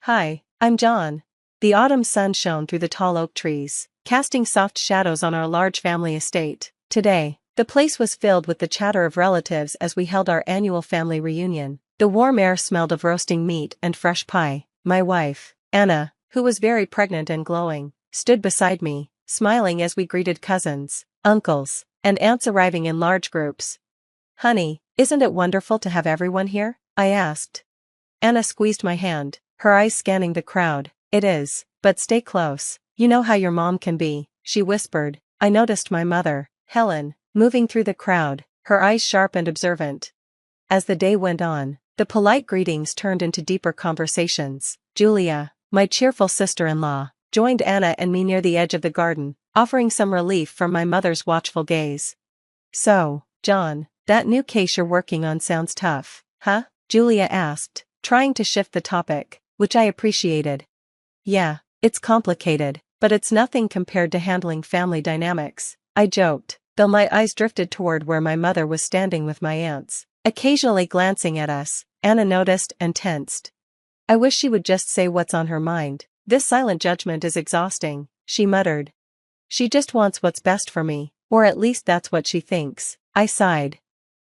Hi, I'm John. The autumn sun shone through the tall oak trees, casting soft shadows on our large family estate. Today, the place was filled with the chatter of relatives as we held our annual family reunion. The warm air smelled of roasting meat and fresh pie. My wife, Anna, who was very pregnant and glowing, stood beside me, smiling as we greeted cousins, uncles, and aunts arriving in large groups. "Honey, isn't it wonderful to have everyone here?" I asked. Anna squeezed my hand, her eyes scanning the crowd. "It is, but stay close. You know how your mom can be," she whispered. I noticed my mother, Helen, moving through the crowd, her eyes sharp and observant. As the day went on, the polite greetings turned into deeper conversations. Julia, my cheerful sister-in-law, joined Anna and me near the edge of the garden, offering some relief from my mother's watchful gaze. "So, John, that new case you're working on sounds tough, huh?" Julia asked, trying to shift the topic, which I appreciated. "Yeah, it's complicated, but it's nothing compared to handling family dynamics," I joked, though my eyes drifted toward where my mother was standing with my aunts, occasionally glancing at us. Anna noticed and tensed. "I wish she would just say what's on her mind. This silent judgment is exhausting," she muttered. "She just wants what's best for me, or at least that's what she thinks," I sighed.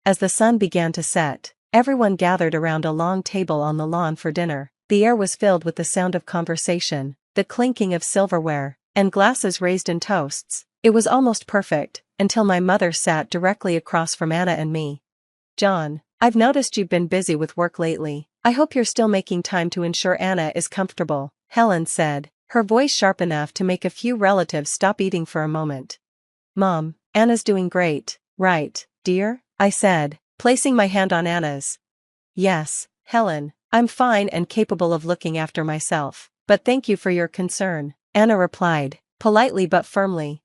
As the sun began to set, everyone gathered around a long table on the lawn for dinner. The air was filled with the sound of conversation, the clinking of silverware, and glasses raised in toasts. It was almost perfect, until my mother sat directly across from Anna and me. "John, I've noticed you've been busy with work lately. I hope you're still making time to ensure Anna is comfortable," Helen said, her voice sharp enough to make a few relatives stop eating for a moment. "Mom, Anna's doing great, right, dear?" I said, placing my hand on Anna's. "Yes, Helen, I'm fine and capable of looking after myself, but thank you for your concern," Anna replied, politely but firmly.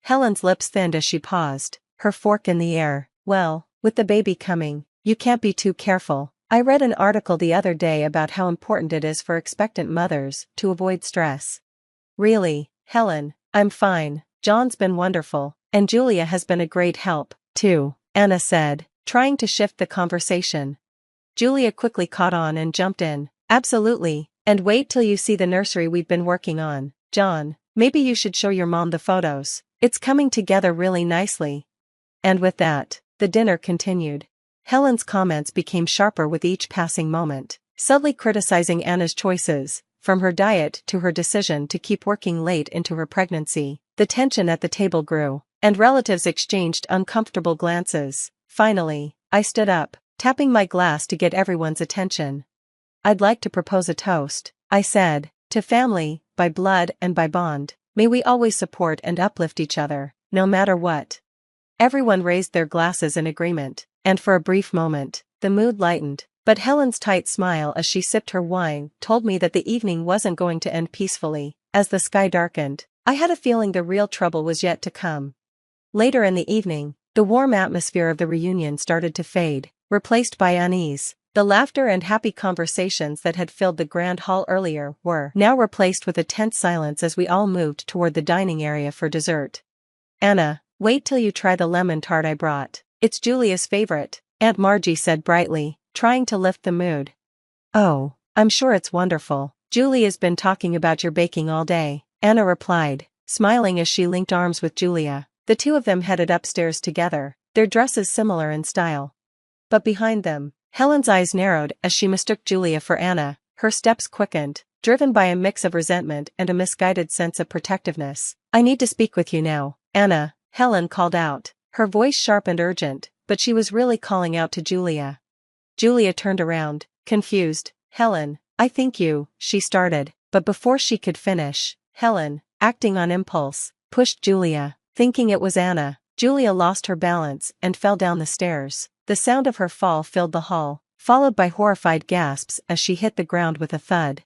Helen's lips thinned as she paused, her fork in the air. "Well, with the baby coming, you can't be too careful. I read an article the other day about how important it is for expectant mothers to avoid stress." "Really, Helen, I'm fine. John's been wonderful, and Julia has been a great help, too," Anna said, trying to shift the conversation. Julia quickly caught on and jumped in. "Absolutely, and wait till you see the nursery we've been working on. John, maybe you should show your mom the photos. It's coming together really nicely." And with that, the dinner continued. Helen's comments became sharper with each passing moment, subtly criticizing Anna's choices, from her diet to her decision to keep working late into her pregnancy. The tension at the table grew, and relatives exchanged uncomfortable glances. Finally, I stood up, tapping my glass to get everyone's attention. "I'd like to propose a toast," I said, "to family, by blood and by bond. May we always support and uplift each other, no matter what." Everyone raised their glasses in agreement, and for a brief moment, the mood lightened, but Helen's tight smile as she sipped her wine told me that the evening wasn't going to end peacefully. As the sky darkened, I had a feeling the real trouble was yet to come. Later in the evening, the warm atmosphere of the reunion started to fade, replaced by unease. The laughter and happy conversations that had filled the grand hall earlier were now replaced with a tense silence as we all moved toward the dining area for dessert. "Anna, wait till you try the lemon tart I brought. It's Julia's favorite," Aunt Margie said brightly, trying to lift the mood. "Oh, I'm sure it's wonderful. Julia's been talking about your baking all day," Anna replied, smiling as she linked arms with Julia. The two of them headed upstairs together, their dresses similar in style. But behind them, Helen's eyes narrowed as she mistook Julia for Anna. Her steps quickened, driven by a mix of resentment and a misguided sense of protectiveness. "I need to speak with you now, Anna," Helen called out, her voice sharp and urgent, but she was really calling out to Julia. Julia turned around, confused. "Helen, I think you," she started, but before she could finish, Helen, acting on impulse, pushed Julia. Thinking it was Anna, Julia lost her balance and fell down the stairs. The sound of her fall filled the hall, followed by horrified gasps as she hit the ground with a thud.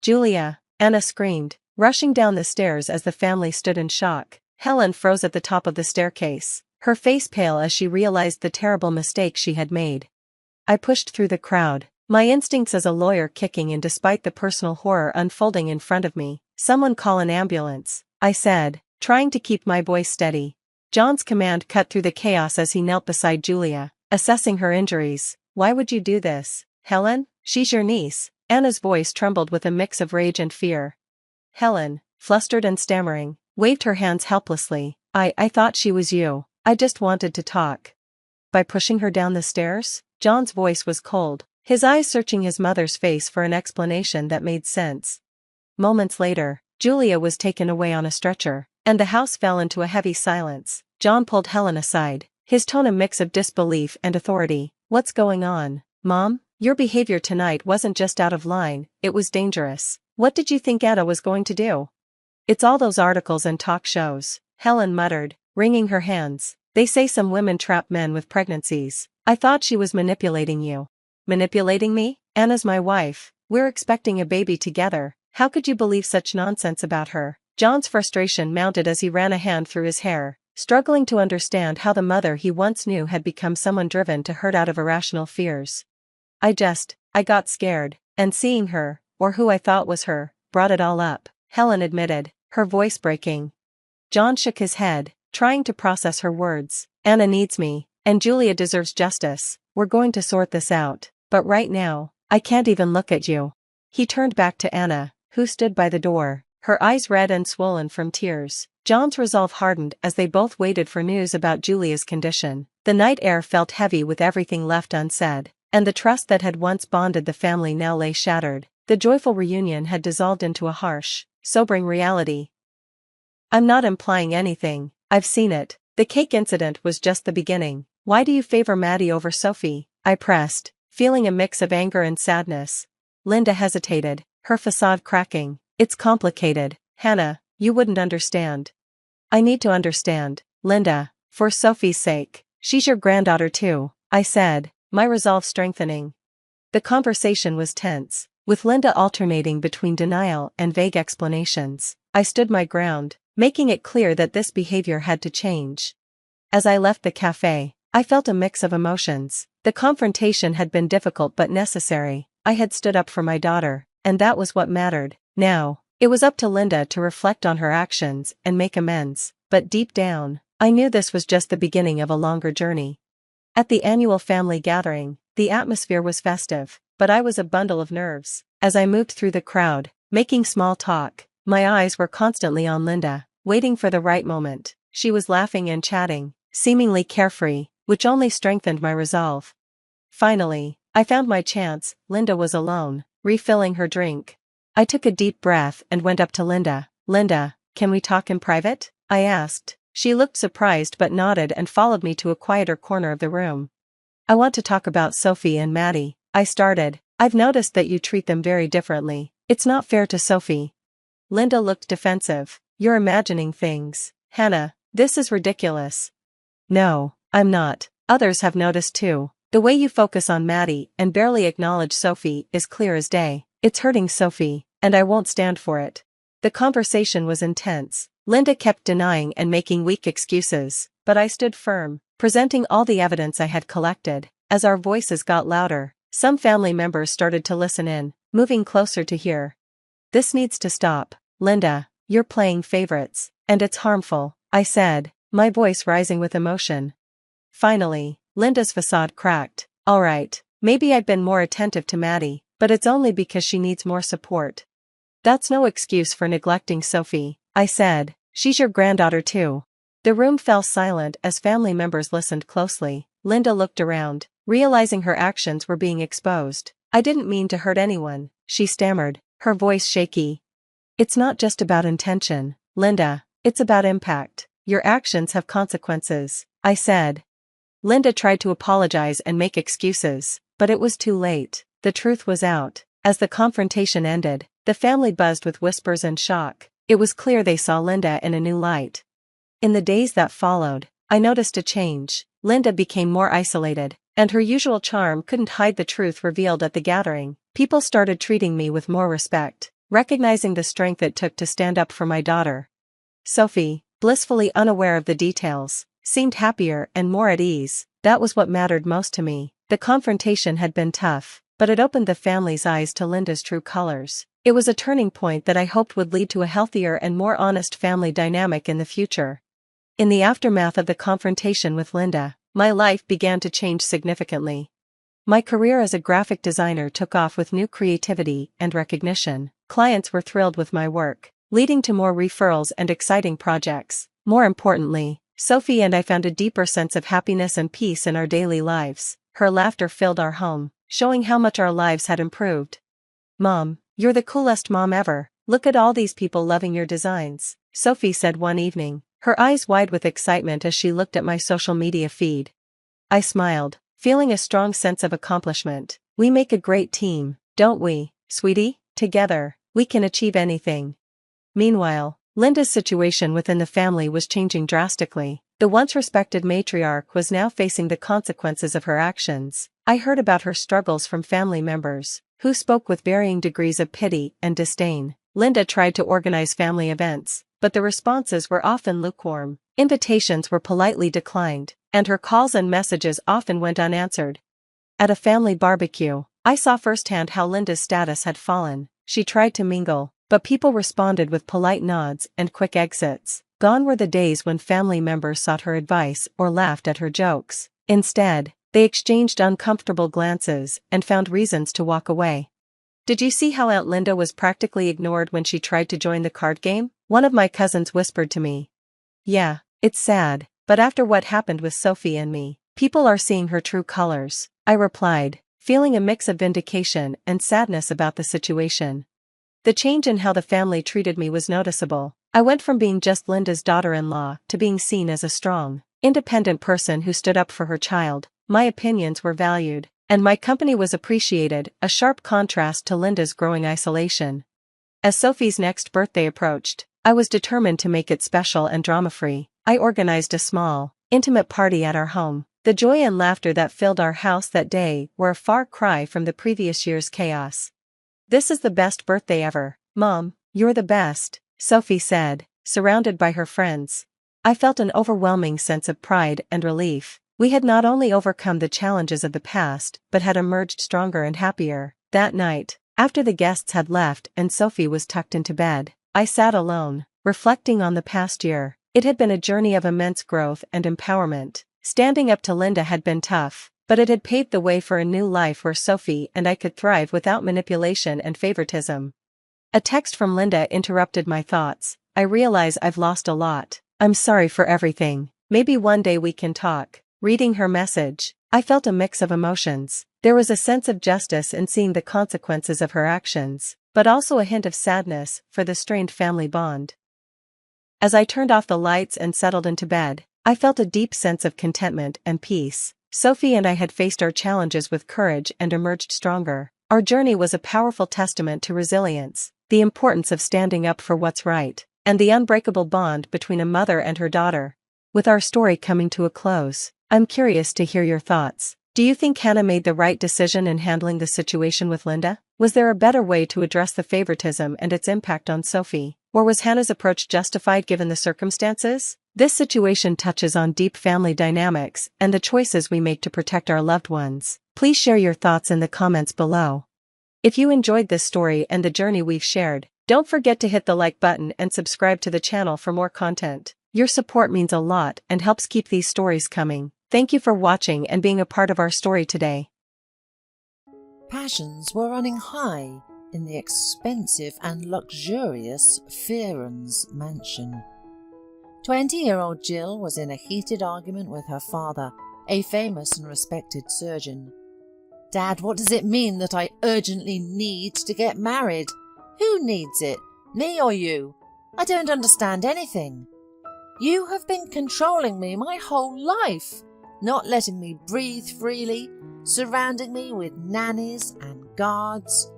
"Julia!" Anna screamed, rushing down the stairs as the family stood in shock. Helen froze at the top of the staircase, her face pale as she realized the terrible mistake she had made. I pushed through the crowd, my instincts as a lawyer kicking in despite the personal horror unfolding in front of me. "Someone call an ambulance," I said, trying to keep my voice steady. John's command cut through the chaos as he knelt beside Julia, assessing her injuries. "Why would you do this, Helen? She's your niece," Anna's voice trembled with a mix of rage and fear. Helen, flustered and stammering, waved her hands helplessly. I thought she was you. I just wanted to talk. By pushing her down the stairs? John's voice was cold, his eyes searching his mother's face for an explanation that made sense. Moments later, Julia was taken away on a stretcher, and the house fell into a heavy silence. John pulled Helen aside, his tone a mix of disbelief and authority. What's going on, Mom? Your behavior tonight wasn't just out of line, it was dangerous. What did you think Aita was going to do? It's all those articles and talk shows, Helen muttered, wringing her hands. They say some women trap men with pregnancies. I thought she was manipulating you. Manipulating me? Anna's my wife. We're expecting a baby together. How could you believe such nonsense about her? John's frustration mounted as he ran a hand through his hair, struggling to understand how the mother he once knew had become someone driven to hurt out of irrational fears. I got scared, and seeing her, or who I thought was her, brought it all up, Helen admitted, her voice breaking. John shook his head, trying to process her words. Anna needs me, and Julia deserves justice. We're going to sort this out, but right now, I can't even look at you. He turned back to Anna, who stood by the door, her eyes red and swollen from tears. John's resolve hardened as they both waited for news about Julia's condition. The night air felt heavy with everything left unsaid, and the trust that had once bonded the family now lay shattered. The joyful reunion had dissolved into a harsh, sobering reality. I'm not implying anything, I've seen it. The cake incident was just the beginning. Why do you favor Maddie over Sophie? I pressed, feeling a mix of anger and sadness. Linda hesitated, her facade cracking. It's complicated, Hannah, you wouldn't understand. I need to understand, Linda, for Sophie's sake. She's your granddaughter too, I said, my resolve strengthening. The conversation was tense, with Linda alternating between denial and vague explanations. I stood my ground, making it clear that this behavior had to change. As I left the cafe, I felt a mix of emotions. The confrontation had been difficult but necessary. I had stood up for my daughter, and that was what mattered. Now, it was up to Linda to reflect on her actions and make amends, but deep down, I knew this was just the beginning of a longer journey. At the annual family gathering, the atmosphere was festive, but I was a bundle of nerves. As I moved through the crowd, making small talk, my eyes were constantly on Linda, waiting for the right moment. She was laughing and chatting, seemingly carefree, which only strengthened my resolve. Finally, I found my chance. Linda was alone, refilling her drink. I took a deep breath and went up to Linda. Linda, can we talk in private? I asked. She looked surprised but nodded and followed me to a quieter corner of the room. I want to talk about Sophie and Maddie, I started. I've noticed that you treat them very differently. It's not fair to Sophie. Linda looked defensive. You're imagining things, Hannah. This is ridiculous. No, I'm not. Others have noticed too. The way you focus on Maddie and barely acknowledge Sophie is clear as day. It's hurting Sophie, and I won't stand for it. The conversation was intense. Linda kept denying and making weak excuses, but I stood firm, presenting all the evidence I had collected. As our voices got louder, some family members started to listen in, moving closer to hear. This needs to stop, Linda. You're playing favorites, and it's harmful, I said, my voice rising with emotion. Finally, Linda's facade cracked. All right, maybe I've been more attentive to Maddie, but it's only because she needs more support. That's no excuse for neglecting Sophie, I said. She's your granddaughter too. The room fell silent as family members listened closely. Linda looked around, realizing her actions were being exposed. I didn't mean to hurt anyone, she stammered, her voice shaky. It's not just about intention, Linda, it's about impact. Your actions have consequences, I said. Linda tried to apologize and make excuses, but it was too late. The truth was out. As the confrontation ended, the family buzzed with whispers and shock. It was clear they saw Linda in a new light. In the days that followed, I noticed a change. Linda became more isolated, and her usual charm couldn't hide the truth revealed at the gathering. People started treating me with more respect, recognizing the strength it took to stand up for my daughter. Sophie, blissfully unaware of the details, seemed happier and more at ease. That was what mattered most to me. The confrontation had been tough, but it opened the family's eyes to Linda's true colors. It was a turning point that I hoped would lead to a healthier and more honest family dynamic in the future. In the aftermath of the confrontation with Linda, my life began to change significantly. My career as a graphic designer took off with new creativity and recognition. Clients were thrilled with my work, leading to more referrals and exciting projects. More importantly, Sophie and I found a deeper sense of happiness and peace in our daily lives. Her laughter filled our home, showing how much our lives had improved. "Mom, you're the coolest mom ever. Look at all these people loving your designs," Sophie said one evening, her eyes wide with excitement as she looked at my social media feed. I smiled, feeling a strong sense of accomplishment. We make a great team, don't we, sweetie? Together, we can achieve anything. Meanwhile, Linda's situation within the family was changing drastically. The once respected matriarch was now facing the consequences of her actions. I heard about her struggles from family members, who spoke with varying degrees of pity and disdain. Linda tried to organize family events, but the responses were often lukewarm. Invitations were politely declined, and her calls and messages often went unanswered. At a family barbecue, I saw firsthand how Linda's status had fallen. She tried to mingle, but people responded with polite nods and quick exits. Gone were the days when family members sought her advice or laughed at her jokes. Instead, they exchanged uncomfortable glances and found reasons to walk away. "Did you see how Aunt Linda was practically ignored when she tried to join the card game?" one of my cousins whispered to me. "Yeah, it's sad, but after what happened with Sophie and me, people are seeing her true colors," I replied, feeling a mix of vindication and sadness about the situation. The change in how the family treated me was noticeable. I went from being just Linda's daughter-in-law to being seen as a strong, independent person who stood up for her child. My opinions were valued, and my company was appreciated, a sharp contrast to Linda's growing isolation. As Sophie's next birthday approached, I was determined to make it special and drama-free. I organized a small, intimate party at our home. The joy and laughter that filled our house that day were a far cry from the previous year's chaos. "This is the best birthday ever, Mom, you're the best," Sophie said, surrounded by her friends. I felt an overwhelming sense of pride and relief. We had not only overcome the challenges of the past but had emerged stronger and happier. That night, after the guests had left and Sophie was tucked into bed, I sat alone, reflecting on the past year. It had been a journey of immense growth and empowerment. Standing up to Linda had been tough, but it had paved the way for a new life where Sophie and I could thrive without manipulation and favoritism. A text from Linda interrupted my thoughts. "I realize I've lost a lot. I'm sorry for everything. Maybe one day we can talk." Reading her message, I felt a mix of emotions. There was a sense of justice in seeing the consequences of her actions, but also a hint of sadness for the strained family bond. As I turned off the lights and settled into bed, I felt a deep sense of contentment and peace. Sophie and I had faced our challenges with courage and emerged stronger. Our journey was a powerful testament to resilience, the importance of standing up for what's right, and the unbreakable bond between a mother and her daughter. With our story coming to a close, I'm curious to hear your thoughts. Do you think Hannah made the right decision in handling the situation with Linda? Was there a better way to address the favoritism and its impact on Sophie? Or was Hannah's approach justified given the circumstances? This situation touches on deep family dynamics and the choices we make to protect our loved ones. Please share your thoughts in the comments below. If you enjoyed this story and the journey we've shared, don't forget to hit the like button and subscribe to the channel for more content. Your support means a lot and helps keep these stories coming. Thank you for watching and being a part of our story today. Passions were running high in the expensive and luxurious Fearon's mansion. 20-year-old Jill was in a heated argument with her father, a famous and respected surgeon. "Dad, what does it mean that I urgently need to get married? Who needs it, me or you? I don't understand anything. You have been controlling me my whole life, not letting me breathe freely, surrounding me with nannies and guards.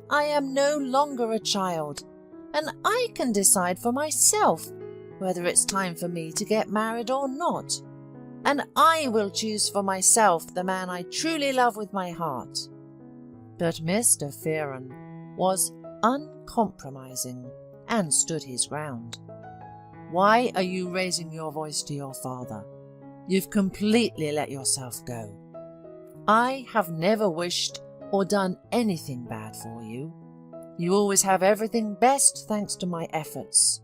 I am no longer a child, and I can decide for myself whether it's time for me to get married or not. And I will choose for myself the man I truly love with my heart." But Mr. Fearon was uncompromising and stood his ground. "Why are you raising your voice to your father? You've completely let yourself go. I have never wished or done anything bad for you. You always have everything best thanks to my efforts.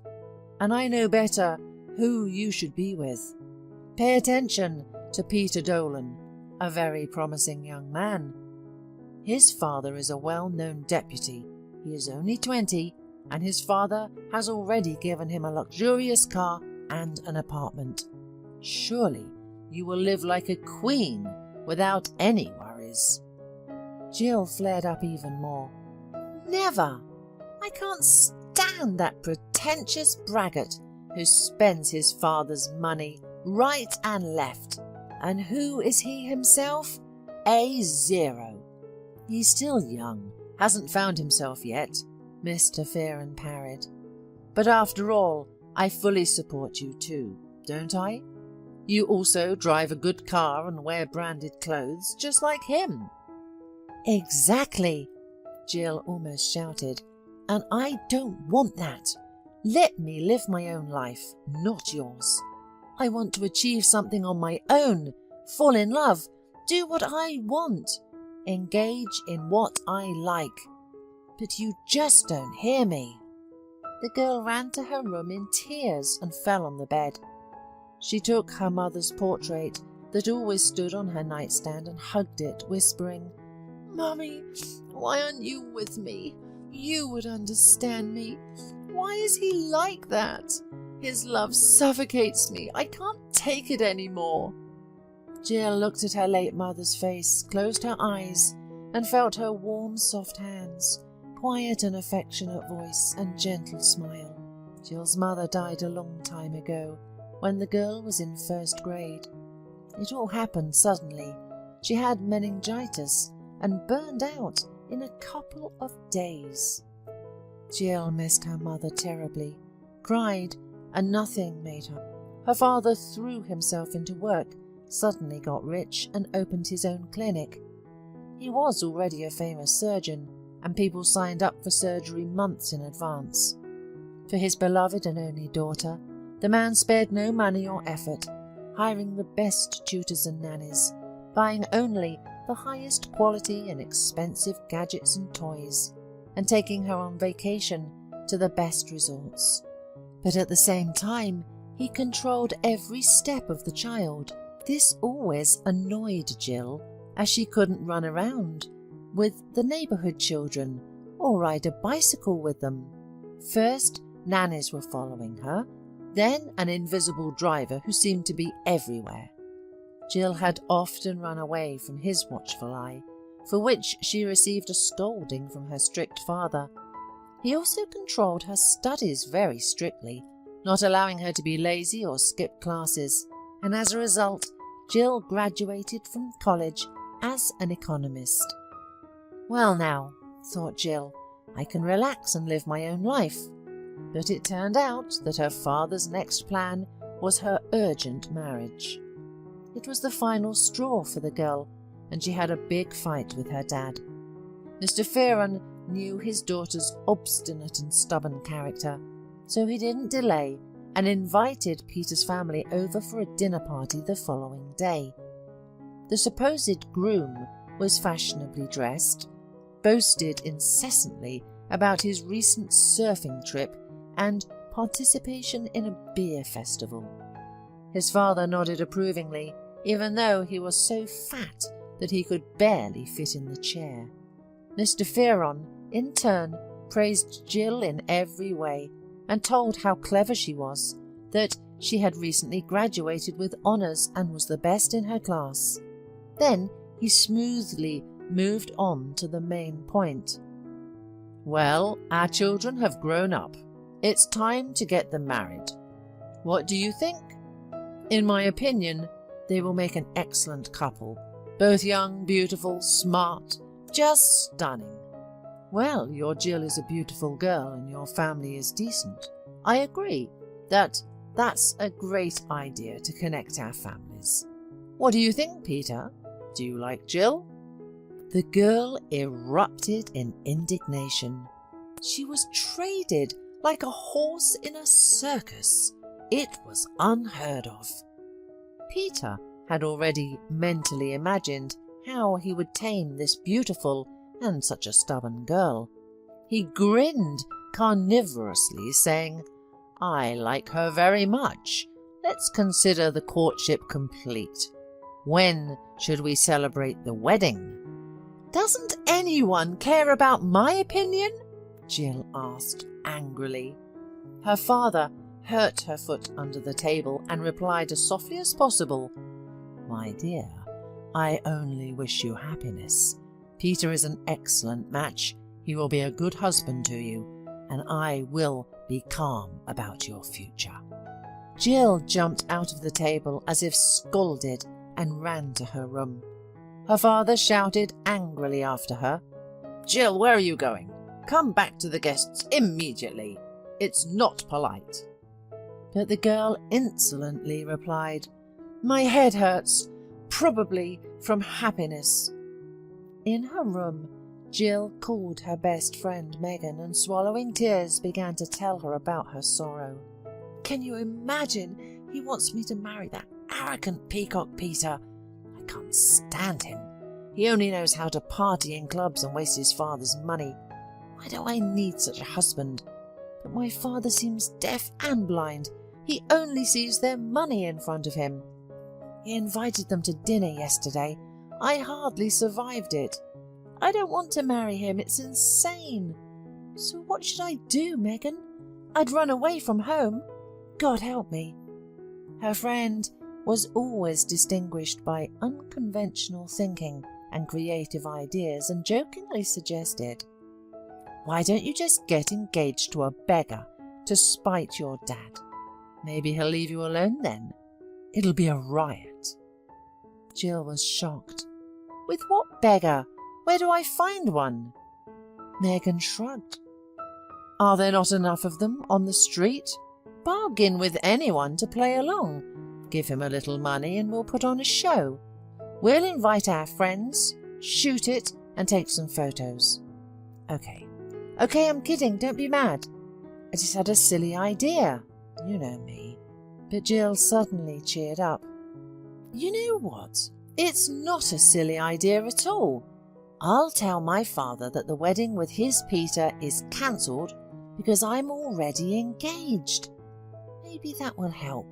And I know better who you should be with. Pay attention to Peter Dolan a very promising young man. His father is a well-known deputy. He is only 20, and his father has already given him a luxurious car and an apartment. Surely you will live like a queen without any worries." Jill flared up even more. "Never! I can't stand that pretentious braggart who spends his father's money right and left. And who is he himself? A zero. He's still young, hasn't found himself yet," Mr. Fearon parried. "But after all, I fully support you too, don't I? You also drive a good car and wear branded clothes, just like him." "Exactly," Jill almost shouted. "And I don't want that. Let me live my own life, not yours. I want to achieve something on my own, fall in love, do what I want, engage in what I like. But you just don't hear me." The girl ran to her room in tears and fell on the bed. She took her mother's portrait that always stood on her nightstand and hugged it, whispering, "Mummy, why aren't you with me? You would understand me. Why is he like that? His love suffocates me. I can't take it anymore." Jill looked at her late mother's face, closed her eyes, and felt her warm, soft hands, quiet and affectionate voice, and gentle smile. Jill's mother died a long time ago, when the girl was in first grade. It all happened suddenly. She had meningitis and burned out in a couple of days. Jill missed her mother terribly, cried, and nothing made her. Her father threw himself into work, suddenly got rich, and opened his own clinic. He was already a famous surgeon, and people signed up for surgery months in advance. For his beloved and only daughter, the man spared no money or effort, hiring the best tutors and nannies, buying only the highest quality and expensive gadgets and toys, and taking her on vacation to the best resorts. But at the same time, he controlled every step of the child. This always annoyed Jill, as she couldn't run around with the neighbourhood children or ride a bicycle with them. First, nannies were following her, then an invisible driver who seemed to be everywhere. Jill had often run away from his watchful eye, for which she received a scolding from her strict father. He also controlled her studies very strictly, not allowing her to be lazy or skip classes, and as a result, Jill graduated from college as an economist. "Well now," thought Jill, "I can relax and live my own life." But it turned out that her father's next plan was her urgent marriage. It was the final straw for the girl, and she had a big fight with her dad. Mr. Fearon knew his daughter's obstinate and stubborn character, so he didn't delay and invited Peter's family over for a dinner party the following day. The supposed groom was fashionably dressed, boasted incessantly about his recent surfing trip and participation in a beer festival. His father nodded approvingly, even though he was so fat that he could barely fit in the chair. Mr. Fearon, in turn, praised Jill in every way and told how clever she was, that she had recently graduated with honours and was the best in her class. Then he smoothly moved on to the main point. "Well, our children have grown up. It's time to get them married. What do you think? In my opinion, they will make an excellent couple. Both young, beautiful, smart, just stunning." "Well, your Jill is a beautiful girl and your family is decent. I agree that that's a great idea to connect our families. What do you think, Peter? Do you like Jill?" The girl erupted in indignation. She was traded like a horse in a circus. It was unheard of. Peter had already mentally imagined how he would tame this beautiful and such a stubborn girl. He grinned carnivorously, saying, "I like her very much. Let's consider the courtship complete." When should we celebrate the wedding? Doesn't anyone care about my opinion? Jill asked angrily. Her father hurt her foot under the table and replied as softly as possible, "My dear, I only wish you happiness. Peter is an excellent match. He will be a good husband to you, and I will be calm about your future." Jill jumped out of the table as if scalded and ran to her room. Her father shouted angrily after her, "Jill, where are you going? Come back to the guests immediately. It's not polite." But the girl insolently replied, "My head hurts, probably from happiness." In her room, Jill called her best friend Megan and, swallowing tears, began to tell her about her sorrow. "Can you imagine? He wants me to marry that arrogant peacock Peter. I can't stand him. He only knows how to party in clubs and waste his father's money. Why do I need such a husband? But my father seems deaf and blind. He only sees their money in front of him. He invited them to dinner yesterday. I hardly survived it. I don't want to marry him. It's insane. So what should I do, Megan? I'd run away from home. God help me." Her friend was always distinguished by unconventional thinking and creative ideas, and jokingly suggested, "Why don't you just get engaged to a beggar to spite your dad? Maybe he'll leave you alone then. It'll be a riot." Jill was shocked. "With what beggar? Where do I find one?" Megan shrugged. "Are there not enough of them on the street? Bargain with anyone to play along. Give him a little money and we'll put on a show. We'll invite our friends, shoot it, and take some photos." Okay, I'm kidding, don't be mad. I just had a silly idea. You know me." But Jill suddenly cheered up. "You know what? It's not a silly idea at all. I'll tell my father that the wedding with his Peter is cancelled because I'm already engaged. Maybe that will help.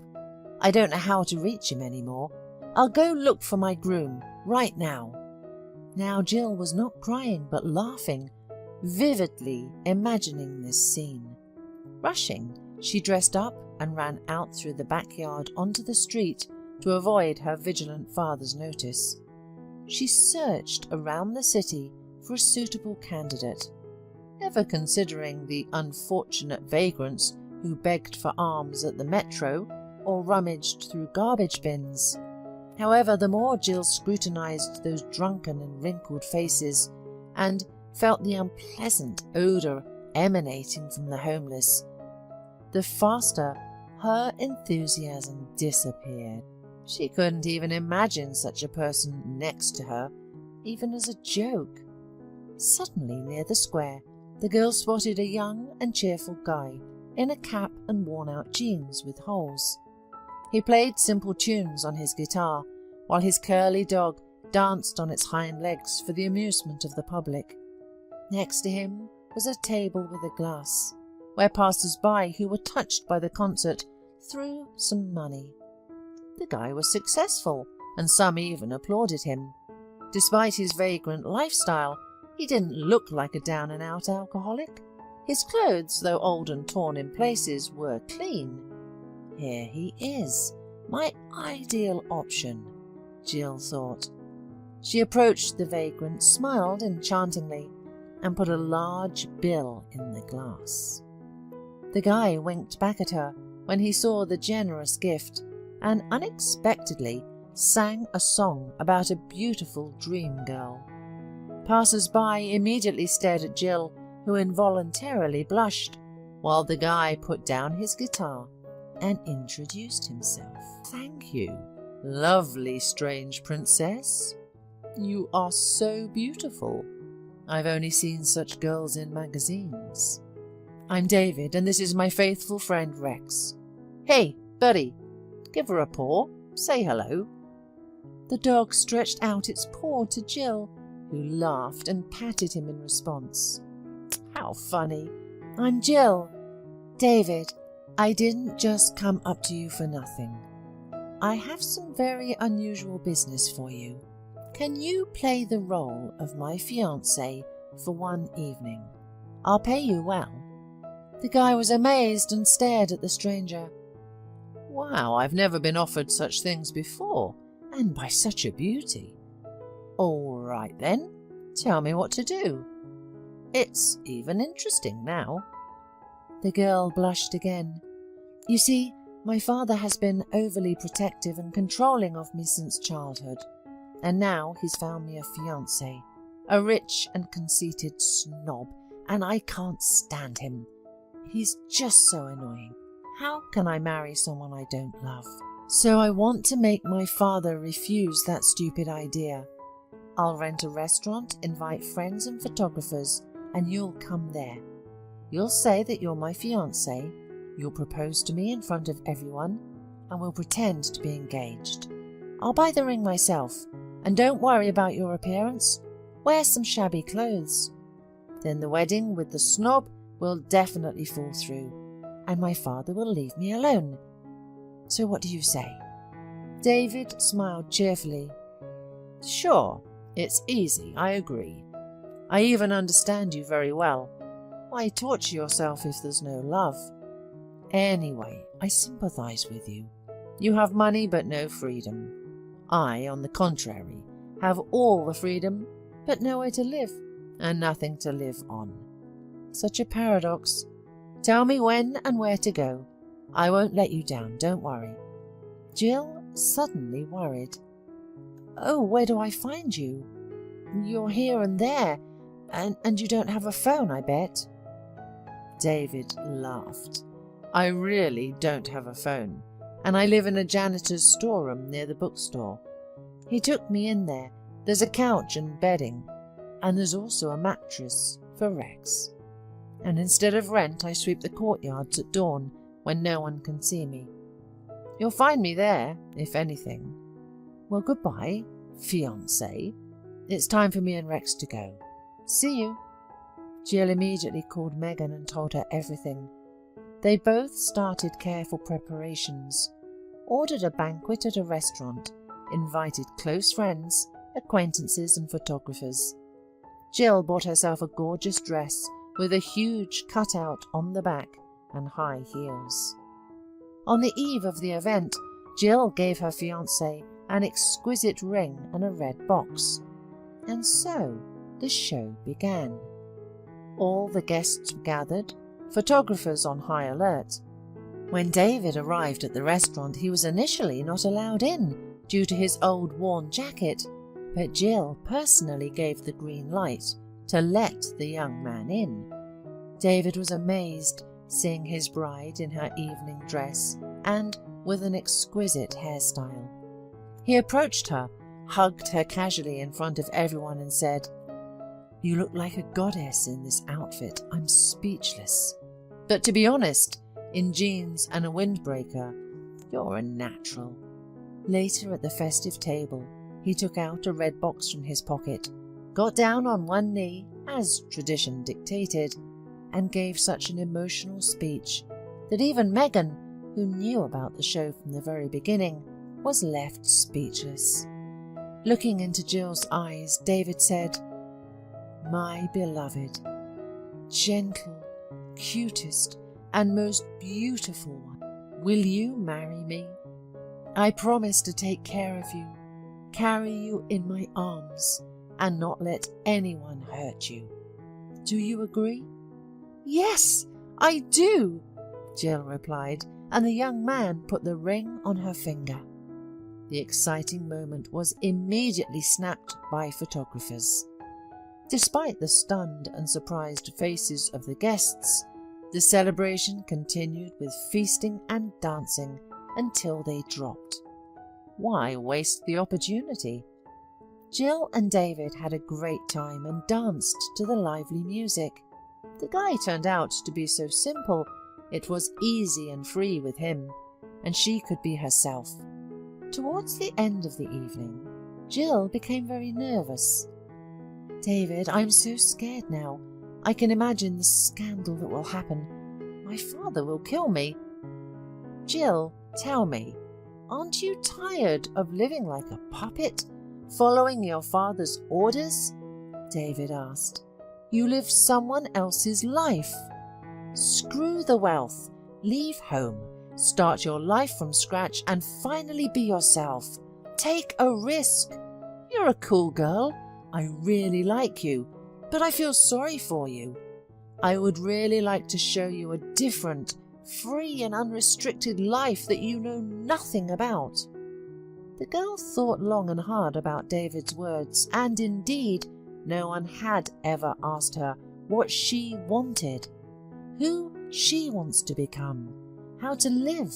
I don't know how to reach him anymore. I'll go look for my groom right now." Now Jill was not crying but laughing, vividly imagining this scene. Rushing, she dressed up and ran out through the backyard onto the street to avoid her vigilant father's notice. She searched around the city for a suitable candidate, never considering the unfortunate vagrants who begged for alms at the metro or rummaged through garbage bins. However, the more Jill scrutinized those drunken and wrinkled faces and felt the unpleasant odor emanating from the homeless, the faster her enthusiasm disappeared. She couldn't even imagine such a person next to her, even as a joke. Suddenly, near the square, the girl spotted a young and cheerful guy in a cap and worn-out jeans with holes. He played simple tunes on his guitar, while his curly dog danced on its hind legs for the amusement of the public. Next to him was a table with a glass, where passers-by who were touched by the concert threw some money. The guy was successful, and some even applauded him. Despite his vagrant lifestyle, he didn't look like a down-and-out alcoholic. His clothes, though old and torn in places, were clean. Here he is, my ideal option, Jill thought. She approached the vagrant, smiled enchantingly, and put a large bill in the glass. The guy winked back at her when he saw the generous gift, and unexpectedly sang a song about a beautiful dream girl. Passers-by immediately stared at Jill, who involuntarily blushed, while the guy put down his guitar and introduced himself. "Thank you, lovely strange princess. You are so beautiful. I've only seen such girls in magazines. I'm David, and this is my faithful friend Rex. Hey, buddy, give her a paw, say hello." The dog stretched out its paw to Jill, who laughed and patted him in response. "How funny. I'm Jill. David, I didn't just come up to you for nothing. I have some very unusual business for you. Can you play the role of my fiancé for one evening? I'll pay you well." The guy was amazed and stared at the stranger. "Wow, I've never been offered such things before, and by such a beauty. All right then, tell me what to do. It's even interesting now." The girl blushed again. "You see, my father has been overly protective and controlling of me since childhood, and now he's found me a fiancé, a rich and conceited snob, and I can't stand him. He's just so annoying. How can I marry someone I don't love? So I want to make my father refuse that stupid idea. I'll rent a restaurant, invite friends and photographers, and you'll come there. You'll say that you're my fiancé, you'll propose to me in front of everyone, and we'll pretend to be engaged. I'll buy the ring myself, and don't worry about your appearance. Wear some shabby clothes. Then the wedding with the snob will definitely fall through, and my father will leave me alone. So what do you say?" David smiled cheerfully. "Sure, it's easy, I agree. I even understand you very well. Why torture yourself if there's no love? Anyway, I sympathize with you. You have money but no freedom. I, on the contrary, have all the freedom but nowhere to live and nothing to live on. Such a paradox. Tell me when and where to go. I won't let you down, don't worry." Jill suddenly worried. "Oh, where do I find you? You're here and there, and you don't have a phone, I bet." David laughed. "I really don't have a phone, and I live in a janitor's storeroom near the bookstore. He took me in there. There's a couch and bedding, and there's also a mattress for Rex. And instead of rent, I sweep the courtyards at dawn when no one can see me. You'll find me there, if anything. Well, goodbye, fiancé. It's time for me and Rex to go. See you." Jill immediately called Megan and told her everything. They both started careful preparations, ordered a banquet at a restaurant, invited close friends, acquaintances and photographers. Jill bought herself a gorgeous dress with a huge cutout on the back and high heels. On the eve of the event, Jill gave her fiancé an exquisite ring and a red box. And so the show began. All the guests gathered, photographers on high alert. When David arrived at the restaurant, he was initially not allowed in due to his old worn jacket, but Jill personally gave the green light to let the young man in. David was amazed seeing his bride in her evening dress and with an exquisite hairstyle. He approached her, hugged her casually in front of everyone and said, "You look like a goddess in this outfit. I'm speechless. But to be honest, in jeans and a windbreaker, you're a natural." Later at the festive table, he took out a red box from his pocket, got down on one knee, as tradition dictated, and gave such an emotional speech that even Megan, who knew about the show from the very beginning, was left speechless. Looking into Jill's eyes, David said, "My beloved, gentle, cutest, and most beautiful one, will you marry me? I promise to take care of you, carry you in my arms, and not let anyone hurt you. Do you agree?" "Yes, I do," Jill replied, and the young man put the ring on her finger. The exciting moment was immediately snapped by photographers. Despite the stunned and surprised faces of the guests, the celebration continued with feasting and dancing until they dropped. Why waste the opportunity? Jill and David had a great time and danced to the lively music. The guy turned out to be so simple, it was easy and free with him, and she could be herself. Towards the end of the evening, Jill became very nervous. "David, I'm so scared now. I can imagine the scandal that will happen. My father will kill me." "Jill, tell me, Aren't you tired of living like a puppet, following your father's orders? David asked. You live someone else's life. Screw the wealth, leave home, start your life from scratch and finally be yourself. Take a risk. You're a cool girl. I really like you, but I feel sorry for you. I would really like to show you a different, free and unrestricted life that you know nothing about. The girl thought long and hard about David's words, and indeed, no one had ever asked her what she wanted, who she wants to become, how to live.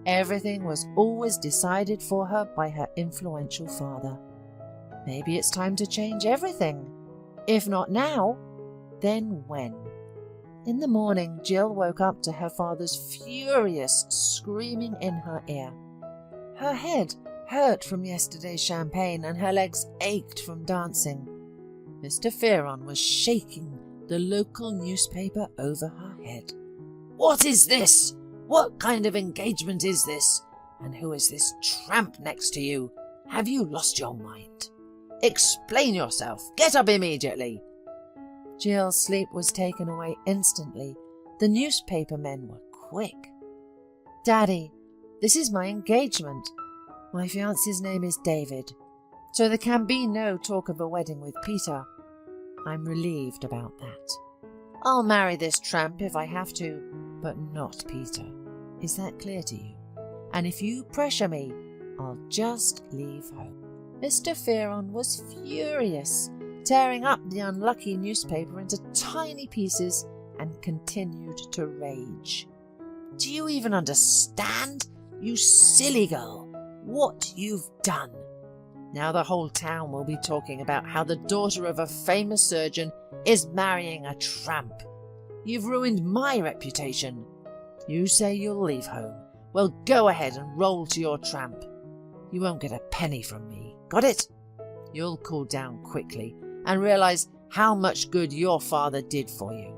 Everything was always decided for her by her influential father. Maybe it's time to change everything. If not now, then when? In the morning, Jill woke up to her father's furious screaming in her ear. Her head hurt from yesterday's champagne and her legs ached from dancing. Mr. Fearon was shaking the local newspaper over her head. What is this? What kind of engagement is this? And who is this tramp next to you? Have you lost your mind? Explain yourself. Get up immediately. Jill's sleep was taken away instantly. The newspaper men were quick. Daddy, this is my engagement. My fiancé's name is David, so there can be no talk of a wedding with Peter. I'm relieved about that. I'll marry this tramp if I have to, but not Peter. Is that clear to you? And if you pressure me, I'll just leave home. Mr. Fearon was furious, tearing up the unlucky newspaper into tiny pieces and continued to rage. Do you even understand, you silly girl, what you've done? Now the whole town will be talking about how the daughter of a famous surgeon is marrying a tramp. You've ruined my reputation. You say you'll leave home. Well, go ahead and roll to your tramp. You won't get a penny from me. Got it? You'll cool down quickly and realize how much good your father did for you.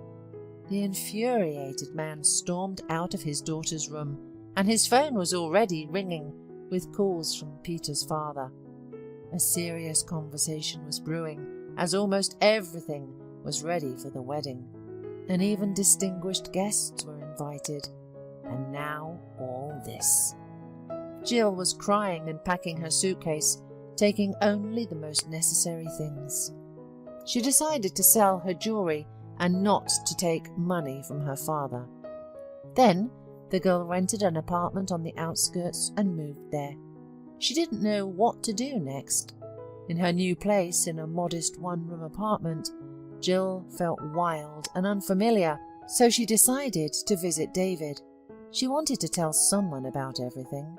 The infuriated man stormed out of his daughter's room, and his phone was already ringing with calls from Peter's father. A serious conversation was brewing, as almost everything was ready for the wedding, and even distinguished guests were invited. And now all this. Jill was crying and packing her suitcase, taking only the most necessary things. She decided to sell her jewellery and not to take money from her father. Then the girl rented an apartment on the outskirts and moved there. She didn't know what to do next. In her new place, in a modest one-room apartment, Jill felt wild and unfamiliar, so she decided to visit David. She wanted to tell someone about everything.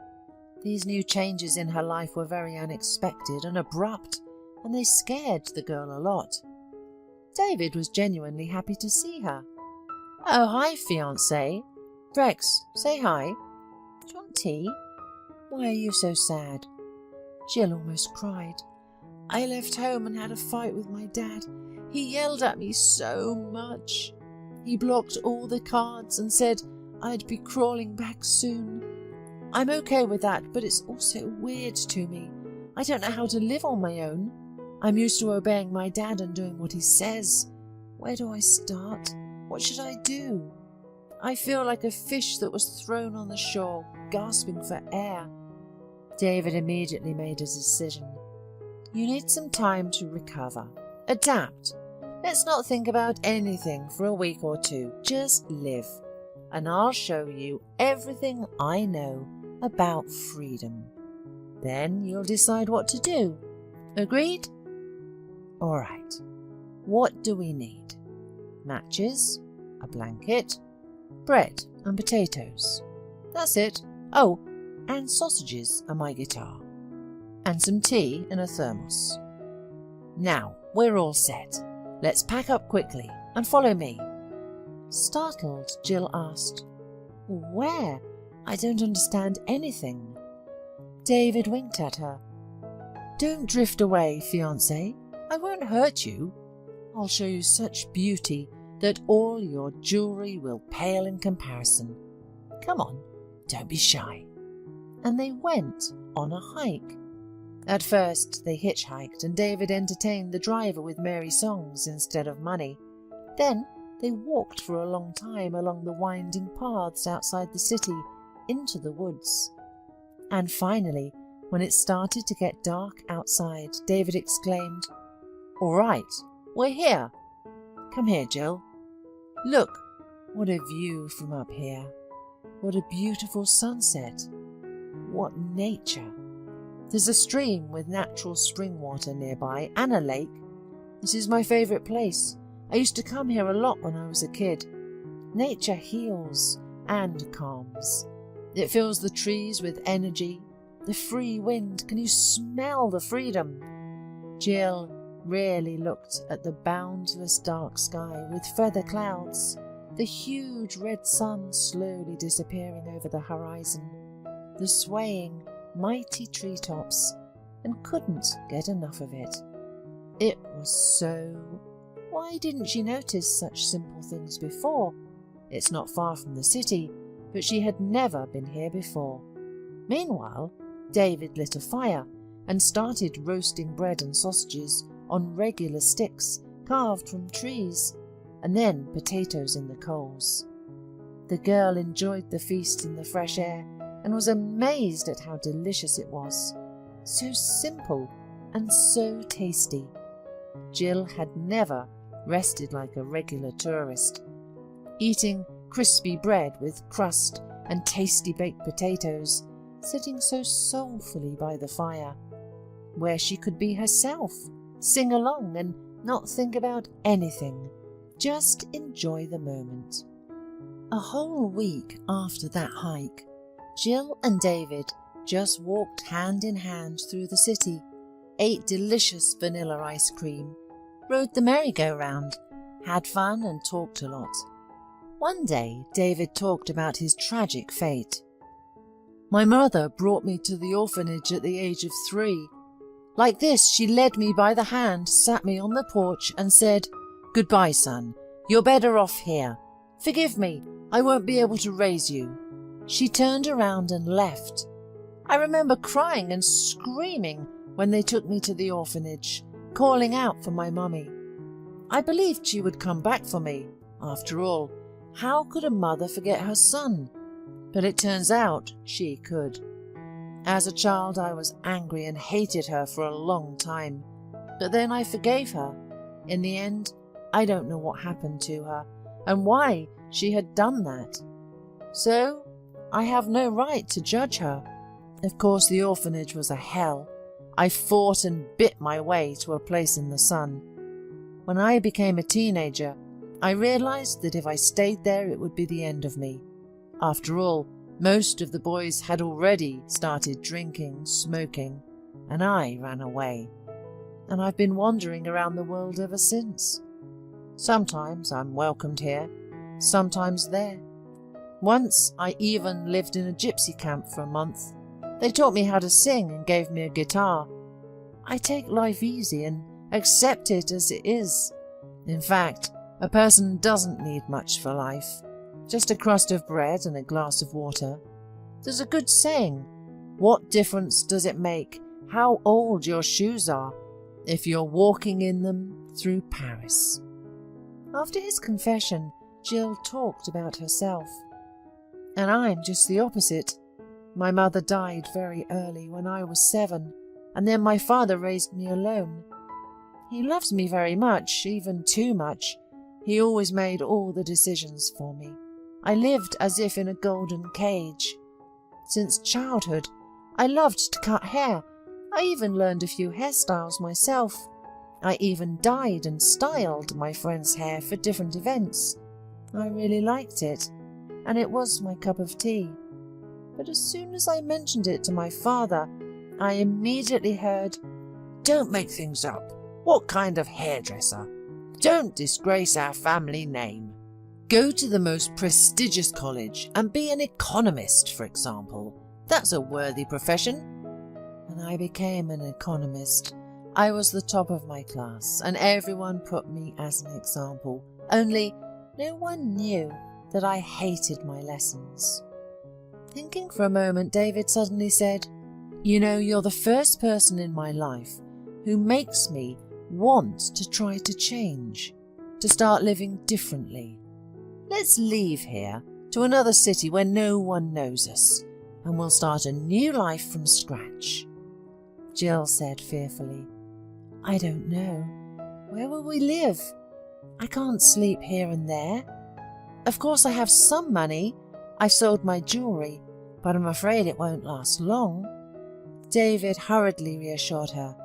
These new changes in her life were very unexpected and abrupt, and they scared the girl a lot. David was genuinely happy to see her. Oh, hi, fiancé. Rex, say hi. Do you want tea? Why are you so sad? Jill almost cried. I left home and had a fight with my dad. He yelled at me so much. He blocked all the cards and said I'd be crawling back soon. I'm okay with that, but it's also weird to me. I don't know how to live on my own. I'm used to obeying my dad and doing what he says. Where do I start? What should I do? I feel like a fish that was thrown on the shore, gasping for air. David immediately made a decision. You need some time to recover. Adapt. Let's not think about anything for a week or two. Just live. And I'll show you everything I know about freedom. Then you'll decide what to do. Agreed? All right. What do we need? Matches, a blanket, bread and potatoes. That's it. Oh, and sausages and my guitar. And some tea in a thermos. Now, we're all set. Let's pack up quickly and follow me. Startled, Jill asked, Where? I don't understand anything. David winked at her. Don't drift away, fiancé. I won't hurt you. I'll show you such beauty that all your jewellery will pale in comparison. Come on, don't be shy. and they went on a hike. At first they hitchhiked, and David entertained the driver with merry songs instead of money. Then they walked for a long time along the winding paths outside the city into the woods. And finally, when it started to get dark outside, David exclaimed, "All right, we're here. Come here, Jill. Look, what a view from up here. What a beautiful sunset. What nature. There's a stream with natural spring water nearby and a lake. This is my favourite place. I used to come here a lot when I was a kid. Nature heals and calms. It fills the trees with energy. The free wind. Can you smell the freedom?" Jill rarely looked at the boundless dark sky with feather clouds, the huge red sun slowly disappearing over the horizon, the swaying, mighty treetops, and couldn't get enough of it. It was so... Why didn't she notice such simple things before? It's not far from the city, but she had never been here before. Meanwhile, David lit a fire and started roasting bread and sausages on regular sticks carved from trees, and then potatoes in the coals. The girl enjoyed the feast in the fresh air and was amazed at how delicious it was. So simple and so tasty. Jill had never rested like a regular tourist. Eating crispy bread with crust and tasty baked potatoes, sitting so soulfully by the fire, where she could be herself, sing along and not think about anything, just enjoy the moment. A whole week after that hike, Jill and David just walked hand in hand through the city, ate delicious vanilla ice cream, rode the merry-go-round, had fun and talked a lot. One day, David talked about his tragic fate. "My mother brought me to the orphanage at the age of 3. Like this, she led me by the hand, sat me on the porch and said, 'Goodbye, son. You're better off here. Forgive me. I won't be able to raise you.' She turned around and left. I remember crying and screaming when they took me to the orphanage, calling out for my mummy. I believed she would come back for me. After all, how could a mother forget her son? But it turns out she could. As a child, I was angry and hated her for a long time. But then I forgave her. In the end, I don't know what happened to her and why she had done that. So, I have no right to judge her. Of course, the orphanage was a hell. I fought and bit my way to a place in the sun. When I became a teenager, I realized that if I stayed there, it would be the end of me. After all, most of the boys had already started drinking, smoking, and I ran away. And I've been wandering around the world ever since. Sometimes I'm welcomed here, sometimes there. Once I even lived in a gypsy camp for a month. They taught me how to sing and gave me a guitar. I take life easy and accept it as it is. In fact, a person doesn't need much for life. Just a crust of bread and a glass of water. There's a good saying, what difference does it make how old your shoes are if you're walking in them through Paris? After his confession, Jill talked about herself. And I'm just the opposite. My mother died very early when I was 7, and then my father raised me alone. He loves me very much, even too much. He always made all the decisions for me. I lived as if in a golden cage. Since childhood, I loved to cut hair. I even learned a few hairstyles myself. I even dyed and styled my friends' hair for different events. I really liked it, and it was my cup of tea. But as soon as I mentioned it to my father, I immediately heard, "Don't make things up. What kind of hairdresser? Don't disgrace our family name. Go to the most prestigious college and be an economist, for example. That's a worthy profession." And I became an economist. I was the top of my class, and everyone put me as an example. Only no one knew that I hated my lessons. Thinking for a moment, David suddenly said, "You know, you're the first person in my life who makes me want to try to change, to start living differently. Let's leave here to another city where no one knows us, and we'll start a new life from scratch." Jill said fearfully, "I don't know. Where will we live? I can't sleep here and there. Of course I have some money. I've sold my jewellery, but I'm afraid it won't last long." David hurriedly reassured her.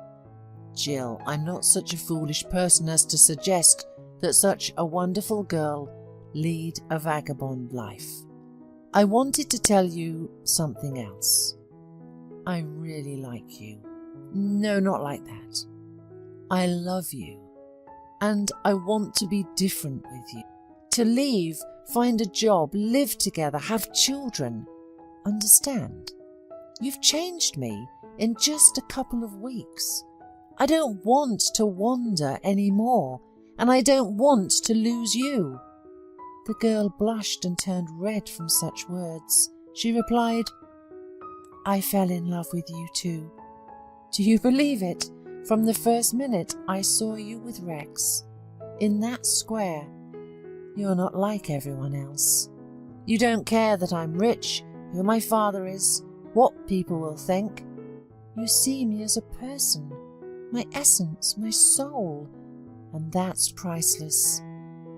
"Jill, I'm not such a foolish person as to suggest that such a wonderful girl lead a vagabond life. I wanted to tell you something else. I really like you. No, not like that. I love you, and I want to be different with you. To leave, find a job, live together, have children. Understand? You've changed me in just a couple of weeks. I don't want to wander anymore, and I don't want to lose you." The girl blushed and turned red from such words. She replied, "I fell in love with you too. Do you believe it? From the first minute I saw you with Rex, in that square. You're not like everyone else. You don't care that I'm rich, who my father is, what people will think. You see me as a person, my essence, my soul, and that's priceless.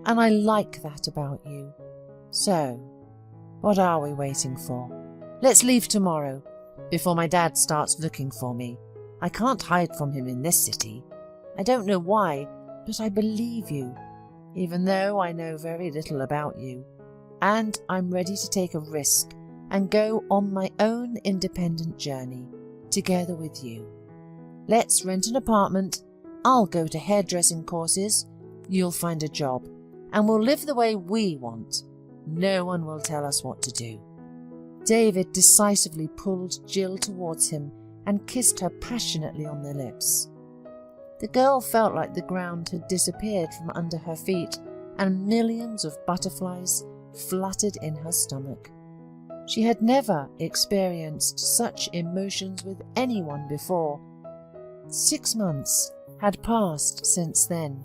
And I like that about you. So, what are we waiting for? Let's leave tomorrow, before my dad starts looking for me. I can't hide from him in this city. I don't know why, but I believe you, even though I know very little about you. And I'm ready to take a risk and go on my own independent journey, together with you. Let's rent an apartment. I'll go to hairdressing courses. You'll find a job, and we'll live the way we want. No one will tell us what to do." David decisively pulled Jill towards him and kissed her passionately on the lips. The girl felt like the ground had disappeared from under her feet, and millions of butterflies fluttered in her stomach. She had never experienced such emotions with anyone before. 6 months had passed since then.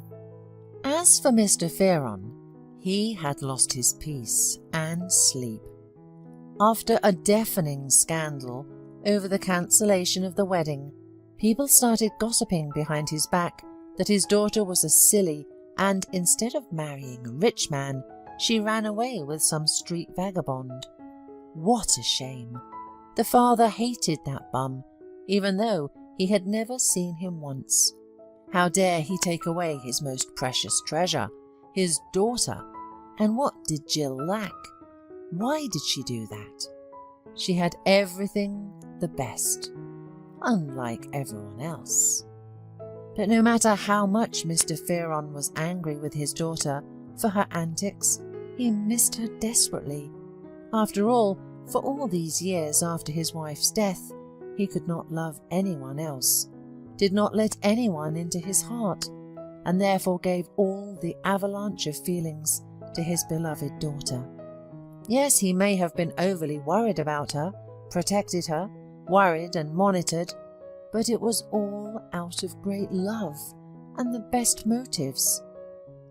As for Mr. Fearon, he had lost his peace and sleep. After a deafening scandal over the cancellation of the wedding, people started gossiping behind his back that his daughter was a silly, and instead of marrying a rich man, she ran away with some street vagabond. What a shame! The father hated that bum, even though he had never seen him once. How dare he take away his most precious treasure, his daughter? And what did Jill lack? Why did she do that? She had everything the best, unlike everyone else. But no matter how much Mr. Fearon was angry with his daughter for her antics, he missed her desperately. After all, for all these years after his wife's death, he could not love anyone else, did not let anyone into his heart, and therefore gave all the avalanche of feelings to his beloved daughter. Yes, he may have been overly worried about her, protected her, worried and monitored, but it was all out of great love and the best motives.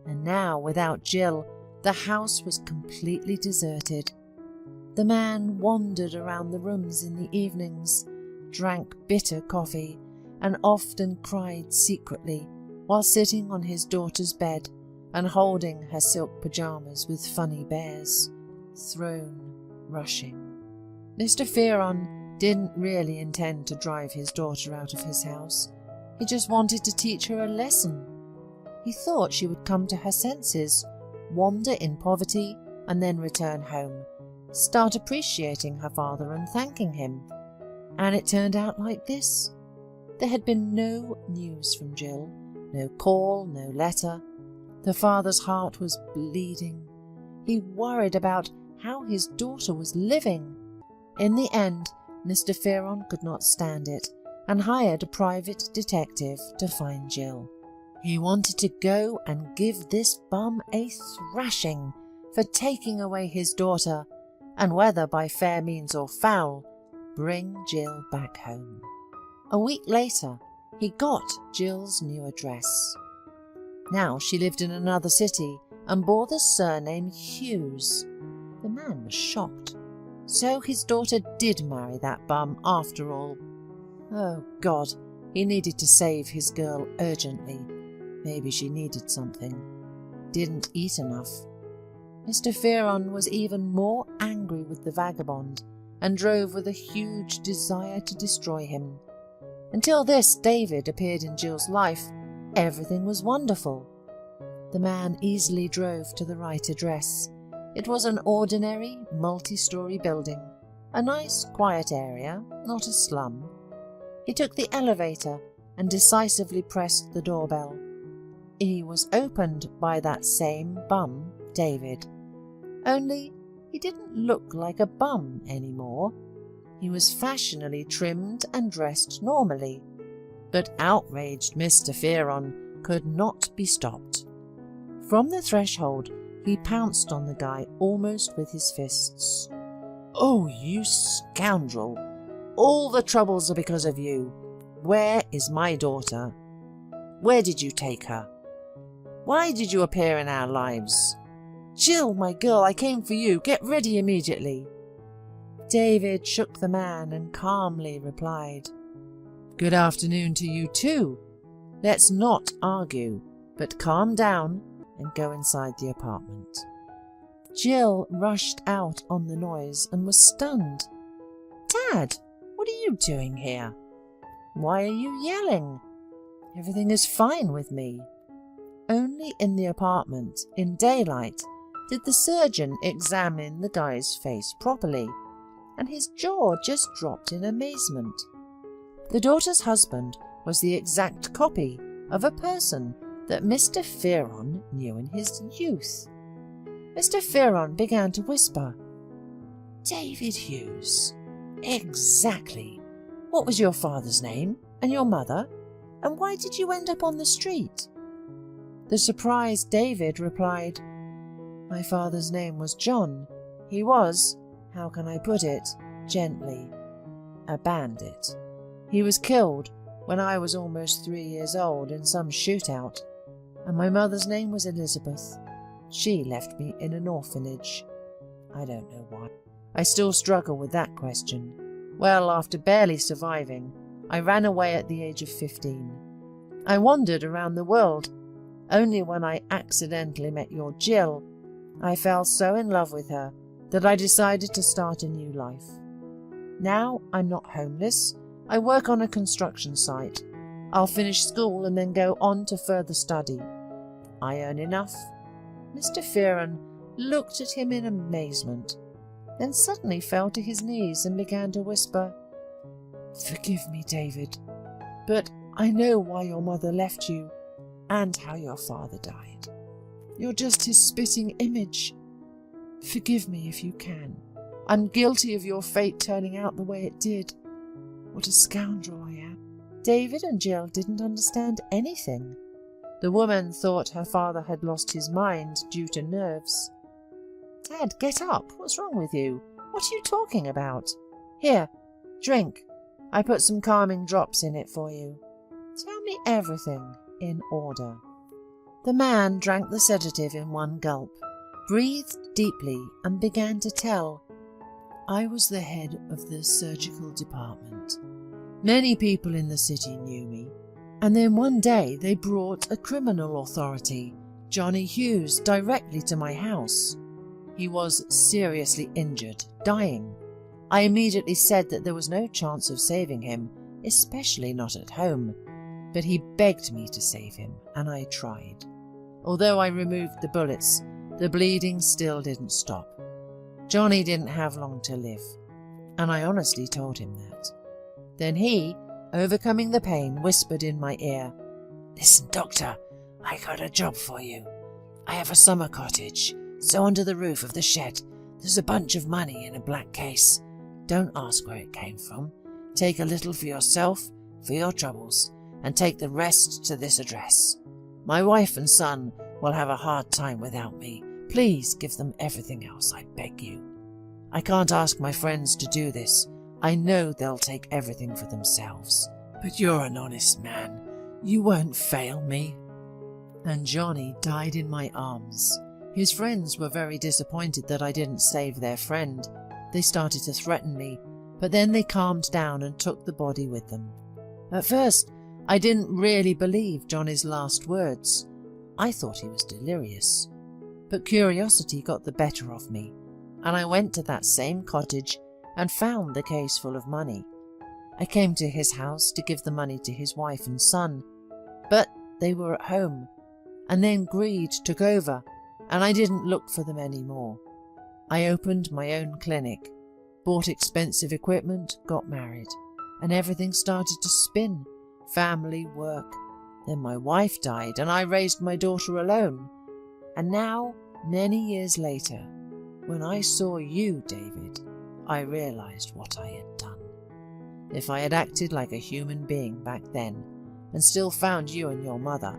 And now, without Jill, the house was completely deserted. The man wandered around the rooms in the evenings, drank bitter coffee, and often cried secretly while sitting on his daughter's bed and holding her silk pyjamas with funny bears, throne rushing. Mr. Fearon didn't really intend to drive his daughter out of his house. He just wanted to teach her a lesson. He thought she would come to her senses, wander in poverty, and then return home, start appreciating her father and thanking him. And it turned out like this. There had been no news from Jill, no call, no letter. The father's heart was bleeding. He worried about how his daughter was living. In the end, Mr. Fearon could not stand it and hired a private detective to find Jill. He wanted to go and give this bum a thrashing for taking away his daughter and whether by fair means or foul, bring Jill back home. A week later, he got Jill's new address. Now she lived in another city and bore the surname Hughes. The man was shocked. So his daughter did marry that bum after all. Oh God, he needed to save his girl urgently. Maybe she needed something. Didn't eat enough. Mr. Fearon was even more angry with the vagabond and drove with a huge desire to destroy him. Until this David appeared in Jill's life, everything was wonderful. The man easily drove to the right address. It was an ordinary, multi-story building, a nice, quiet area, not a slum. He took the elevator and decisively pressed the doorbell. He was opened by that same bum, David. Only he didn't look like a bum anymore. He was fashionably trimmed and dressed normally. But outraged Mr. Fearon could not be stopped. From the threshold, he pounced on the guy almost with his fists. "Oh, you scoundrel! All the troubles are because of you. Where is my daughter? Where did you take her? Why did you appear in our lives? Jill, my girl, I came for you. Get ready immediately." David shook the man and calmly replied, "Good afternoon to you too. Let's not argue, but calm down and go inside the apartment." Jill rushed out on the noise and was stunned. "Dad, what are you doing here? Why are you yelling? Everything is fine with me." Only in the apartment, in daylight, did the surgeon examine the guy's face properly, and his jaw just dropped in amazement. The daughter's husband was the exact copy of a person that Mr. Fearon knew in his youth. Mr. Fearon began to whisper, "David Hughes. Exactly. What was your father's name and your mother? And why did you end up on the street?" The surprised David replied, "My father's name was John. He was, how can I put it, gently, a bandit. He was killed when I was almost 3 years old in some shootout, and my mother's name was Elizabeth. She left me in an orphanage. I don't know why. I still struggle with that question. Well, after barely surviving, I ran away at the age of 15. I wandered around the world. Only when I accidentally met your Jill, I fell so in love with her that I decided to start a new life. Now I'm not homeless. I work on a construction site. I'll finish school and then go on to further study. I earn enough." Mr. Fearon looked at him in amazement, then suddenly fell to his knees and began to whisper, "Forgive me, David, but I know why your mother left you and how your father died. You're just his spitting image. Forgive me if you can. I'm guilty of your fate turning out the way it did. What a scoundrel I am." David and Jill didn't understand anything. The woman thought her father had lost his mind due to nerves. "Dad, get up. What's wrong with you? What are you talking about? Here, drink. I put some calming drops in it for you. Tell me everything in order." The man drank the sedative in one gulp, breathed deeply and began to tell. "I was the head of the surgical department. Many people in the city knew me. And then one day they brought a criminal authority, Johnny Hughes, directly to my house. He was seriously injured, dying. I immediately said that there was no chance of saving him, especially not at home. But he begged me to save him, and I tried. Although I removed the bullets, the bleeding still didn't stop. Johnny didn't have long to live, and I honestly told him that. Then he, overcoming the pain, whispered in my ear, "Listen, doctor, I got a job for you. I have a summer cottage, so under the roof of the shed there's a bunch of money in a black case. Don't ask where it came from. Take a little for yourself, for your troubles, and take the rest to this address. My wife and son will have a hard time without me. Please give them everything else, I beg you." I can't ask my friends to do this. I know they'll take everything for themselves. But you're an honest man. You won't fail me." And Johnny died in my arms. His friends were very disappointed that I didn't save their friend. They started to threaten me, but then they calmed down and took the body with them. At first, I didn't really believe Johnny's last words. I thought he was delirious. But curiosity got the better of me, and I went to that same cottage and found the case full of money. I came to his house to give the money to his wife and son, but they were at home, and then greed took over, and I didn't look for them anymore. I opened my own clinic, bought expensive equipment, got married, and everything started to spin. Family, work. Then my wife died, and I raised my daughter alone. And now, many years later, when I saw you, David, I realized what I had done. If I had acted like a human being back then, and still found you and your mother,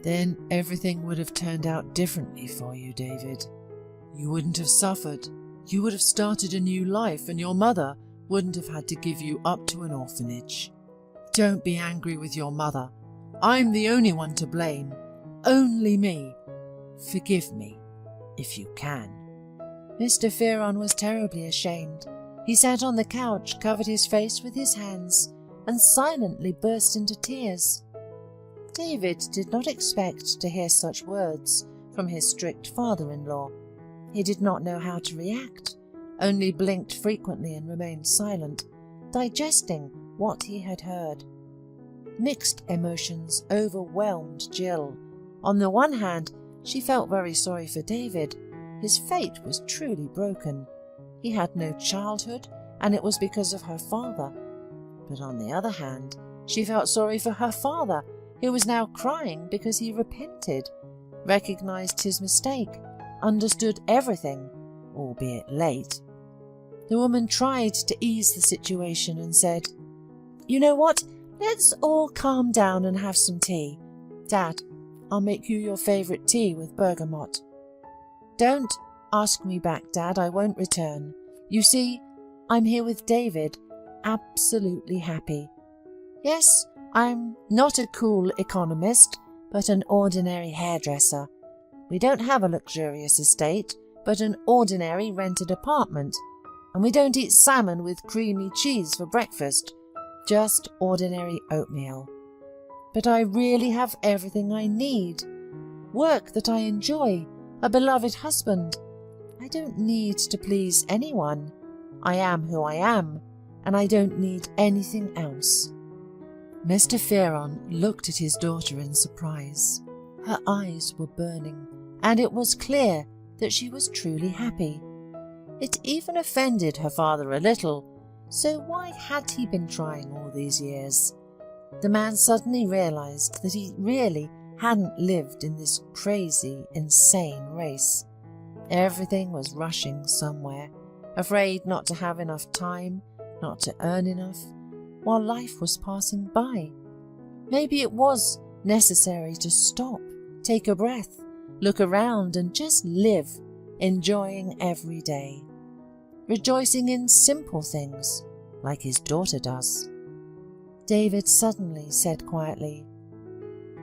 then everything would have turned out differently for you, David. You wouldn't have suffered. You would have started a new life, and your mother wouldn't have had to give you up to an orphanage. Don't be angry with your mother. I'm the only one to blame. Only me. Forgive me, if you can." Mr. Fearon was terribly ashamed. He sat on the couch, covered his face with his hands, and silently burst into tears. David did not expect to hear such words from his strict father-in-law. He did not know how to react, only blinked frequently and remained silent, digesting what he had heard. Mixed emotions overwhelmed Jill. On the one hand, she felt very sorry for David. His fate was truly broken. He had no childhood, and it was because of her father. But on the other hand, she felt sorry for her father, who was now crying because he repented, recognized his mistake, understood everything, albeit late. The woman tried to ease the situation and said, "You know what? Let's all calm down and have some tea. Dad, I'll make you your favourite tea with bergamot." "Don't ask me back, Dad. I won't return. You see, I'm here with David, absolutely happy. Yes, I'm not a cool economist, but an ordinary hairdresser. We don't have a luxurious estate, but an ordinary rented apartment. And we don't eat salmon with creamy cheese for breakfast, just ordinary oatmeal. But I really have everything I need. Work that I enjoy, a beloved husband. I don't need to please anyone. I am who I am, and I don't need anything else." Mr. Fearon looked at his daughter in surprise. Her eyes were burning, and it was clear that she was truly happy. It even offended her father a little, so why had he been trying all these years? The man suddenly realized that he really hadn't lived in this crazy, insane race. Everything was rushing somewhere, afraid not to have enough time, not to earn enough, while life was passing by. Maybe it was necessary to stop, take a breath, look around and just live, enjoying every day, rejoicing in simple things, like his daughter does. David suddenly said quietly,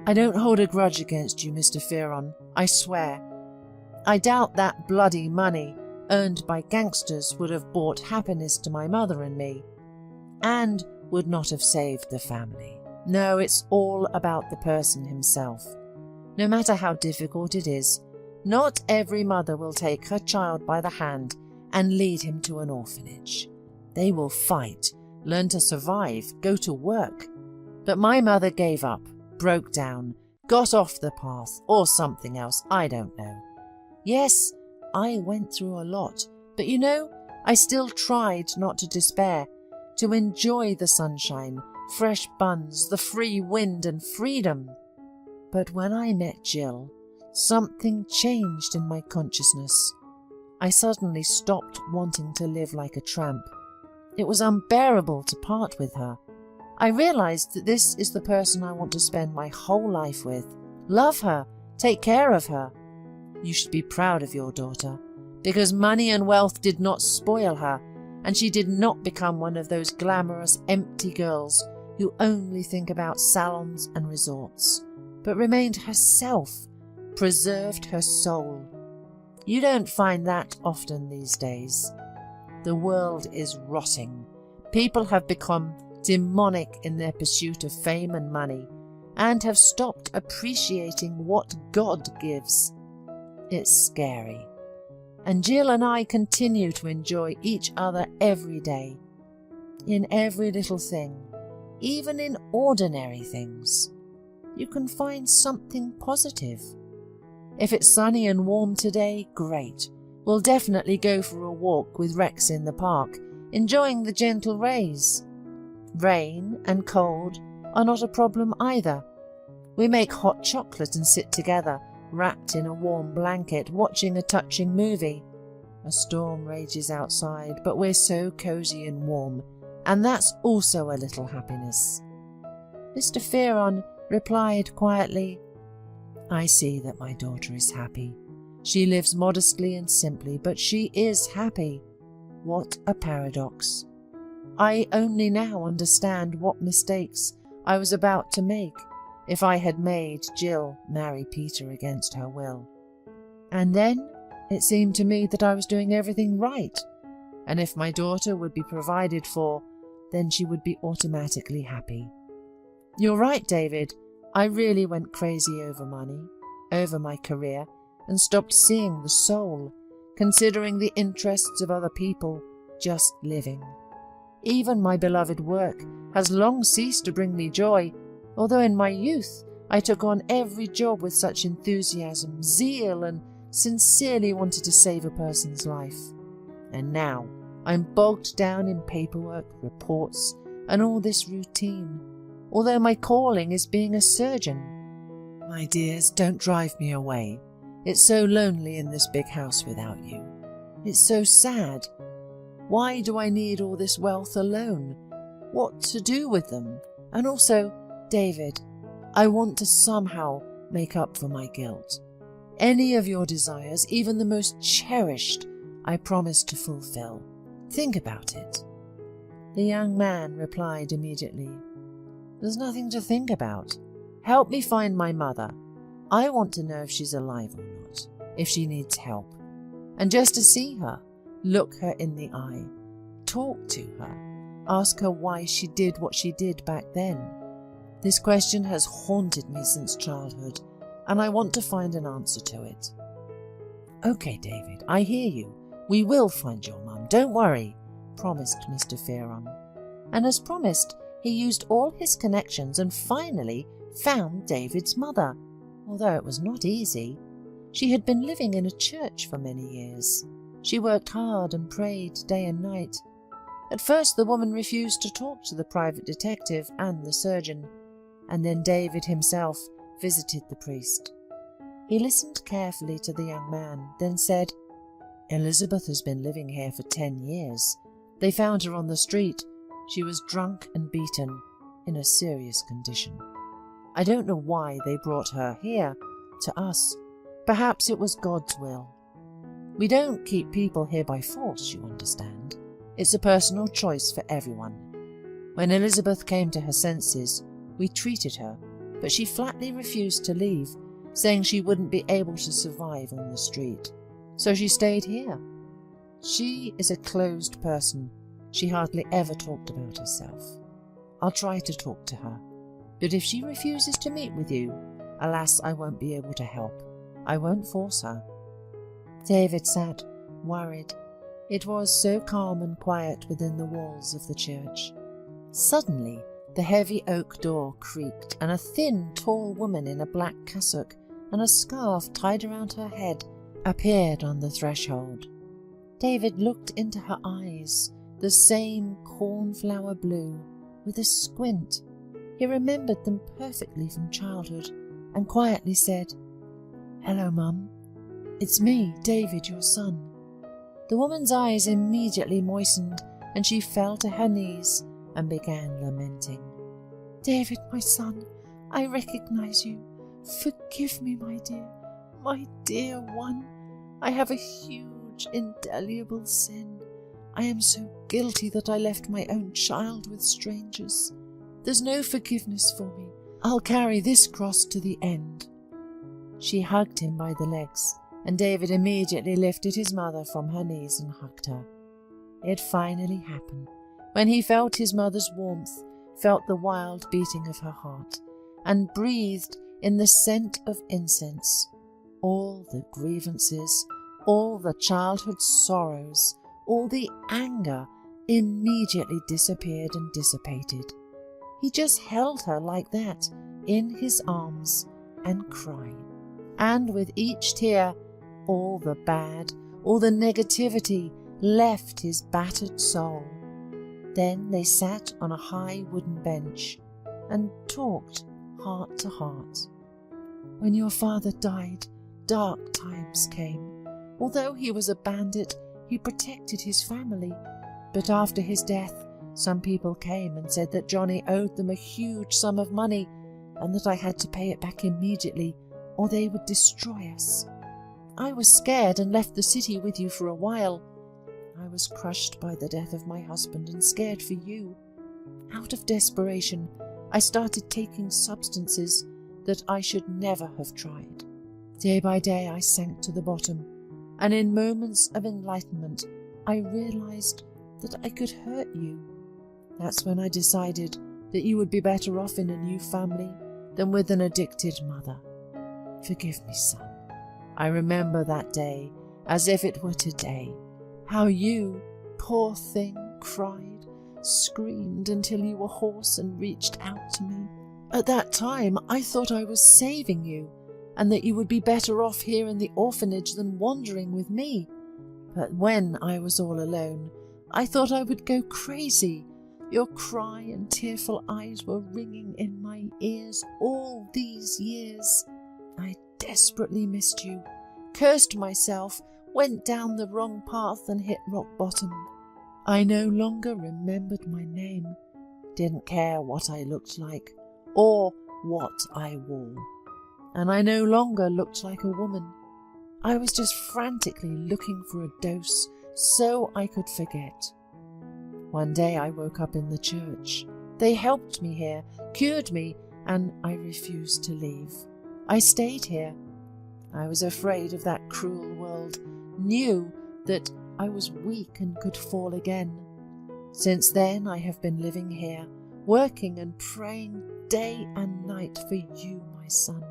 "I don't hold a grudge against you, Mr. Fearon, I swear. I doubt that bloody money earned by gangsters would have brought happiness to my mother and me, and would not have saved the family. No, it's all about the person himself. No matter how difficult it is, not every mother will take her child by the hand and lead him to an orphanage. They will fight, learn to survive, go to work. But my mother gave up, broke down, got off the path, or something else, I don't know. Yes, I went through a lot, but you know, I still tried not to despair, to enjoy the sunshine, fresh buns, the free wind and freedom. But when I met Jill, something changed in my consciousness. I suddenly stopped wanting to live like a tramp. It was unbearable to part with her. I realized that this is the person I want to spend my whole life with. Love her, take care of her. You should be proud of your daughter, because money and wealth did not spoil her, and she did not become one of those glamorous, empty girls who only think about salons and resorts, but remained herself, preserved her soul. You don't find that often these days. The world is rotting. People have become demonic in their pursuit of fame and money, and have stopped appreciating what God gives. It's scary. And Jill and I continue to enjoy each other every day, in every little thing, even in ordinary things. You can find something positive. If it's sunny and warm today, great. We'll definitely go for a walk with Rex in the park, enjoying the gentle rays. Rain and cold are not a problem either. We make hot chocolate and sit together, wrapped in a warm blanket, watching a touching movie. A storm rages outside, but we're so cosy and warm, and that's also a little happiness. Mr. Fearon replied quietly, "I see that my daughter is happy. She lives modestly and simply, but she is happy. What a paradox. I only now understand what mistakes I was about to make if I had made Jill marry Peter against her will. And then it seemed to me that I was doing everything right, and if my daughter would be provided for, then she would be automatically happy. You're right, David. I really went crazy over money, over my career, and stopped seeing the soul, considering the interests of other people, just living. Even my beloved work has long ceased to bring me joy, although in my youth I took on every job with such enthusiasm, zeal, and sincerely wanted to save a person's life. And now I'm bogged down in paperwork, reports, and all this routine, although my calling is being a surgeon. My dears, don't drive me away. It's so lonely in this big house without you. It's so sad. Why do I need all this wealth alone? What to do with them? And also, David, I want to somehow make up for my guilt. Any of your desires, even the most cherished, I promise to fulfill. Think about it." The young man replied immediately, "There's nothing to think about. Help me find my mother. I want to know if she's alive or not, if she needs help. And just to see her, look her in the eye, talk to her, ask her why she did what she did back then. This question has haunted me since childhood, and I want to find an answer to it." "Okay, David, I hear you. We will find your mum, don't worry," promised Mr. Fearon. And as promised, he used all his connections and finally found David's mother, although it was not easy. She had been living in a church for many years. She worked hard and prayed day and night. At first the woman refused to talk to the private detective and the surgeon, and then David himself visited the priest. He listened carefully to the young man, then said, "Elizabeth has been living here for 10 years. They found her on the street. She was drunk and beaten, in a serious condition. I don't know why they brought her here, to us. Perhaps it was God's will. We don't keep people here by force, you understand. It's a personal choice for everyone. When Elizabeth came to her senses, we treated her, but she flatly refused to leave, saying she wouldn't be able to survive on the street. So she stayed here. She is a closed person. She hardly ever talked about herself. I'll try to talk to her, but if she refuses to meet with you, alas, I won't be able to help. I won't force her." David sat, worried. It was so calm and quiet within the walls of the church. Suddenly, the heavy oak door creaked, and a thin, tall woman in a black cassock and a scarf tied around her head appeared on the threshold. David looked into her eyes, the same cornflower blue, with a squint. He remembered them perfectly from childhood, and quietly said, "Hello, Mum. It's me, David, your son." The woman's eyes immediately moistened, and she fell to her knees and began lamenting. "David, my son, I recognize you. Forgive me, my dear one. I have a huge such indelible sin. I am so guilty that I left my own child with strangers. There's no forgiveness for me. I'll carry this cross to the end." She hugged him by the legs, and David immediately lifted his mother from her knees and hugged her. It finally happened. When he felt his mother's warmth, felt the wild beating of her heart, and breathed in the scent of incense, all the grievances, all the childhood sorrows, all the anger immediately disappeared and dissipated. He just held her like that in his arms and cried. And with each tear, all the bad, all the negativity left his battered soul. Then they sat on a high wooden bench and talked heart to heart. "When your father died, dark times came. Although he was a bandit, he protected his family. But after his death, some people came and said that Johnny owed them a huge sum of money and that I had to pay it back immediately or they would destroy us. I was scared and left the city with you for a while. I was crushed by the death of my husband and scared for you. Out of desperation, I started taking substances that I should never have tried. Day by day I sank to the bottom, and in moments of enlightenment I realized that I could hurt you. That's when I decided that you would be better off in a new family than with an addicted mother. Forgive me, son. I remember that day as if it were today, how you, poor thing, cried, screamed until you were hoarse and reached out to me. At that time I thought I was saving you and that you would be better off here in the orphanage than wandering with me. But when I was all alone, I thought I would go crazy. Your cry and tearful eyes were ringing in my ears all these years. I desperately missed you, cursed myself, went down the wrong path and hit rock bottom. I no longer remembered my name, didn't care what I looked like or what I wore. And I no longer looked like a woman. I was just frantically looking for a dose so I could forget. One day I woke up in the church. They helped me here, cured me, and I refused to leave. I stayed here. I was afraid of that cruel world, knew that I was weak and could fall again. Since then I have been living here, working and praying day and night for you, my son.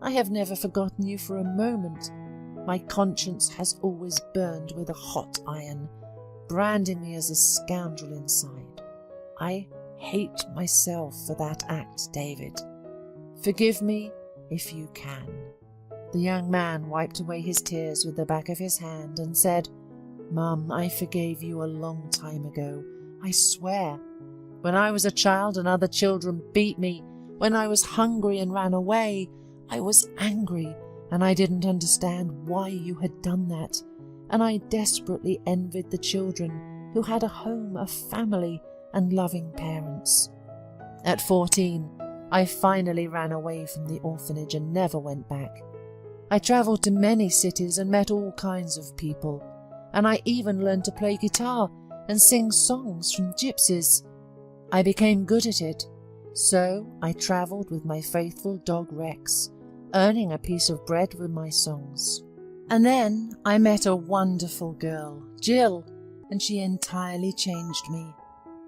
I have never forgotten you for a moment. My conscience has always burned with a hot iron, branding me as a scoundrel inside. I hate myself for that act, David. Forgive me if you can." The young man wiped away his tears with the back of his hand and said, "Mum, I forgave you a long time ago, I swear. When I was a child and other children beat me, when I was hungry and ran away, I was angry and I didn't understand why you had done that. And I desperately envied the children who had a home, a family, and loving parents. At 14, I finally ran away from the orphanage and never went back. I travelled to many cities and met all kinds of people, and I even learned to play guitar and sing songs from gypsies. I became good at it, so I travelled with my faithful dog Rex, earning a piece of bread with my songs. And then I met a wonderful girl, Jill, and she entirely changed me.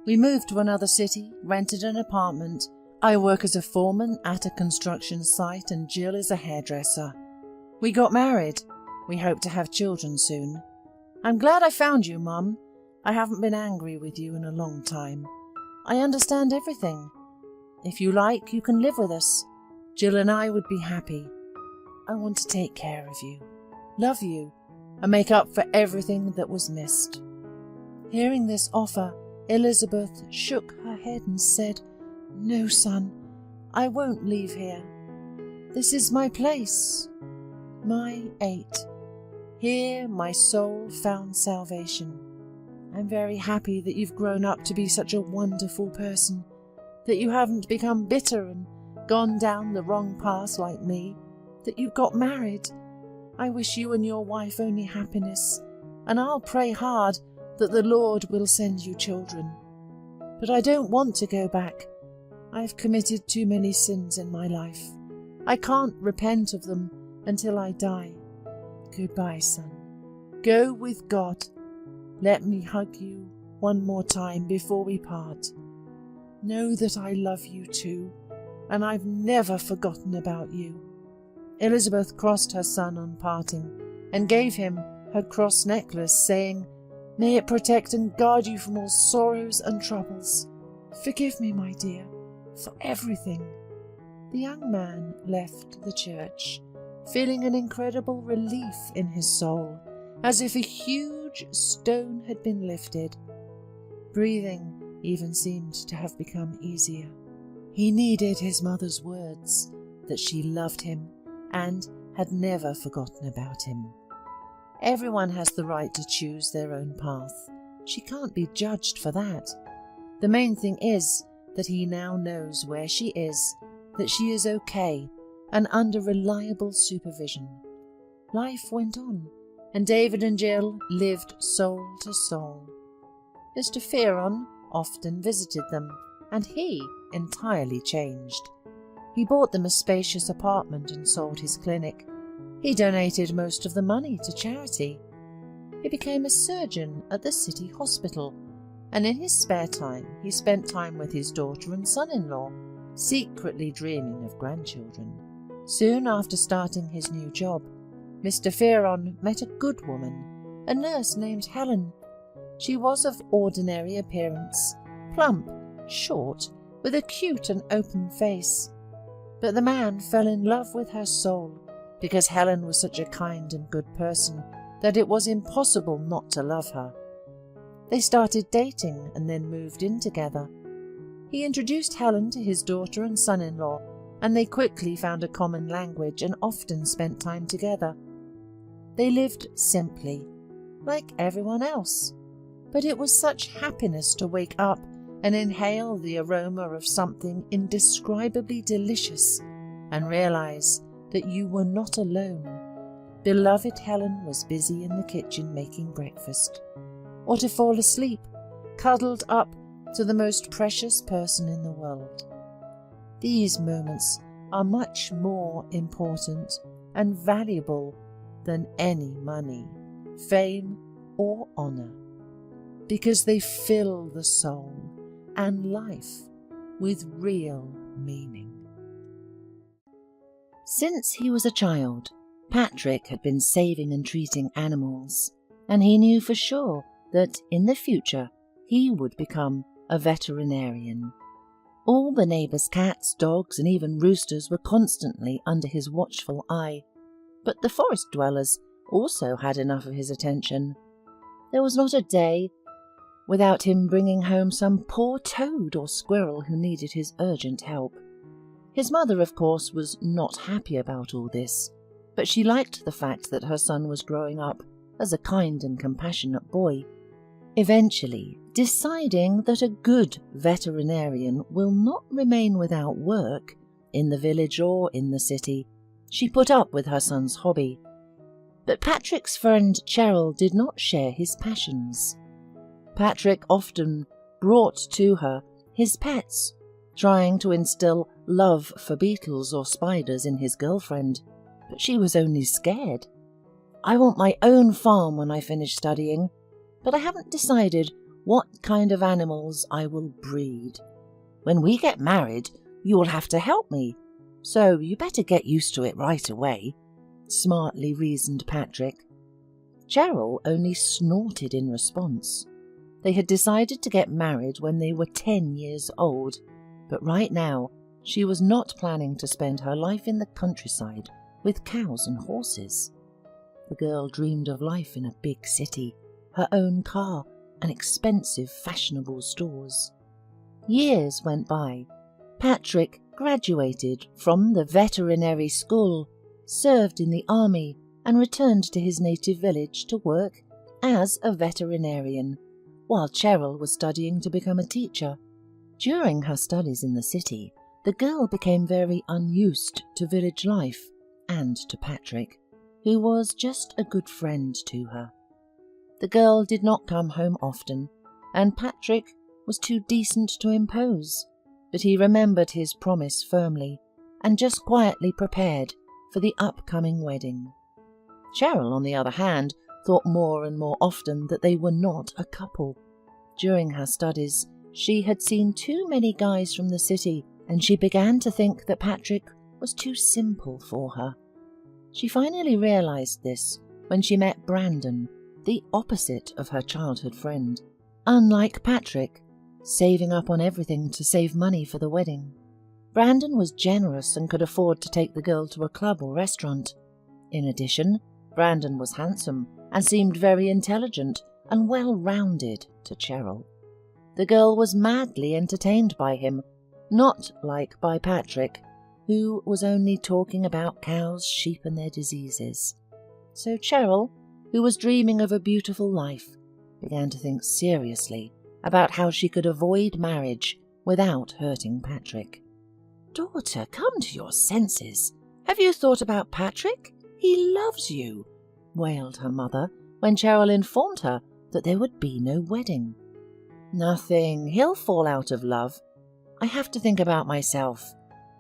We moved to another city, rented an apartment. I work as a foreman at a construction site and Jill is a hairdresser. We got married. We hope to have children soon. I'm glad I found you, Mum. I haven't been angry with you in a long time. I understand everything. If you like, you can live with us. Jill and I would be happy. I want to take care of you, love you, and make up for everything that was missed." Hearing this offer, Elizabeth shook her head and said, "No, son, I won't leave here. This is my place, my Ait. Here my soul found salvation. I'm very happy that you've grown up to be such a wonderful person, that you haven't become bitter and gone down the wrong path like me, that you got married. I wish you and your wife only happiness and I'll pray hard that the Lord will send you children. But I don't want to go back. I've committed too many sins in my life. I can't repent of them until I die. Goodbye, son. Go with God. Let me hug you one more time before we part. Know that I love you too, and I've never forgotten about you." Elizabeth crossed her son on parting and gave him her cross necklace, saying, "May it protect and guard you from all sorrows and troubles. Forgive me, my dear, for everything." The young man left the church, feeling an incredible relief in his soul, as if a huge stone had been lifted. Breathing even seemed to have become easier. He needed his mother's words that she loved him and had never forgotten about him. Everyone has the right to choose their own path. She can't be judged for that. The main thing is that he now knows where she is, that she is okay and under reliable supervision. Life went on, and David and Jill lived soul to soul. Mr. Fearon often visited them, and he entirely changed. He bought them a spacious apartment and sold his clinic. He donated most of the money to charity. He became a surgeon at the city hospital, and in his spare time he spent time with his daughter and son-in-law, secretly dreaming of grandchildren. Soon after starting his new job, Mr. Fearon met a good woman, a nurse named Helen. She was of ordinary appearance, plump, short, with a cute and open face. But the man fell in love with her soul, because Helen was such a kind and good person that it was impossible not to love her. They started dating and then moved in together. He introduced Helen to his daughter and son-in-law, and they quickly found a common language and often spent time together. They lived simply, like everyone else, but it was such happiness to wake up and inhale the aroma of something indescribably delicious and realize that you were not alone. Beloved Helen was busy in the kitchen making breakfast, or to fall asleep, cuddled up to the most precious person in the world. These moments are much more important and valuable than any money, fame, or honor, because they fill the soul and life with real meaning. Since he was a child, Patrick had been saving and treating animals, and he knew for sure that in the future he would become a veterinarian. All the neighbours' cats, dogs, and even roosters were constantly under his watchful eye, but the forest dwellers also had enough of his attention. There was not a day without him bringing home some poor toad or squirrel who needed his urgent help. His mother, of course, was not happy about all this, but she liked the fact that her son was growing up as a kind and compassionate boy. Eventually, deciding that a good veterinarian will not remain without work in the village or in the city, she put up with her son's hobby. But Patrick's friend Cheryl did not share his passions. Patrick often brought to her his pets, trying to instill love for beetles or spiders in his girlfriend, but she was only scared. "I want my own farm when I finish studying, but I haven't decided what kind of animals I will breed. When we get married, you will have to help me, so you better get used to it right away," smartly reasoned Patrick. Cheryl only snorted in response. They had decided to get married when they were 10 years old, but right now she was not planning to spend her life in the countryside with cows and horses. The girl dreamed of life in a big city, her own car, and expensive fashionable stores. Years went by. Patrick graduated from the veterinary school, served in the army, and returned to his native village to work as a veterinarian, while Cheryl was studying to become a teacher. During her studies in the city, the girl became very unused to village life and to Patrick, who was just a good friend to her. The girl did not come home often, and Patrick was too decent to impose, but he remembered his promise firmly and just quietly prepared for the upcoming wedding. Cheryl, on the other hand, thought more and more often that they were not a couple. During her studies, she had seen too many guys from the city, and she began to think that Patrick was too simple for her. She finally realized this when she met Brandon, the opposite of her childhood friend. Unlike Patrick, saving up on everything to save money for the wedding, Brandon was generous and could afford to take the girl to a club or restaurant. In addition, Brandon was handsome and seemed very intelligent and well-rounded to Cheryl. The girl was madly entertained by him, not like by Patrick, who was only talking about cows, sheep and their diseases. So Cheryl, who was dreaming of a beautiful life, began to think seriously about how she could avoid marriage without hurting Patrick. "Daughter, come to your senses. Have you thought about Patrick? He loves you," wailed her mother when Cheryl informed her that there would be no wedding. "Nothing. He'll fall out of love. I have to think about myself.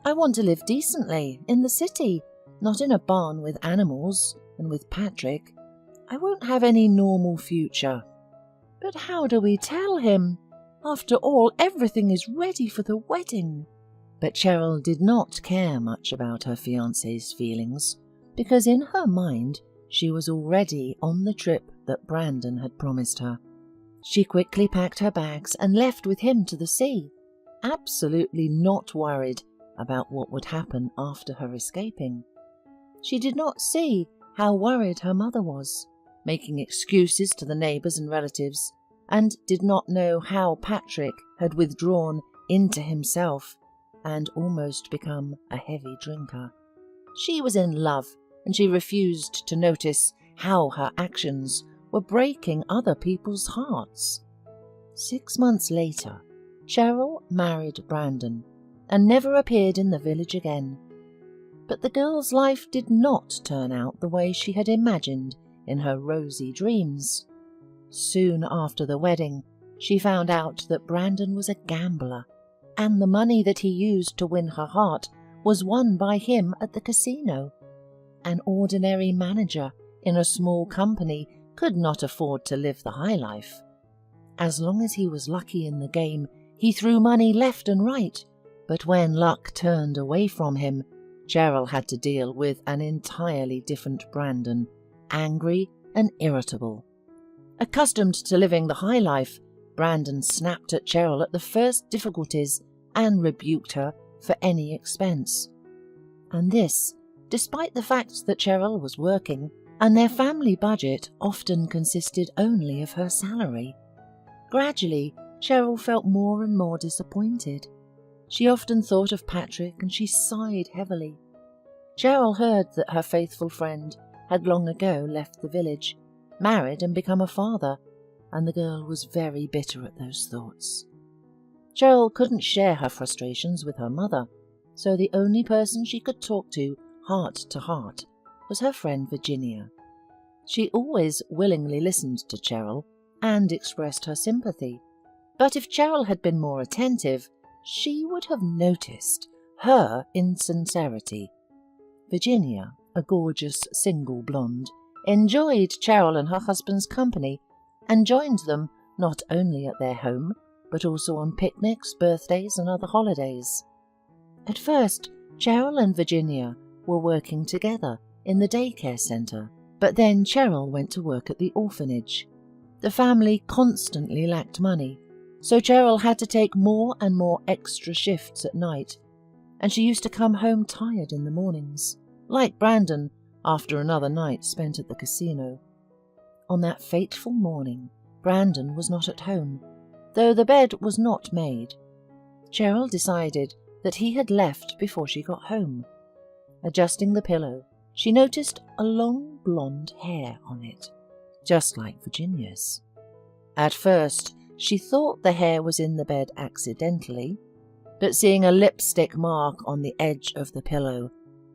I want to live decently, in the city, not in a barn with animals and with Patrick. I won't have any normal future." "But how do we tell him? After all, everything is ready for the wedding." But Cheryl did not care much about her fiancé's feelings, because in her mind she was already on the trip that Brandon had promised her. She quickly packed her bags and left with him to the sea, absolutely not worried about what would happen after her escaping. She did not see how worried her mother was, making excuses to the neighbours and relatives, and did not know how Patrick had withdrawn into himself and almost become a heavy drinker. She was in love, and she refused to notice how her actions were breaking other people's hearts. 6 months later, Cheryl married Brandon and never appeared in the village again. But the girl's life did not turn out the way she had imagined in her rosy dreams. Soon after the wedding, she found out that Brandon was a gambler, and the money that he used to win her heart was won by him at the casino. An ordinary manager in a small company could not afford to live the high life. As long as he was lucky in the game, he threw money left and right, but when luck turned away from him, Cheryl had to deal with an entirely different Brandon, angry and irritable. Accustomed to living the high life, Brandon snapped at Cheryl at the first difficulties and rebuked her for any expense. And this, despite the fact that Cheryl was working and their family budget often consisted only of her salary. Gradually, Cheryl felt more and more disappointed. She often thought of Patrick and she sighed heavily. Cheryl heard that her faithful friend had long ago left the village, married and become a father, and the girl was very bitter at those thoughts. Cheryl couldn't share her frustrations with her mother, so the only person she could talk to heart was her friend Virginia. She always willingly listened to Cheryl and expressed her sympathy, but if Cheryl had been more attentive, she would have noticed her insincerity. Virginia, a gorgeous single blonde, enjoyed Cheryl and her husband's company and joined them not only at their home, but also on picnics, birthdays and other holidays. At first, Cheryl and Virginia were working together in the daycare centre, but then Cheryl went to work at the orphanage. The family constantly lacked money, so Cheryl had to take more and more extra shifts at night, and she used to come home tired in the mornings, like Brandon after another night spent at the casino. On that fateful morning, Brandon was not at home, though the bed was not made. Cheryl decided that he had left before she got home. Adjusting the pillow, she noticed a long blonde hair on it, just like Virginia's. At first, she thought the hair was in the bed accidentally, but seeing a lipstick mark on the edge of the pillow,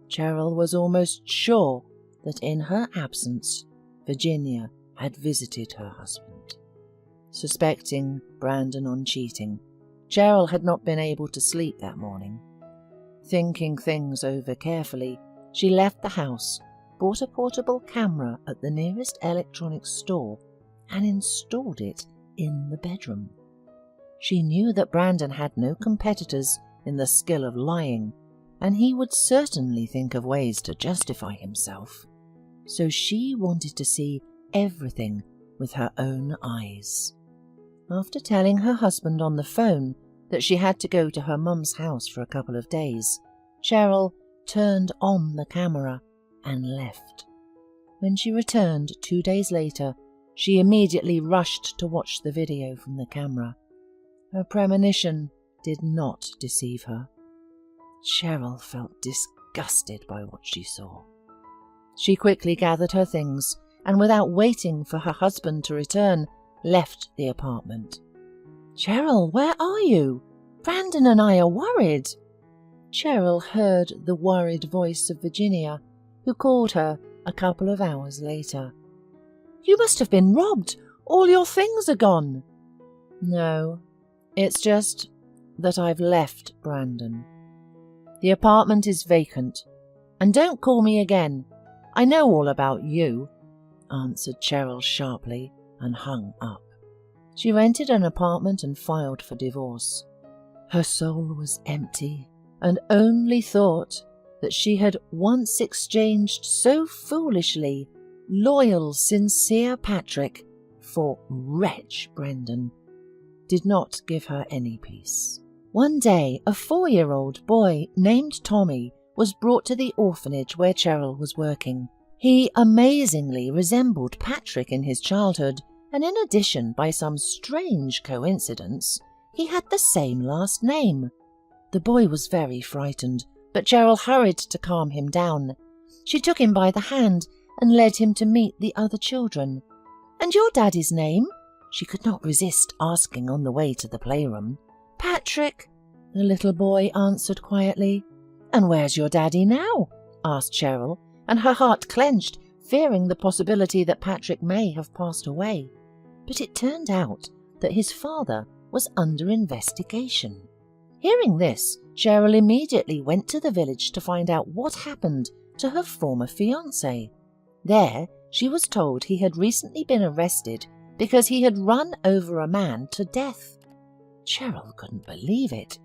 Cheryl was almost sure that in her absence, Virginia had visited her husband. Suspecting Brandon on cheating, Cheryl had not been able to sleep that morning. Thinking things over carefully, she left the house, bought a portable camera at the nearest electronics store, and installed it in the bedroom. She knew that Brandon had no competitors in the skill of lying, and he would certainly think of ways to justify himself. So she wanted to see everything with her own eyes. After telling her husband on the phone that she had to go to her mum's house for a couple of days, Cheryl turned on the camera and left. When she returned 2 days later, she immediately rushed to watch the video from the camera. Her premonition did not deceive her. Cheryl felt disgusted by what she saw. She quickly gathered her things and, without waiting for her husband to return, left the apartment. "Cheryl, where are you? Brandon and I are worried." Cheryl heard the worried voice of Virginia, who called her a couple of hours later. "You must have been robbed. All your things are gone." "No, it's just that I've left Brandon. The apartment is vacant, and don't call me again. I know all about you," answered Cheryl sharply and hung up. She rented an apartment and filed for divorce. Her soul was empty and only thought that she had once exchanged so foolishly loyal, sincere Patrick for wretch Brendan did not give her any peace. One day, a 4-year-old boy named Tommy was brought to the orphanage where Cheryl was working. He amazingly resembled Patrick in his childhood, and in addition, by some strange coincidence, he had the same last name. The boy was very frightened, but Cheryl hurried to calm him down. She took him by the hand and led him to meet the other children. "And your daddy's name?" she could not resist asking on the way to the playroom. "Patrick," the little boy answered quietly. "And where's your daddy now?" asked Cheryl, and her heart clenched, fearing the possibility that Patrick may have passed away. But it turned out that his father was under investigation. Hearing this, Cheryl immediately went to the village to find out what happened to her former fiancé. There, she was told he had recently been arrested because he had run over a man to death. Cheryl couldn't believe it.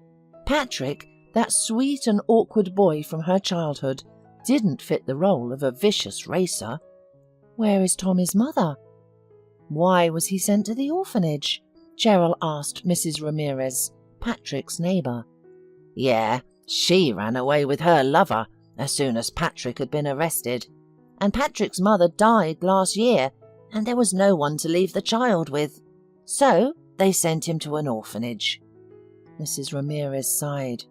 Patrick, that sweet and awkward boy from her childhood, didn't fit the role of a vicious racer. Where is Tommy's mother? Why was he sent to the orphanage? Cheryl asked Mrs. Ramirez, Patrick's neighbour. Yeah, she ran away with her lover as soon as Patrick had been arrested. And Patrick's mother died last year, and there was no one to leave the child with. So they sent him to an orphanage. Mrs. Ramirez sighed.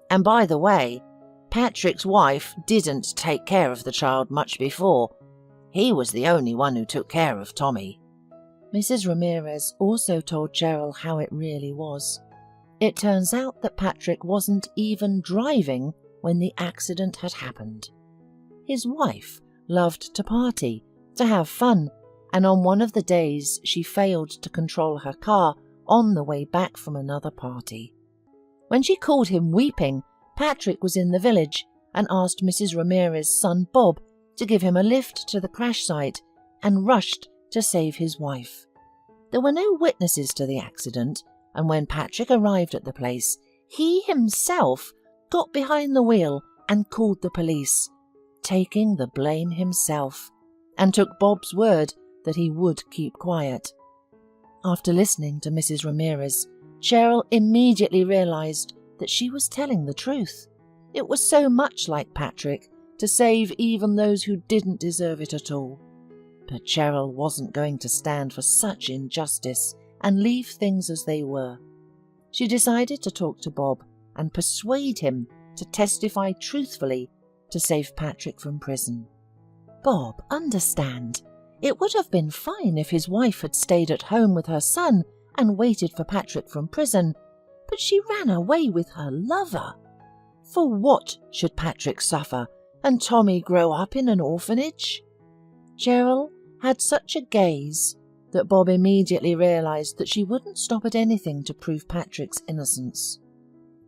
And by the way, Patrick's wife didn't take care of the child much before. He was the only one who took care of Tommy. Mrs. Ramirez also told Cheryl how it really was. It turns out that Patrick wasn't even driving when the accident had happened. His wife loved to party, to have fun, and on one of the days she failed to control her car on the way back from another party. When she called him weeping, Patrick was in the village and asked Mrs. Ramirez's son Bob to give him a lift to the crash site and rushed to save his wife. There were no witnesses to the accident, and when Patrick arrived at the place, he himself got behind the wheel and called the police, taking the blame himself, and took Bob's word that he would keep quiet. After listening to Mrs. Ramirez, Cheryl immediately realized that she was telling the truth. It was so much like Patrick to save even those who didn't deserve it at all. But Cheryl wasn't going to stand for such injustice and leave things as they were. She decided to talk to Bob and persuade him to testify truthfully to save Patrick from prison. Bob, understand. It would have been fine if his wife had stayed at home with her son and waited for Patrick from prison, but she ran away with her lover. For what should Patrick suffer and Tommy grow up in an orphanage? Cheryl had such a gaze that Bob immediately realised that she wouldn't stop at anything to prove Patrick's innocence.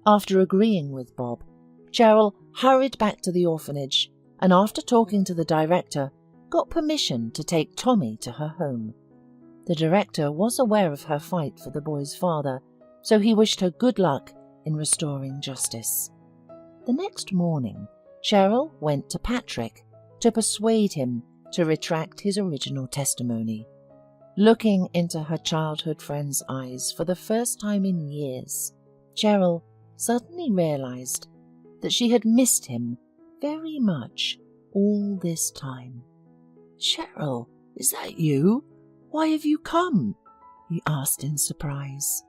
After agreeing with Bob, Cheryl hurried back to the orphanage and, after talking to the director, got permission to take Tommy to her home. The director was aware of her fight for the boy's father, so he wished her good luck in restoring justice. The next morning, Cheryl went to Patrick to persuade him to retract his original testimony. Looking into her childhood friend's eyes for the first time in years, Cheryl suddenly realised that she had missed him very much all this time. "Cheryl, is that you? Why have you come?" he asked in surprise.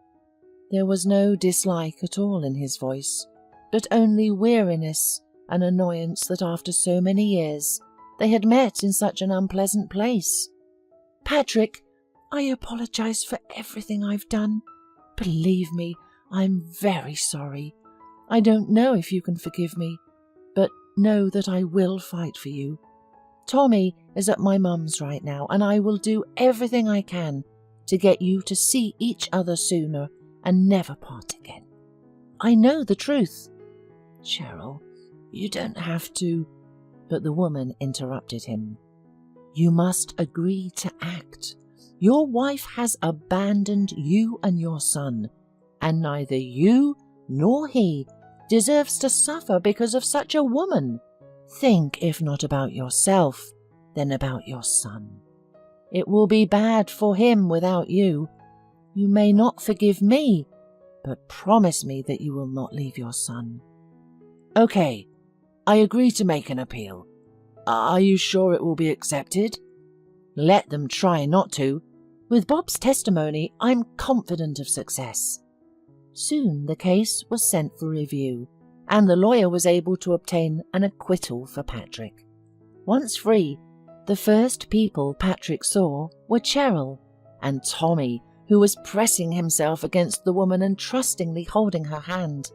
There was no dislike at all in his voice, but only weariness and annoyance that after so many years they had met in such an unpleasant place. "Patrick, I apologise for everything I've done. Believe me, I'm very sorry. I don't know if you can forgive me, but know that I will fight for you. Tommy is at my mum's right now, and I will do everything I can to get you to see each other sooner and never part again. I know the truth." "Cheryl, you don't have to," but the woman interrupted him. "You must agree to act. Your wife has abandoned you and your son, and neither you nor he deserves to suffer because of such a woman. Think, if not about yourself, then about your son. It will be bad for him without you. You may not forgive me, but promise me that you will not leave your son." "Okay, I agree to make an appeal. Are you sure it will be accepted?" "Let them try not to. With Bob's testimony, I'm confident of success." Soon the case was sent for review, and the lawyer was able to obtain an acquittal for Patrick. Once free, the first people Patrick saw were Cheryl and Tommy, who was pressing himself against the woman and trustingly holding her hand.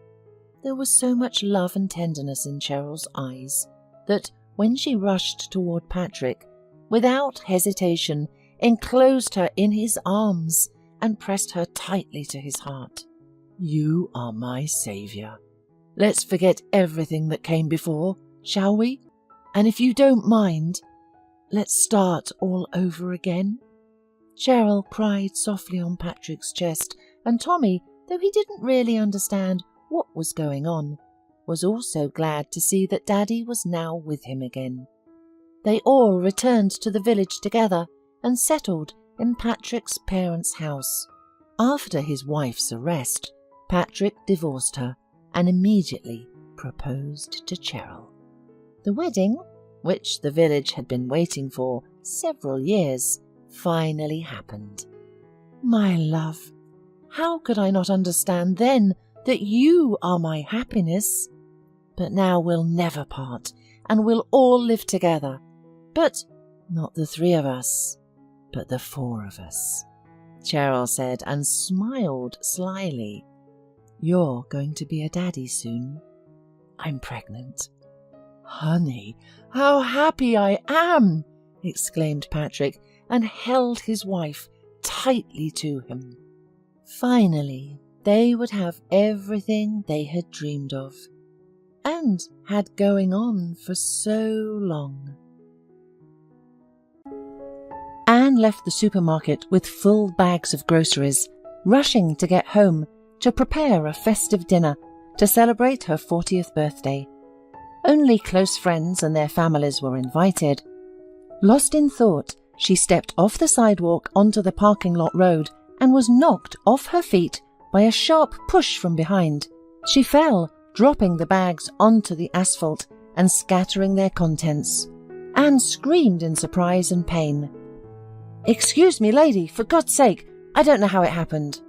There was so much love and tenderness in Cheryl's eyes that when she rushed toward Patrick, without hesitation, enclosed her in his arms and pressed her tightly to his heart. "You are my saviour. Let's forget everything that came before, shall we? And if you don't mind, let's start all over again." Cheryl cried softly on Patrick's chest, and Tommy, though he didn't really understand what was going on, was also glad to see that Daddy was now with him again. They all returned to the village together and settled in Patrick's parents' house. After his wife's arrest, Patrick divorced her and immediately proposed to Cheryl. The wedding, which the village had been waiting for several years, finally happened. "My love, how could I not understand then that you are my happiness? But now we'll never part, and we'll all live together. But not the three of us, but the four of us," Cheryl said and smiled slyly. "You're going to be a daddy soon. I'm pregnant." "Honey, how happy I am!" exclaimed Patrick and held his wife tightly to him. Finally, they would have everything they had dreamed of and had going on for so long. Anne left the supermarket with full bags of groceries, rushing to get home to prepare a festive dinner to celebrate her 40th birthday. Only close friends and their families were invited. Lost in thought, she stepped off the sidewalk onto the parking lot road and was knocked off her feet by a sharp push from behind. She fell, dropping the bags onto the asphalt and scattering their contents. Anne screamed in surprise and pain. "Excuse me, lady, for God's sake, I don't know how it happened."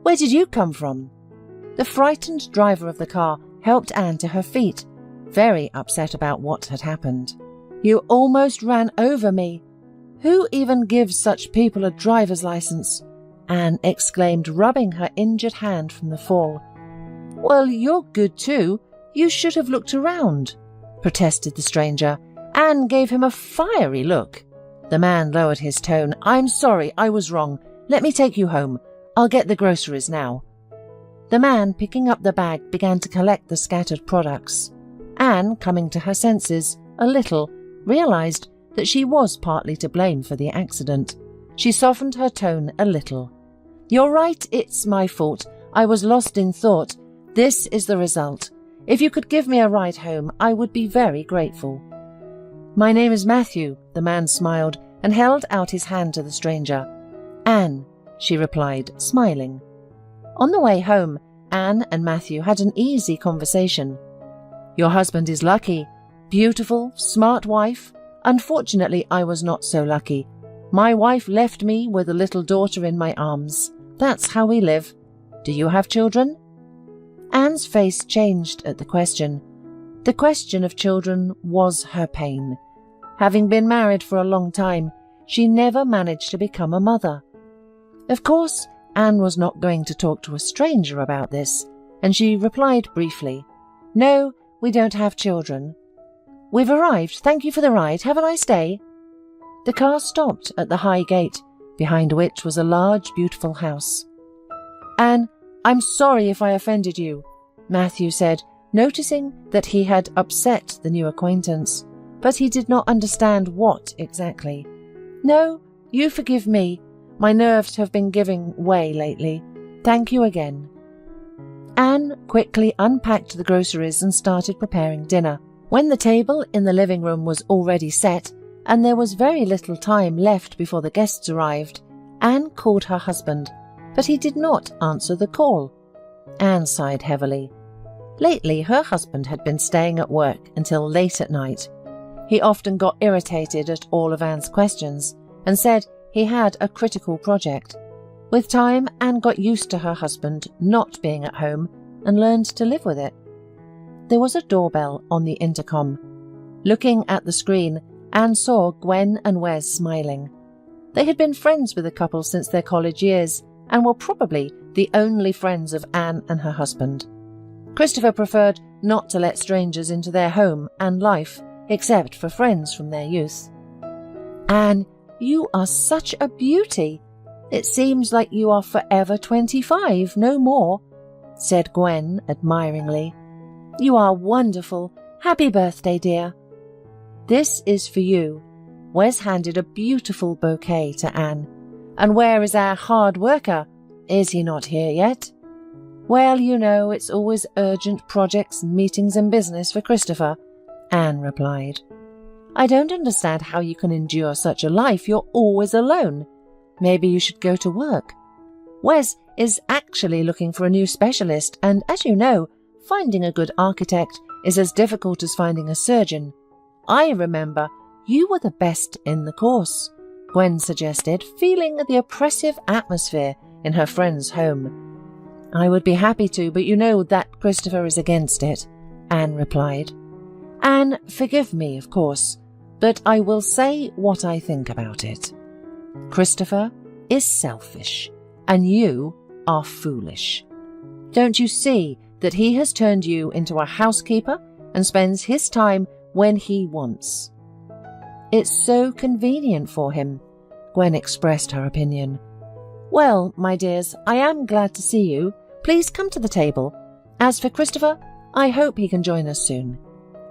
"Where did you come from?" The frightened driver of the car helped Anne to her feet, very upset about what had happened. "You almost ran over me. Who even gives such people a driver's license?" Anne exclaimed, rubbing her injured hand from the fall. "Well, you're good too. You should have looked around," protested the stranger. Anne gave him a fiery look. The man lowered his tone. "I'm sorry, I was wrong. Let me take you home. I'll get the groceries now." The man, picking up the bag, began to collect the scattered products. Anne, coming to her senses a little, realized that she was partly to blame for the accident. She softened her tone a little. "You're right, it's my fault. I was lost in thought. This is the result. If you could give me a ride home, I would be very grateful." "My name is Matthew," the man smiled and held out his hand to the stranger. "Anne," she replied, smiling. On the way home, Anne and Matthew had an easy conversation. "Your husband is lucky. Beautiful, smart wife. Unfortunately, I was not so lucky. My wife left me with a little daughter in my arms. That's how we live. Do you have children?" Anne's face changed at the question. The question of children was her pain. Having been married for a long time, she never managed to become a mother. Of course, Anne was not going to talk to a stranger about this, and she replied briefly, "No, we don't have children." "We've arrived. Thank you for the ride. Have a nice day." The car stopped at the high gate, behind which was a large, beautiful house. "Anne, I'm sorry if I offended you," Matthew said, noticing that he had upset the new acquaintance, but he did not understand what exactly. "No, you forgive me. My nerves have been giving way lately. Thank you again." Anne quickly unpacked the groceries and started preparing dinner. When the table in the living room was already set, and there was very little time left before the guests arrived, Anne called her husband, but he did not answer the call. Anne sighed heavily. Lately, her husband had been staying at work until late at night. He often got irritated at all of Anne's questions and said he had a critical project. With time, Anne got used to her husband not being at home and learned to live with it. There was a doorbell on the intercom. Looking at the screen, Anne saw Gwen and Wes smiling. They had been friends with the couple since their college years and were probably the only friends of Anne and her husband. Christopher preferred not to let strangers into their home and life, except for friends from their youth. "Anne, you are such a beauty. It seems like you are forever 25, no more," said Gwen admiringly. "You are wonderful. Happy birthday, dear." "This is for you." Wes handed a beautiful bouquet to Anne. "And where is our hard worker? Is he not here yet?" "Well, you know, it's always urgent projects, meetings and business for Christopher," Anne replied. "I don't understand how you can endure such a life. You're always alone. Maybe you should go to work." Wes is actually looking for a new specialist, and as you know, finding a good architect is as difficult as finding a surgeon. "I remember you were the best in the course," Gwen suggested, feeling the oppressive atmosphere in her friend's home. "I would be happy to, but you know that Christopher is against it," Anne replied. "Anne, forgive me, of course, but I will say what I think about it. Christopher is selfish, and you are foolish. Don't you see that he has turned you into a housekeeper and spends his time when he wants? It's so convenient for him," Gwen expressed her opinion. "Well, my dears, I am glad to see you. Please come to the table. As for Christopher, I hope he can join us soon."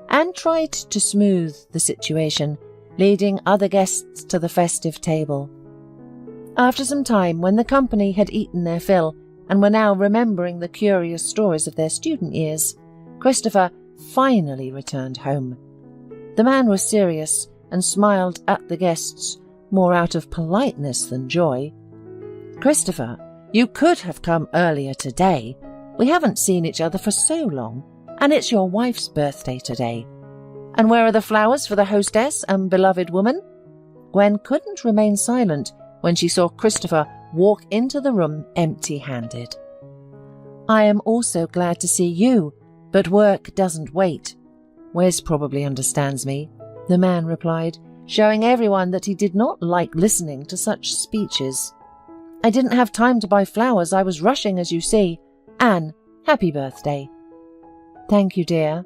Anne tried to smooth the situation, leading other guests to the festive table. After some time, when the company had eaten their fill and were now remembering the curious stories of their student years, Christopher finally returned home. The man was serious and smiled at the guests more out of politeness than joy. "Christopher, you could have come earlier today. We haven't seen each other for so long, and it's your wife's birthday today. And where are the flowers for the hostess and beloved woman?" Gwen couldn't remain silent when she saw Christopher walk into the room empty-handed. "I am also glad to see you, but work doesn't wait. Wes probably understands me," the man replied, showing everyone that he did not like listening to such speeches. "I didn't have time to buy flowers. I was rushing, as you see. Anne, happy birthday." "Thank you, dear."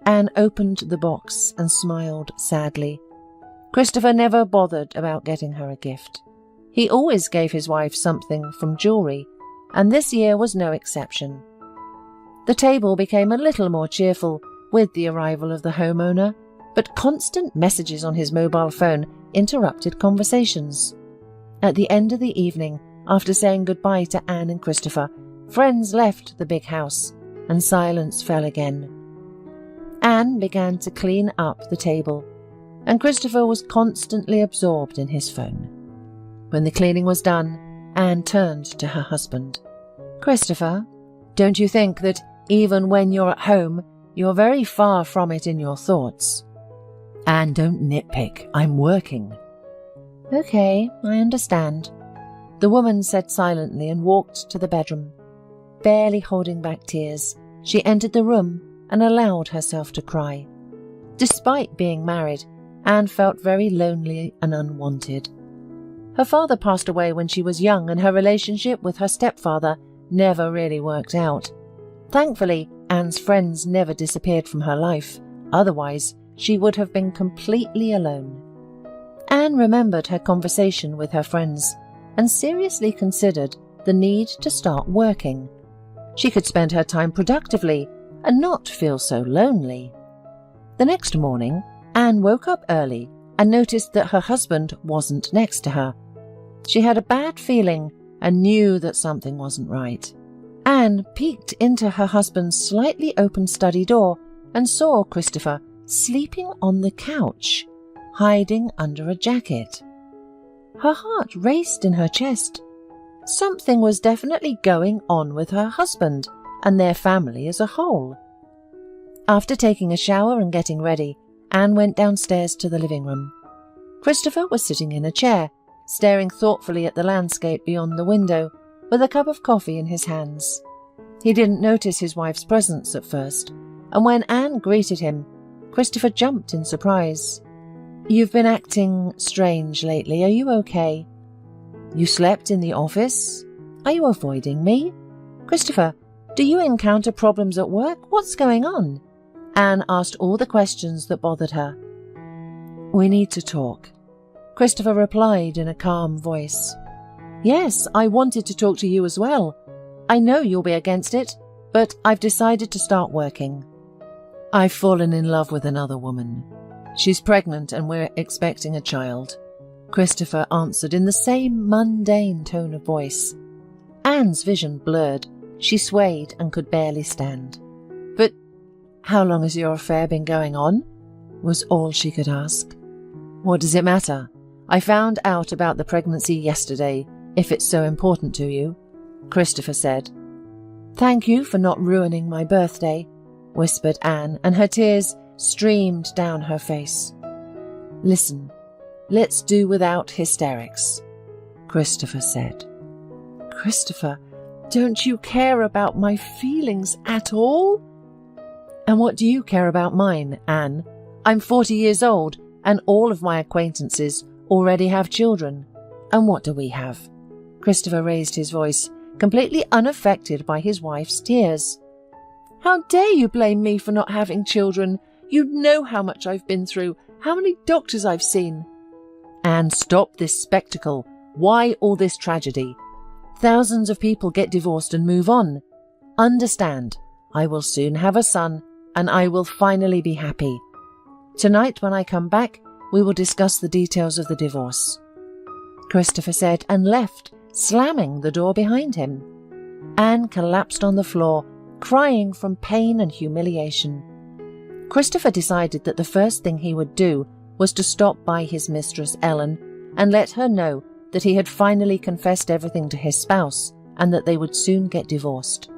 Anne opened the box and smiled sadly. Christopher never bothered about getting her a gift. He always gave his wife something from jewellery, and this year was no exception. The table became a little more cheerful with the arrival of the homeowner, but constant messages on his mobile phone interrupted conversations. At the end of the evening, after saying goodbye to Anne and Christopher, friends left the big house, and silence fell again. Anne began to clean up the table, and Christopher was constantly absorbed in his phone. When the cleaning was done, Anne turned to her husband. "Christopher, don't you think that even when you're at home, you're very far from it in your thoughts?" "Anne, don't nitpick. I'm working." "Okay, I understand," the woman said silently and walked to the bedroom. Barely holding back tears, she entered the room and allowed herself to cry. Despite being married, Anne felt very lonely and unwanted. Her father passed away when she was young, and her relationship with her stepfather never really worked out. Thankfully, Anne's friends never disappeared from her life, otherwise she would have been completely alone. Anne remembered her conversation with her friends and seriously considered the need to start working. She could spend her time productively and not feel so lonely. The next morning, Anne woke up early and noticed that her husband wasn't next to her. She had a bad feeling and knew that something wasn't right. Anne peeked into her husband's slightly open study door and saw Christopher sleeping on the couch, hiding under a jacket. Her heart raced in her chest. Something was definitely going on with her husband and their family as a whole. After taking a shower and getting ready, Anne went downstairs to the living room. Christopher was sitting in a chair, staring thoughtfully at the landscape beyond the window, with a cup of coffee in his hands. He didn't notice his wife's presence at first, and when Anne greeted him, Christopher jumped in surprise. "You've been acting strange lately. Are you okay? You slept in the office? Are you avoiding me? Christopher, do you encounter problems at work? What's going on?" Anne asked all the questions that bothered her. "We need to talk," Christopher replied in a calm voice. "Yes, I wanted to talk to you as well. I know you'll be against it, but I've decided to start working. I've fallen in love with another woman. She's pregnant and we're expecting a child," Christopher answered in the same mundane tone of voice. Anne's vision blurred. She swayed and could barely stand. "But how long has your affair been going on?" was all she could ask. "What does it matter? I found out about the pregnancy yesterday, if it's so important to you," Christopher said. "Thank you for not ruining my birthday," whispered Anne, and her tears streamed down her face. "Listen, let's do without hysterics," Christopher said. "Christopher, don't you care about my feelings at all?" "And what do you care about mine, Anne? I'm 40 years old, and all of my acquaintances already have children. And what do we have?" Christopher raised his voice, completely unaffected by his wife's tears. "How dare you blame me for not having children? You know how much I've been through, how many doctors I've seen." "Anne, stop this spectacle. Why all this tragedy? Thousands of people get divorced and move on. Understand, I will soon have a son, and I will finally be happy. Tonight when I come back, we will discuss the details of the divorce," Christopher said and left, slamming the door behind him. Anne collapsed on the floor, crying from pain and humiliation. Christopher decided that the first thing he would do was to stop by his mistress Ellen and let her know that he had finally confessed everything to his spouse and that they would soon get divorced.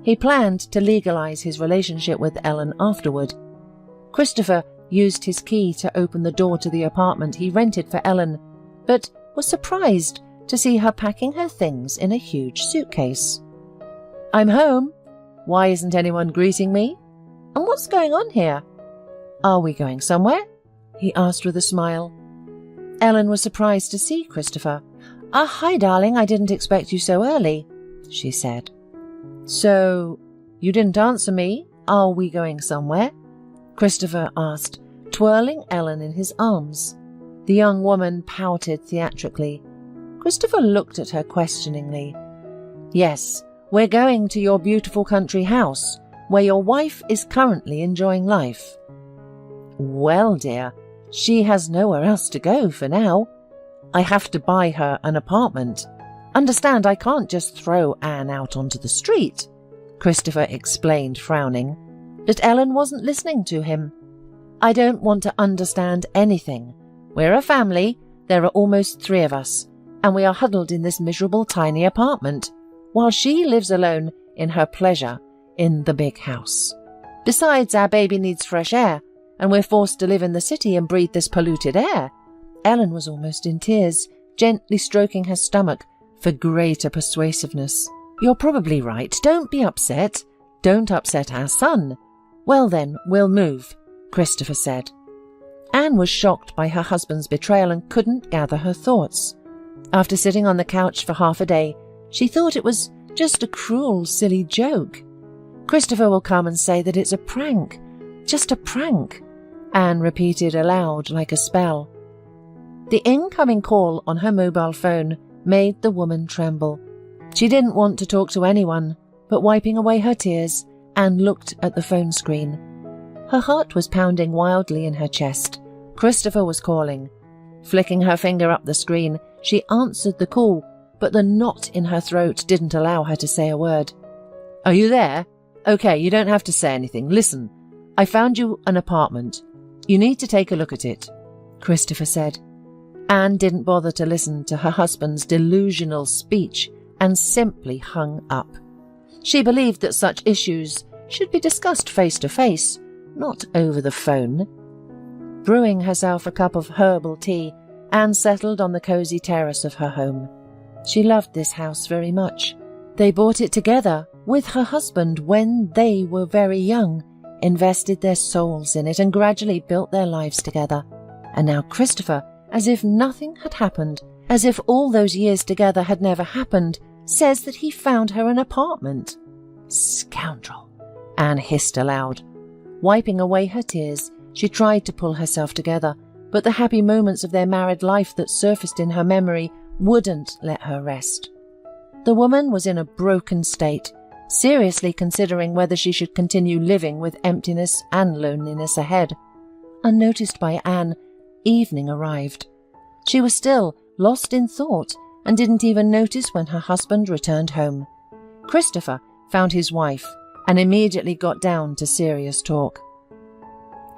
He planned to legalize his relationship with Ellen afterward. Christopher used his key to open the door to the apartment he rented for Ellen, but was surprised to see her packing her things in a huge suitcase. "I'm home. Why isn't anyone greeting me? And what's going on here? Are we going somewhere?" he asked with a smile. Ellen was surprised to see Christopher. Hi, darling, I didn't expect you so early," she said. "So, you didn't answer me. Are we going somewhere?" Christopher asked, twirling Ellen in his arms. The young woman pouted theatrically. Christopher looked at her questioningly. Yes, we're going to your beautiful country house, where your wife is currently enjoying life. Well, dear, she has nowhere else to go for now. I have to buy her an apartment. Understand, I can't just throw Anne out onto the street, Christopher explained, frowning. But Ellen wasn't listening to him. I don't want to understand anything. We're a family, there are almost 3 of us, and we are huddled in this miserable tiny apartment, while she lives alone in her pleasure in the big house. Besides, our baby needs fresh air, and we're forced to live in the city and breathe this polluted air. Ellen was almost in tears, gently stroking her stomach for greater persuasiveness. You're probably right. Don't be upset. Don't upset our son. Well then, we'll move, Christopher said. Anne was shocked by her husband's betrayal and couldn't gather her thoughts. After sitting on the couch for half a day, she thought it was just a cruel, silly joke. Christopher will come and say that it's a prank. Just a prank, Anne repeated aloud like a spell. The incoming call on her mobile phone made the woman tremble. She didn't want to talk to anyone, but wiping away her tears, Anne looked at the phone screen. Her heart was pounding wildly in her chest. Christopher was calling. Flicking her finger up the screen, she answered the call, but the knot in her throat didn't allow her to say a word. Are you there? Okay, you don't have to say anything. Listen, I found you an apartment. You need to take a look at it, Christopher said. Anne didn't bother to listen to her husband's delusional speech and simply hung up. She believed that such issues should be discussed face to face, not over the phone. Brewing herself a cup of herbal tea, Anne settled on the cosy terrace of her home. She loved this house very much. They bought it together with her husband when they were very young, invested their souls in it and gradually built their lives together. And now Christopher, as if nothing had happened, as if all those years together had never happened, says that he found her an apartment. Scoundrel, Anne hissed aloud. Wiping away her tears, she tried to pull herself together, but the happy moments of their married life that surfaced in her memory wouldn't let her rest. The woman was in a broken state, seriously considering whether she should continue living with emptiness and loneliness ahead. Unnoticed by Anne, evening arrived. She was still lost in thought and didn't even notice when her husband returned home. Christopher found his wife and immediately got down to serious talk.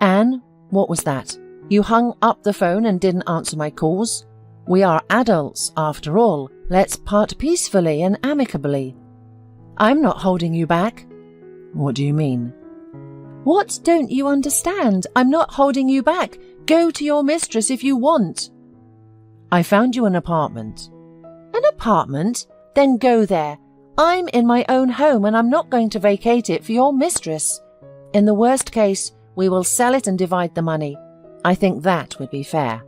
Anne, what was that? You hung up the phone and didn't answer my calls? We are adults, after all. Let's part peacefully and amicably. I'm not holding you back. What do you mean? What don't you understand? I'm not holding you back. Go to your mistress if you want. I found you an apartment. An apartment? Then go there. I'm in my own home and I'm not going to vacate it for your mistress. In the worst case, we will sell it and divide the money. I think that would be fair.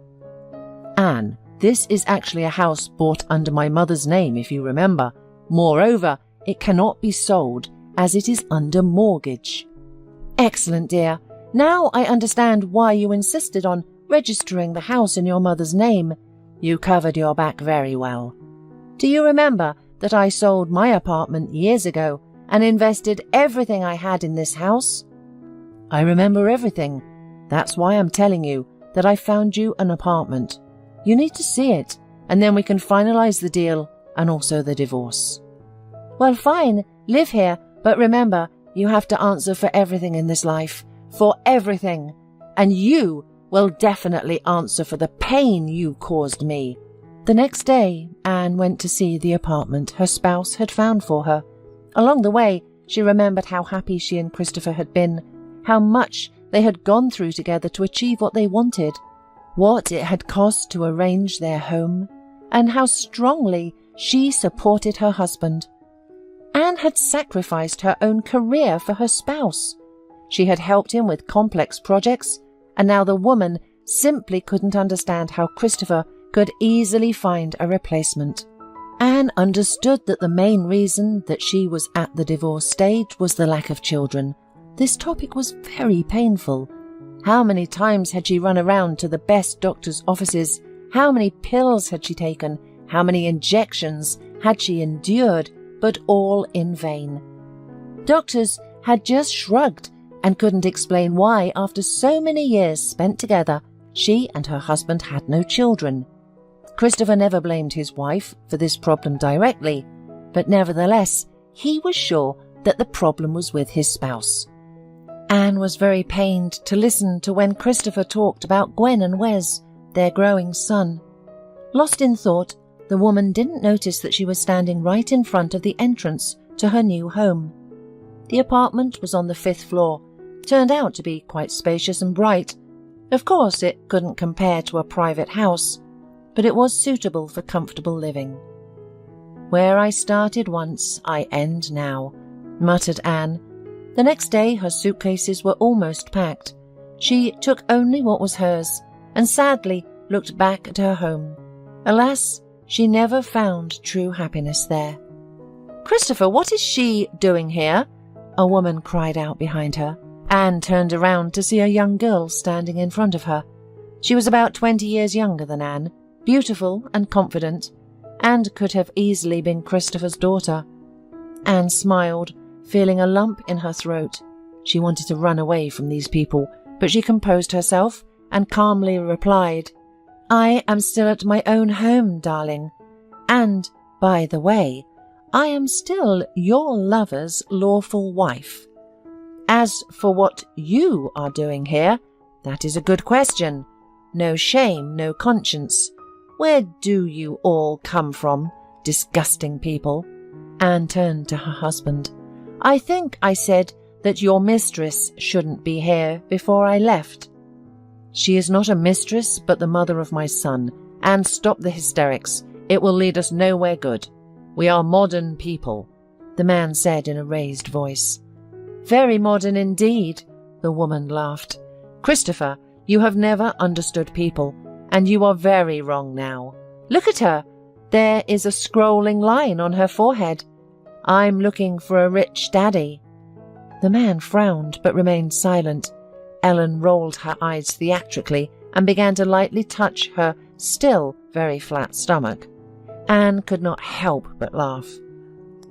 Anne, this is actually a house bought under my mother's name, if you remember. Moreover, it cannot be sold as it is under mortgage. Excellent, dear. Now I understand why you insisted on registering the house in your mother's name. You covered your back very well. Do you remember that I sold my apartment years ago and invested everything I had in this house? I remember everything. That's why I'm telling you that I found you an apartment. You need to see it, and then we can finalize the deal and also the divorce. Well, fine, live here, but remember, you have to answer for everything in this life. For everything. And you will definitely answer for the pain you caused me. The next day, Anne went to see the apartment her spouse had found for her. Along the way, she remembered how happy she and Christopher had been, how much they had gone through together to achieve what they wanted, what it had cost to arrange their home, and how strongly she supported her husband. Anne had sacrificed her own career for her spouse. She had helped him with complex projects, and now the woman simply couldn't understand how Christopher could easily find a replacement. Anne understood that the main reason that she was at the divorce stage was the lack of children. This topic was very painful. How many times had she run around to the best doctors' offices? How many pills had she taken? How many injections had she endured? But all in vain. Doctors had just shrugged and couldn't explain why, after so many years spent together, she and her husband had no children. Christopher never blamed his wife for this problem directly, but nevertheless, he was sure that the problem was with his spouse. Anne was very pained to listen to when Christopher talked about Gwen and Wes, their growing son. Lost in thought, the woman didn't notice that she was standing right in front of the entrance to her new home. The apartment was on the 5th floor, turned out to be quite spacious and bright. Of course, it couldn't compare to a private house, but it was suitable for comfortable living. "Where I started once, I end now," muttered Anne. The next day her suitcases were almost packed. She took only what was hers, and sadly looked back at her home. Alas, she never found true happiness there. "Christopher, what is she doing here?" a woman cried out behind her. Anne turned around to see a young girl standing in front of her. She was about 20 years younger than Anne, beautiful and confident, and could have easily been Christopher's daughter. Anne smiled, feeling a lump in her throat. She wanted to run away from these people, but she composed herself and calmly replied, "I am still at my own home, darling. And, by the way, I am still your lover's lawful wife. As for what you are doing here, that is a good question. No shame, no conscience. Where do you all come from, disgusting people?" Anne turned to her husband. "I think I said that your mistress shouldn't be here before I left." "She is not a mistress, but the mother of my son. And stop the hysterics. It will lead us nowhere good. We are modern people," the man said in a raised voice. "Very modern indeed," the woman laughed. "Christopher, you have never understood people, and you are very wrong now. Look at her. There is a scrolling line on her forehead. I'm looking for a rich daddy." The man frowned but remained silent. Ellen rolled her eyes theatrically and began to lightly touch her still very flat stomach. Anne could not help but laugh.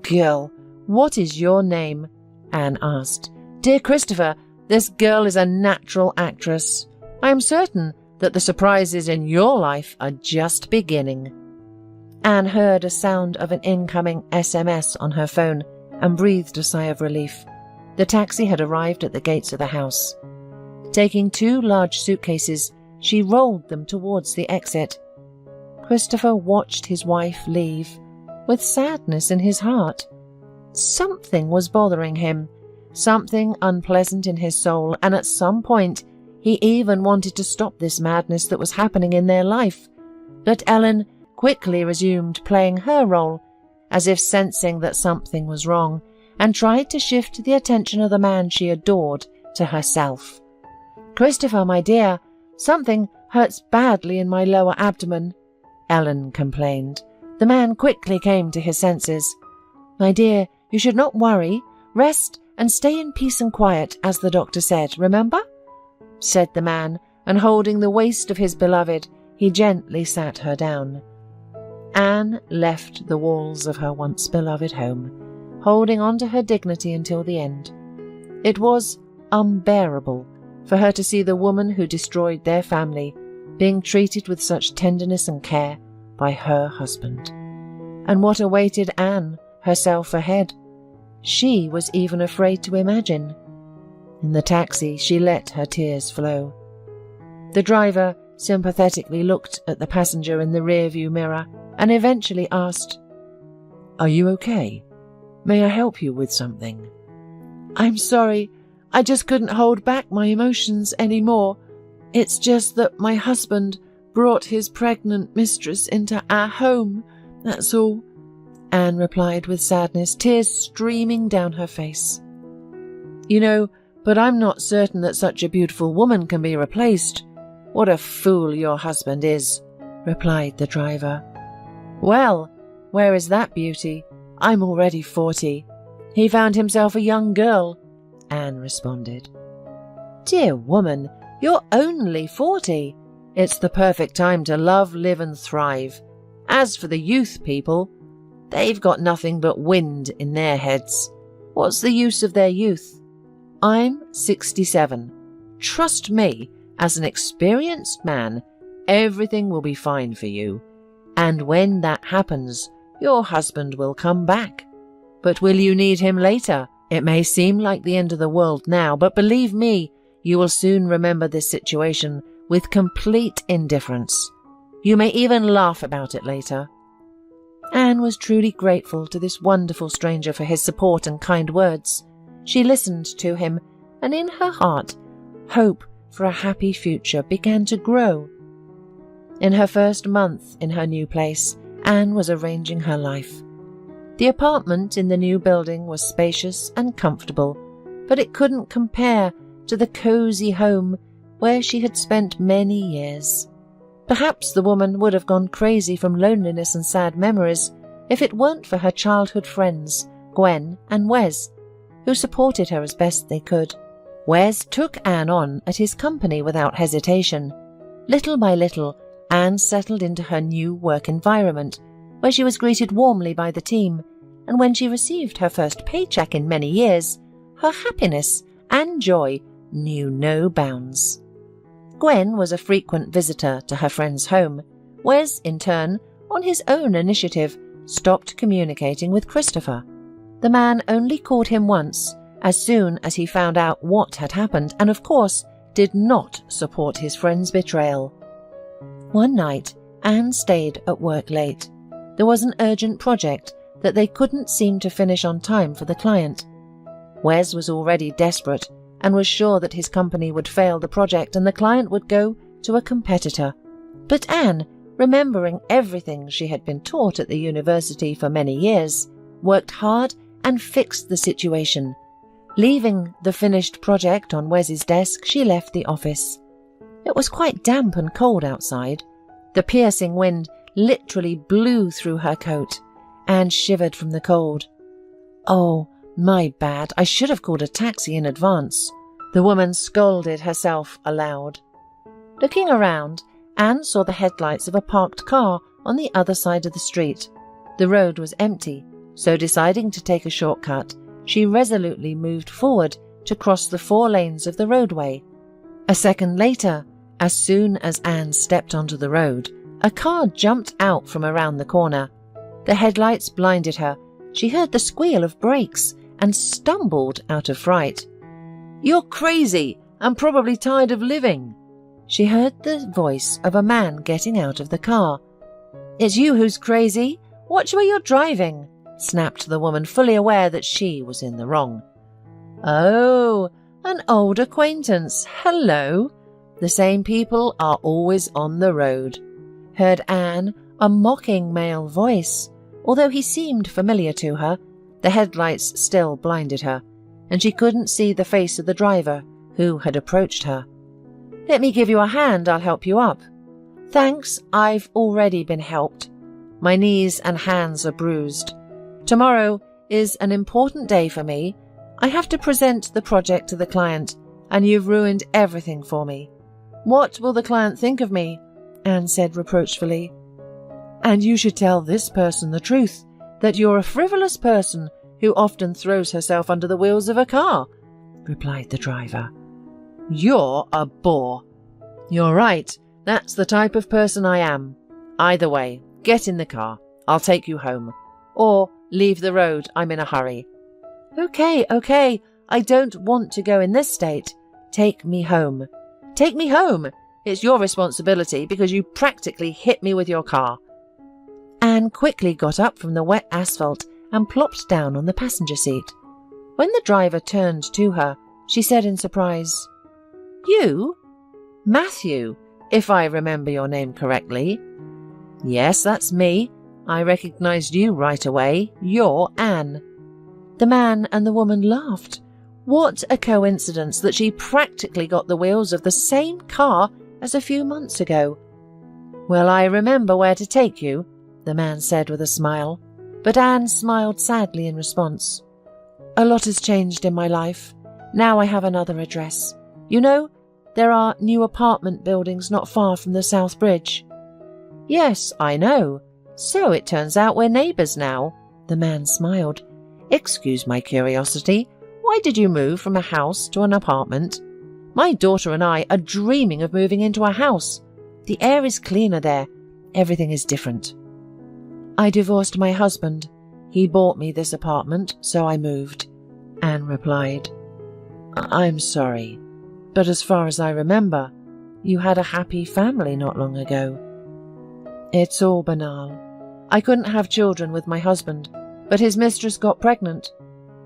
"Girl, what is your name?" Anne asked. "Dear Christopher, this girl is a natural actress. I am certain that the surprises in your life are just beginning." Anne heard a sound of an incoming SMS on her phone and breathed a sigh of relief. The taxi had arrived at the gates of the house. Taking 2 large suitcases, she rolled them towards the exit. Christopher watched his wife leave, with sadness in his heart. Something was bothering him, something unpleasant in his soul, and at some point he even wanted to stop this madness that was happening in their life. But Ellen quickly resumed playing her role, as if sensing that something was wrong, and tried to shift the attention of the man she adored to herself. "Christopher, my dear, something hurts badly in my lower abdomen," Ellen complained. The man quickly came to his senses. "My dear, you should not worry. Rest and stay in peace and quiet, as the doctor said, remember?" said the man, and holding the waist of his beloved, he gently sat her down. Anne left the walls of her once beloved home, holding on to her dignity until the end. It was unbearable for her to see the woman who destroyed their family being treated with such tenderness and care by her husband. And what awaited Anne herself ahead, she was even afraid to imagine. In the taxi, she let her tears flow. The driver sympathetically looked at the passenger in the rearview mirror and eventually asked, "Are you okay? May I help you with something?" "I'm sorry. I just couldn't hold back my emotions anymore. It's just that my husband brought his pregnant mistress into our home, that's all," Anne replied with sadness, tears streaming down her face. "You know, but I'm not certain that such a beautiful woman can be replaced. What a fool your husband is," replied the driver. "Well, where is that beauty? I'm already 40. He found himself a young girl," Anne responded. "Dear woman, You're only 40. It's the perfect time to love, live and thrive. As for the youth people, they've got nothing but wind in their heads. What's the use of their youth? I'm 67. Trust me, as an experienced man, everything will be fine for you. And when that happens, your husband will come back. But will you need him later? It may seem like the end of the world now, but believe me, you will soon remember this situation with complete indifference. You may even laugh about it later. Anne was truly grateful to this wonderful stranger for his support and kind words. She listened to him, and in her heart, hope for a happy future began to grow. In her first month in her new place, Anne was arranging her life. The apartment in the new building was spacious and comfortable, but it couldn't compare to the cosy home where she had spent many years. Perhaps the woman would have gone crazy from loneliness and sad memories if it weren't for her childhood friends, Gwen and Wes, who supported her as best they could. Wes took Anne on at his company without hesitation. Little by little, Anne settled into her new work environment, where she was greeted warmly by the team, and when she received her first paycheck in many years, her happiness and joy knew no bounds. Gwen was a frequent visitor to her friend's home. Wes, in turn, on his own initiative, stopped communicating with Christopher. The man only called him once, as soon as he found out what had happened, and of course did not support his friend's betrayal. One night, Anne stayed at work late. There was an urgent project that they couldn't seem to finish on time for the client. Wes was already desperate and was sure that his company would fail the project and the client would go to a competitor. But Anne, remembering everything she had been taught at the university for many years, worked hard and fixed the situation. Leaving the finished project on Wes's desk, she left the office. It was quite damp and cold outside. The piercing wind literally blew through her coat. Anne shivered from the cold. "Oh, my bad. I should have called a taxi in advance." The woman scolded herself aloud. Looking around, Anne saw the headlights of a parked car on the other side of the street. The road was empty, so deciding to take a shortcut, she resolutely moved forward to cross the 4 lanes of the roadway. A second later, as soon as Anne stepped onto the road, a car jumped out from around the corner. The headlights blinded her. She heard the squeal of brakes and stumbled out of fright. "You're crazy and probably tired of living." She heard the voice of a man getting out of the car. "It's you who's crazy. Watch where you're driving," snapped the woman, fully aware that she was in the wrong. "Oh, an old acquaintance. Hello. The same people are always on the road," heard Anne, a mocking male voice. Although he seemed familiar to her, the headlights still blinded her, and she couldn't see the face of the driver who had approached her. "Let me give you a hand, I'll help you up." "Thanks, I've already been helped. My knees and hands are bruised. Tomorrow is an important day for me. I have to present the project to the client, and you've ruined everything for me." "What will the client think of me?" Anne said reproachfully. "And you should tell this person the truth, that you're a frivolous person who often throws herself under the wheels of a car," replied the driver. "You're a bore." "You're right, that's the type of person I am. Either way, get in the car. I'll take you home. Or leave the road, I'm in a hurry." Okay, I don't want to go in this state. Take me home." "Take me home? It's your responsibility because you practically hit me with your car." Anne quickly got up from the wet asphalt and plopped down on the passenger seat. When the driver turned to her, she said in surprise, "You? Matthew, if I remember your name correctly." "Yes, that's me. I recognized you right away. You're Anne." The man and the woman laughed. What a coincidence that she practically got the wheels of the same car as a few months ago. "Well, I remember where to take you," the man said with a smile, but Anne smiled sadly in response. "A lot has changed in my life. Now I have another address. You know, There are new apartment buildings not far from the South Bridge." "Yes, I know. So it turns out we're neighbours now." The man smiled. "Excuse my curiosity. Why did you move from a house to an apartment?" "My daughter and I are dreaming of moving into a house. The air is cleaner there. Everything is different." "I divorced my husband. He bought me this apartment, so I moved," Anne replied. "I'm sorry, but as far as I remember, you had a happy family not long ago." "It's all banal. I couldn't have children with my husband, but his mistress got pregnant.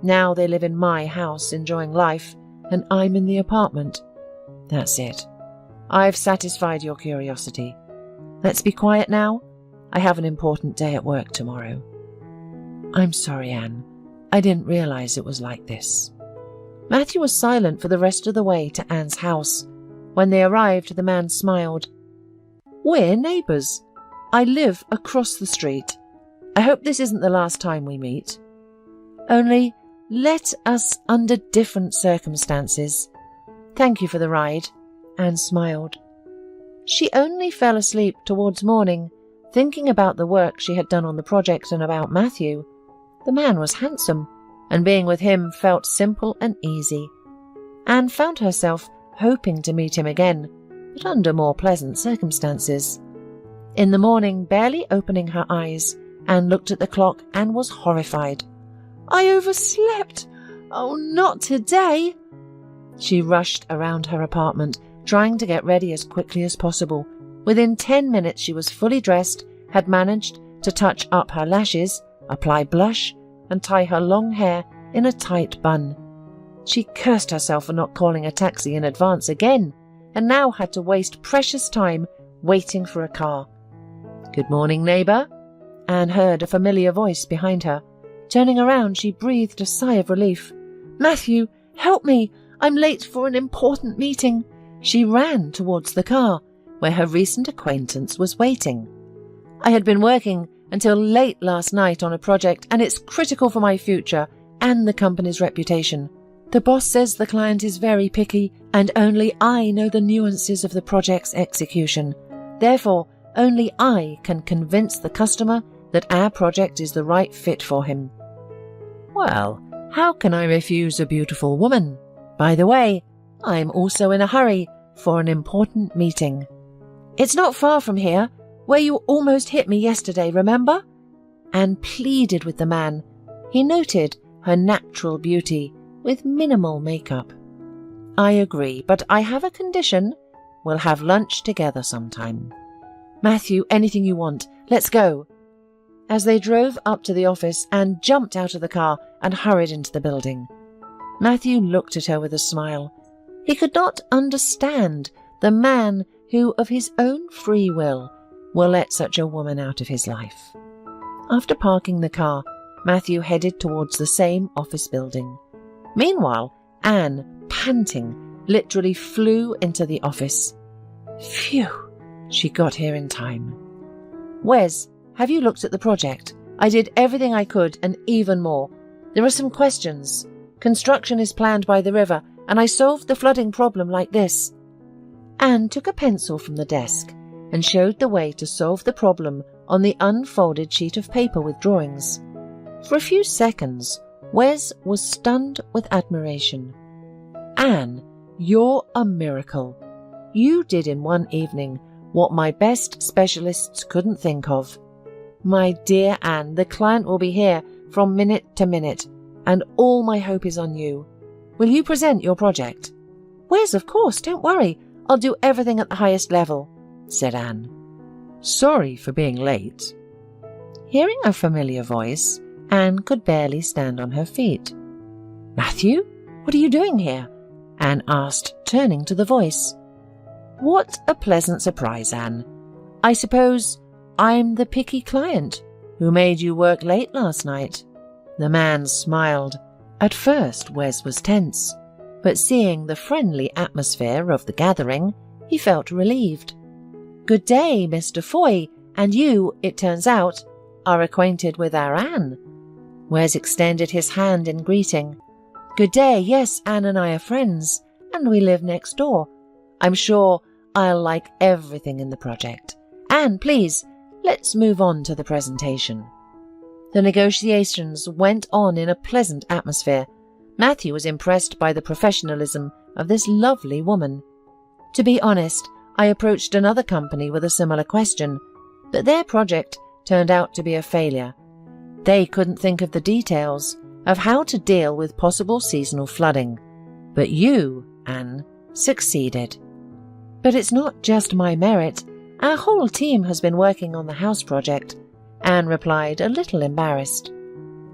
Now they live in my house enjoying life, and I'm in the apartment. That's it. I've satisfied your curiosity. Let's be quiet now. I have an important day at work tomorrow." "I'm sorry, Anne. I didn't realize it was like this." Matthew was silent for the rest of the way to Anne's house. When they arrived, the man smiled. "We're neighbours. I live across the street. I hope this isn't the last time we meet. Only let us under different circumstances. Thank you for the ride," Anne smiled. She only fell asleep towards morning, thinking about the work she had done on the project and about Matthew. The man was handsome, and being with him felt simple and easy. Anne found herself hoping to meet him again, but under more pleasant circumstances. In the morning, barely opening her eyes, Anne looked at the clock and was horrified. "I overslept! Oh, not today!" She rushed around her apartment, trying to get ready as quickly as possible. Within 10 minutes she was fully dressed, had managed to touch up her lashes, apply blush, and tie her long hair in a tight bun. She cursed herself for not calling a taxi in advance again, and now had to waste precious time waiting for a car. "Good morning, neighbour." Anne heard a familiar voice behind her. Turning around, she breathed a sigh of relief. "Matthew, help me! I'm late for an important meeting." She ran towards the car, where her recent acquaintance was waiting. "I had been working until late last night on a project, and it's critical for my future and the company's reputation. The boss says the client is very picky, and only I know the nuances of the project's execution. Therefore, only I can convince the customer that our project is the right fit for him." "Well, how can I refuse a beautiful woman? By the way, I'm also in a hurry for an important meeting." "It's not far from here, where you almost hit me yesterday, remember?" Anne pleaded with the man. He noted her natural beauty with minimal makeup. "I agree, but I have a condition. We'll have lunch together sometime." "Matthew, anything you want. Let's go." As they drove up to the office, Anne jumped out of the car and hurried into the building. Matthew looked at her with a smile. He could not understand the man who, of his own free will let such a woman out of his life. After parking the car, Matthew headed towards the same office building. Meanwhile, Anne, panting, literally flew into the office. Phew, she got here in time. "Wes, have you looked at the project? I did everything I could and even more. There are some questions. Construction is planned by the river, and I solved the flooding problem like this." Anne took a pencil from the desk and showed the way to solve the problem on the unfolded sheet of paper with drawings. For a few seconds, Wes was stunned with admiration. "Anne, you're a miracle. You did in one evening what my best specialists couldn't think of." "My dear Anne, the client will be here from minute to minute, and all my hope is on you. Will you present your project?" "Wes, of course, don't worry. I'll do everything at the highest level," said Anne. "Sorry for being late." Hearing a familiar voice, Anne could barely stand on her feet. "Matthew, what are you doing here?" Anne asked, turning to the voice. "What a pleasant surprise, Anne. I suppose I'm the picky client who made you work late last night." The man smiled. At first, Wes was tense, but seeing the friendly atmosphere of the gathering, he felt relieved. "Good day, Mr. Foy, and you, it turns out, are acquainted with our Anne." Wes extended his hand in greeting. "Good day, yes, Anne and I are friends, and we live next door. I'm sure I'll like everything in the project. Anne, please, let's move on to the presentation. The negotiations went on in a pleasant atmosphere. Matthew was impressed by the professionalism of this lovely woman. To be honest, I approached another company with a similar question, but their project turned out to be a failure. They couldn't think of the details of how to deal with possible seasonal flooding. But you, Anne, succeeded. But it's not just my merit. Our whole team has been working on the house project, Anne replied, a little embarrassed.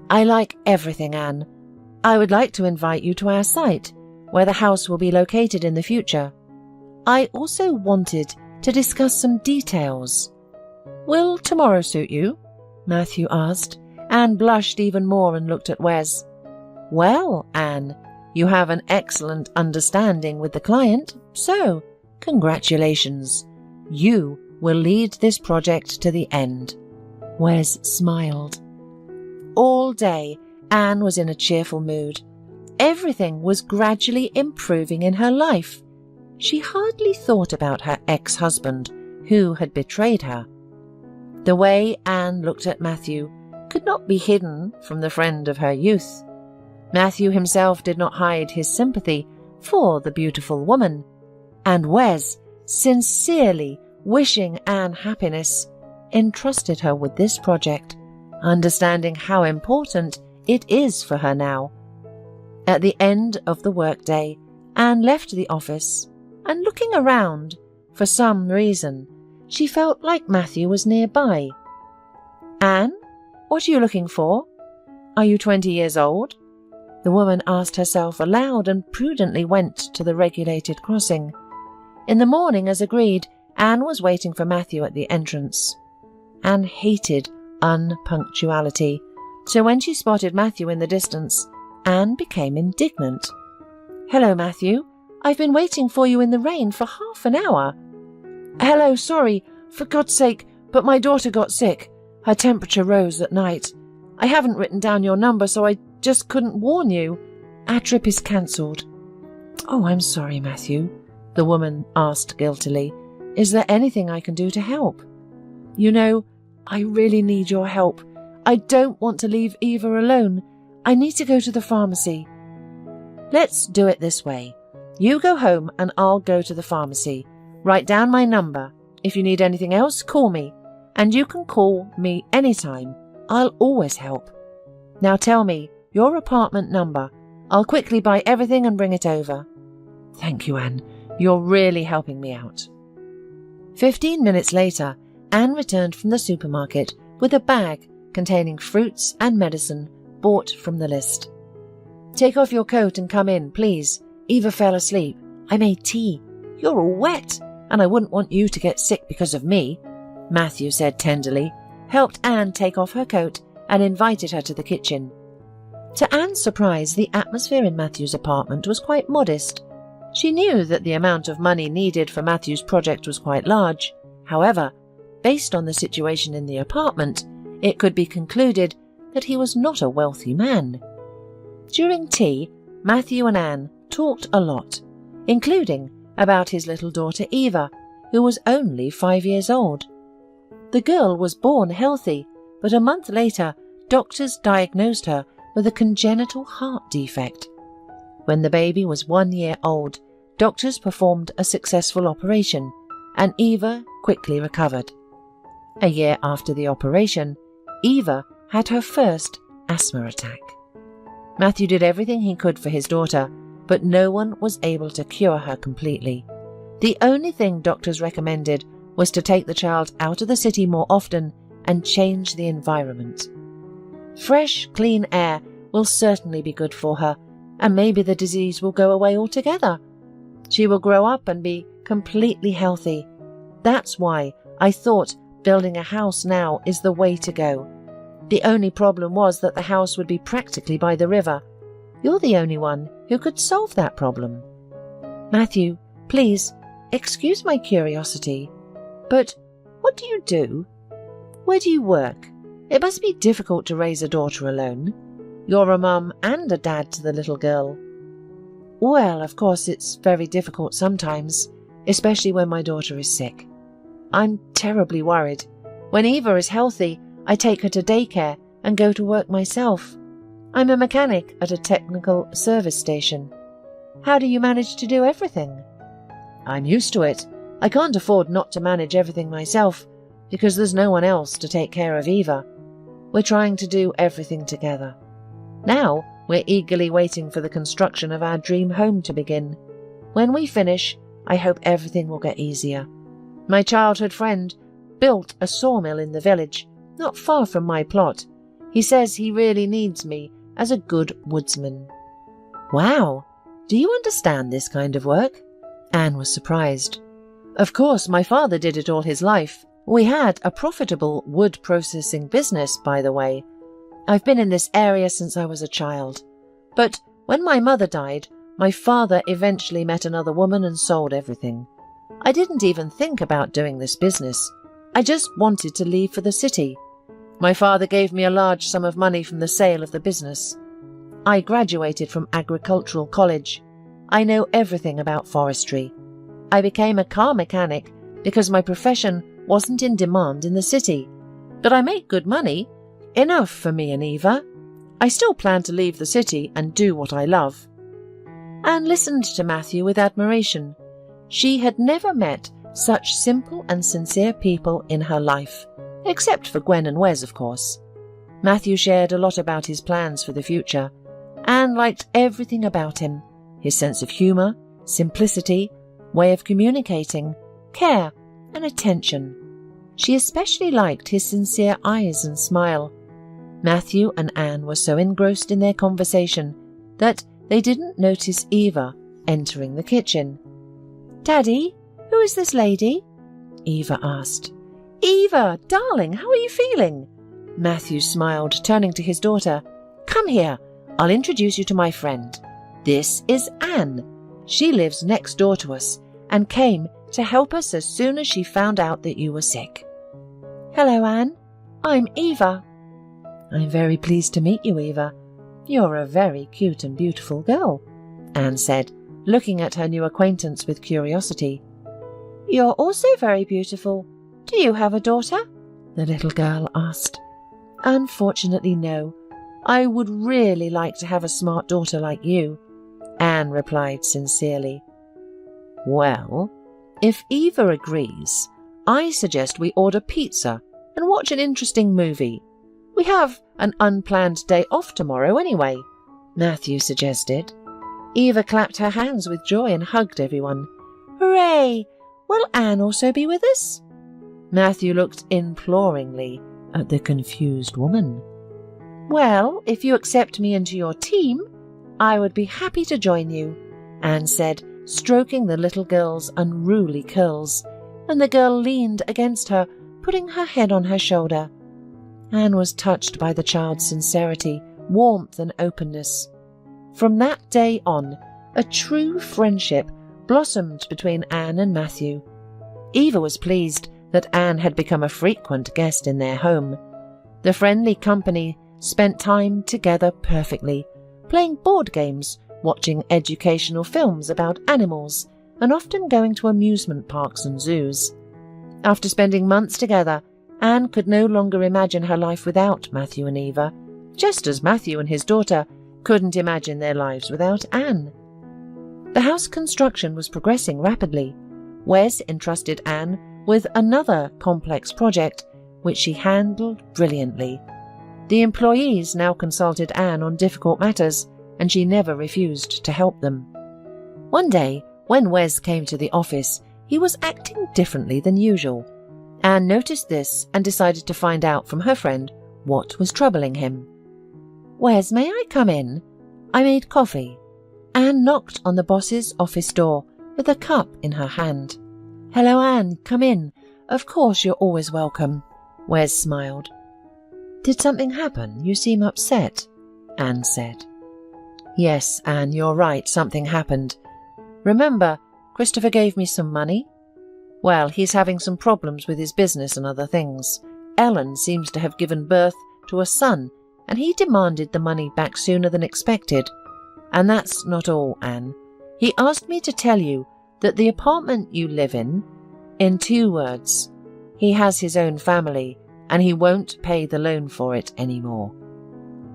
I like everything, Anne. I would like to invite you to our site, where the house will be located in the future. I also wanted to discuss some details. Will tomorrow suit you? Matthew asked. Anne blushed even more and looked at Wes. Well, Anne, you have an excellent understanding with the client, so congratulations. You will lead this project to the end. Wes smiled. All day, Anne was in a cheerful mood. Everything was gradually improving in her life. She hardly thought about her ex-husband, who had betrayed her. The way Anne looked at Matthew could not be hidden from the friend of her youth. Matthew himself did not hide his sympathy for the beautiful woman, and Wes, sincerely wishing Anne happiness, entrusted her with this project, understanding how important it is for her now. At the end of the workday, Anne left the office, and looking around, for some reason, she felt like Matthew was nearby. Anne, what are you looking for? Are you 20 years old? The woman asked herself aloud and prudently went to the regulated crossing. In the morning, as agreed, Anne was waiting for Matthew at the entrance. Anne hated unpunctuality, so when she spotted Matthew in the distance, Anne became indignant. Hello, Matthew. I've been waiting for you in the rain for half an hour. Hello, sorry, for God's sake, but my daughter got sick. Her temperature rose at night. I haven't written down your number, so I just couldn't warn you. Our trip is cancelled. Oh, I'm sorry, Matthew, the woman asked guiltily. Is there anything I can do to help? You know, I really need your help. I don't want to leave Eva alone. I need to go to the pharmacy. Let's do it this way. You go home and I'll go to the pharmacy. Write down my number. If you need anything else, call me. And you can call me anytime. I'll always help. Now tell me your apartment number. I'll quickly buy everything and bring it over. Thank you, Anne. You're really helping me out. 15 minutes later, Anne returned from the supermarket with a bag containing fruits and medicine bought from the list. Take off your coat and come in, please. Eva fell asleep. I made tea. You're all wet, and I wouldn't want you to get sick because of me, Matthew said tenderly, helped Anne take off her coat and invited her to the kitchen. To Anne's surprise, the atmosphere in Matthew's apartment was quite modest. She knew that the amount of money needed for Matthew's project was quite large. However, based on the situation in the apartment, it could be concluded that he was not a wealthy man. During tea, Matthew and Anne talked a lot, including about his little daughter Eva, who was only 5 years old. The girl was born healthy, but a month later, doctors diagnosed her with a congenital heart defect. When the baby was 1 year old, doctors performed a successful operation, and Eva quickly recovered. A year after the operation, Eva had her first asthma attack. Matthew did everything he could for his daughter, but no one was able to cure her completely. The only thing doctors recommended was to take the child out of the city more often and change the environment. Fresh, clean air will certainly be good for her, and maybe the disease will go away altogether. She will grow up and be completely healthy. That's why I thought building a house now is the way to go. The only problem was that the house would be practically by the river. You're the only one who could solve that problem. Matthew, please, excuse my curiosity, but what do you do? Where do you work? It must be difficult to raise a daughter alone. You're a mum and a dad to the little girl. Well, of course, it's very difficult sometimes. especially when my daughter is sick. I'm terribly worried. When Eva is healthy, I take her to daycare and go to work myself. I'm a mechanic at a technical service station. How do you manage to do everything? I'm used to it. I can't afford not to manage everything myself because there's no one else to take care of Eva. We're trying to do everything together. Now we're eagerly waiting for the construction of our dream home to begin. When we finish, I hope everything will get easier. My childhood friend built a sawmill in the village, not far from my plot. He says he really needs me as a good woodsman. Wow! Do you understand this kind of work? Anne was surprised. Of course, my father did it all his life. We had a profitable wood processing business, by the way. I've been in this area since I was a child. But when my mother died, my father eventually met another woman and sold everything. I didn't even think about doing this business. I just wanted to leave for the city. My father gave me a large sum of money from the sale of the business. I graduated from agricultural college. I know everything about forestry. I became a car mechanic because my profession wasn't in demand in the city. But I make good money, enough for me and Eva. I still plan to leave the city and do what I love. Anne listened to Matthew with admiration. She had never met such simple and sincere people in her life, except for Gwen and Wes, of course. Matthew shared a lot about his plans for the future. Anne liked everything about him: his sense of humour, simplicity, way of communicating, care and attention. She especially liked his sincere eyes and smile. Matthew and Anne were so engrossed in their conversation that they didn't notice Eva entering the kitchen. "Daddy, who is this lady?" Eva asked. "Eva, darling, how are you feeling?" Matthew smiled, turning to his daughter. "Come here, I'll introduce you to my friend. This is Anne. She lives next door to us and came to help us as soon as she found out that you were sick." "Hello, Anne. I'm Eva." "I'm very pleased to meet you, Eva. You're a very cute and beautiful girl," Anne said, looking at her new acquaintance with curiosity. "You're also very beautiful. Do you have a daughter?" the little girl asked. "Unfortunately, no. I would really like to have a smart daughter like you," Anne replied sincerely. "Well, if Eva agrees, I suggest we order pizza and watch an interesting movie. We have an unplanned day off tomorrow anyway," Matthew suggested. Eva clapped her hands with joy and hugged everyone. "Hooray! Will Anne also be with us?" Matthew looked imploringly at the confused woman. "Well, if you accept me into your team, I would be happy to join you," Anne said, stroking the little girl's unruly curls, and the girl leaned against her, putting her head on her shoulder. Anne was touched by the child's sincerity, warmth and openness. From that day on, a true friendship blossomed between Anne and Matthew. Eva was pleased that Anne had become a frequent guest in their home. The friendly company spent time together perfectly, playing board games, watching educational films about animals, and often going to amusement parks and zoos. After spending months together, Anne could no longer imagine her life without Matthew and Eva, just as Matthew and his daughter couldn't imagine their lives without Anne. The house construction was progressing rapidly. Wes entrusted Anne with another complex project, which she handled brilliantly. The employees now consulted Anne on difficult matters, and she never refused to help them. One day, when Wes came to the office, he was acting differently than usual. Anne noticed this and decided to find out from her friend what was troubling him. "Wes, may I come in? I made coffee." Anne knocked on the boss's office door with a cup in her hand. "Hello, Anne, come in. Of course you're always welcome," Wes smiled. "Did something happen? You seem upset," Anne said. "Yes, Anne, you're right, something happened. Remember, Christopher gave me some money? Well, he's having some problems with his business and other things. Ellen seems to have given birth to a son, and he demanded the money back sooner than expected. And that's not all, Anne. He asked me to tell you that the apartment you live in 2 words, he has his own family and he won't pay the loan for it anymore.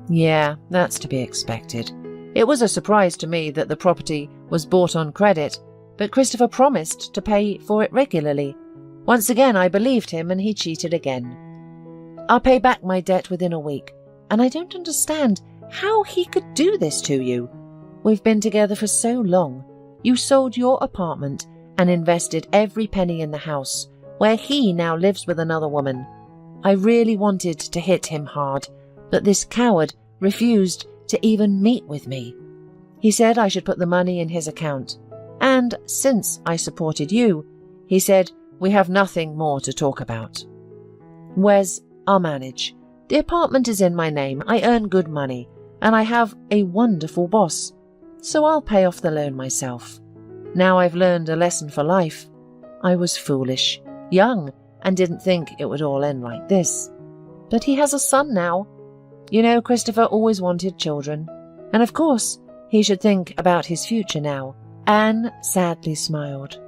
Yeah, that's to be expected. It was a surprise to me that the property was bought on credit, but Christopher promised to pay for it regularly. Once again, I believed him and he cheated again. I'll pay back my debt within a week, and I don't understand how he could do this to you. We've been together for so long. You sold your apartment and invested every penny in the house, where he now lives with another woman. I really wanted to hit him hard, but this coward refused to even meet with me. He said I should put the money in his account, and since I supported you, he said we have nothing more to talk about. Wes, I'll manage. The apartment is in my name, I earn good money, and I have a wonderful boss, so I'll pay off the loan myself. Now I've learned a lesson for life. I was foolish, young, and didn't think it would all end like this. But he has a son now. You know, Christopher always wanted children, and of course he should think about his future now. Anne sadly smiled.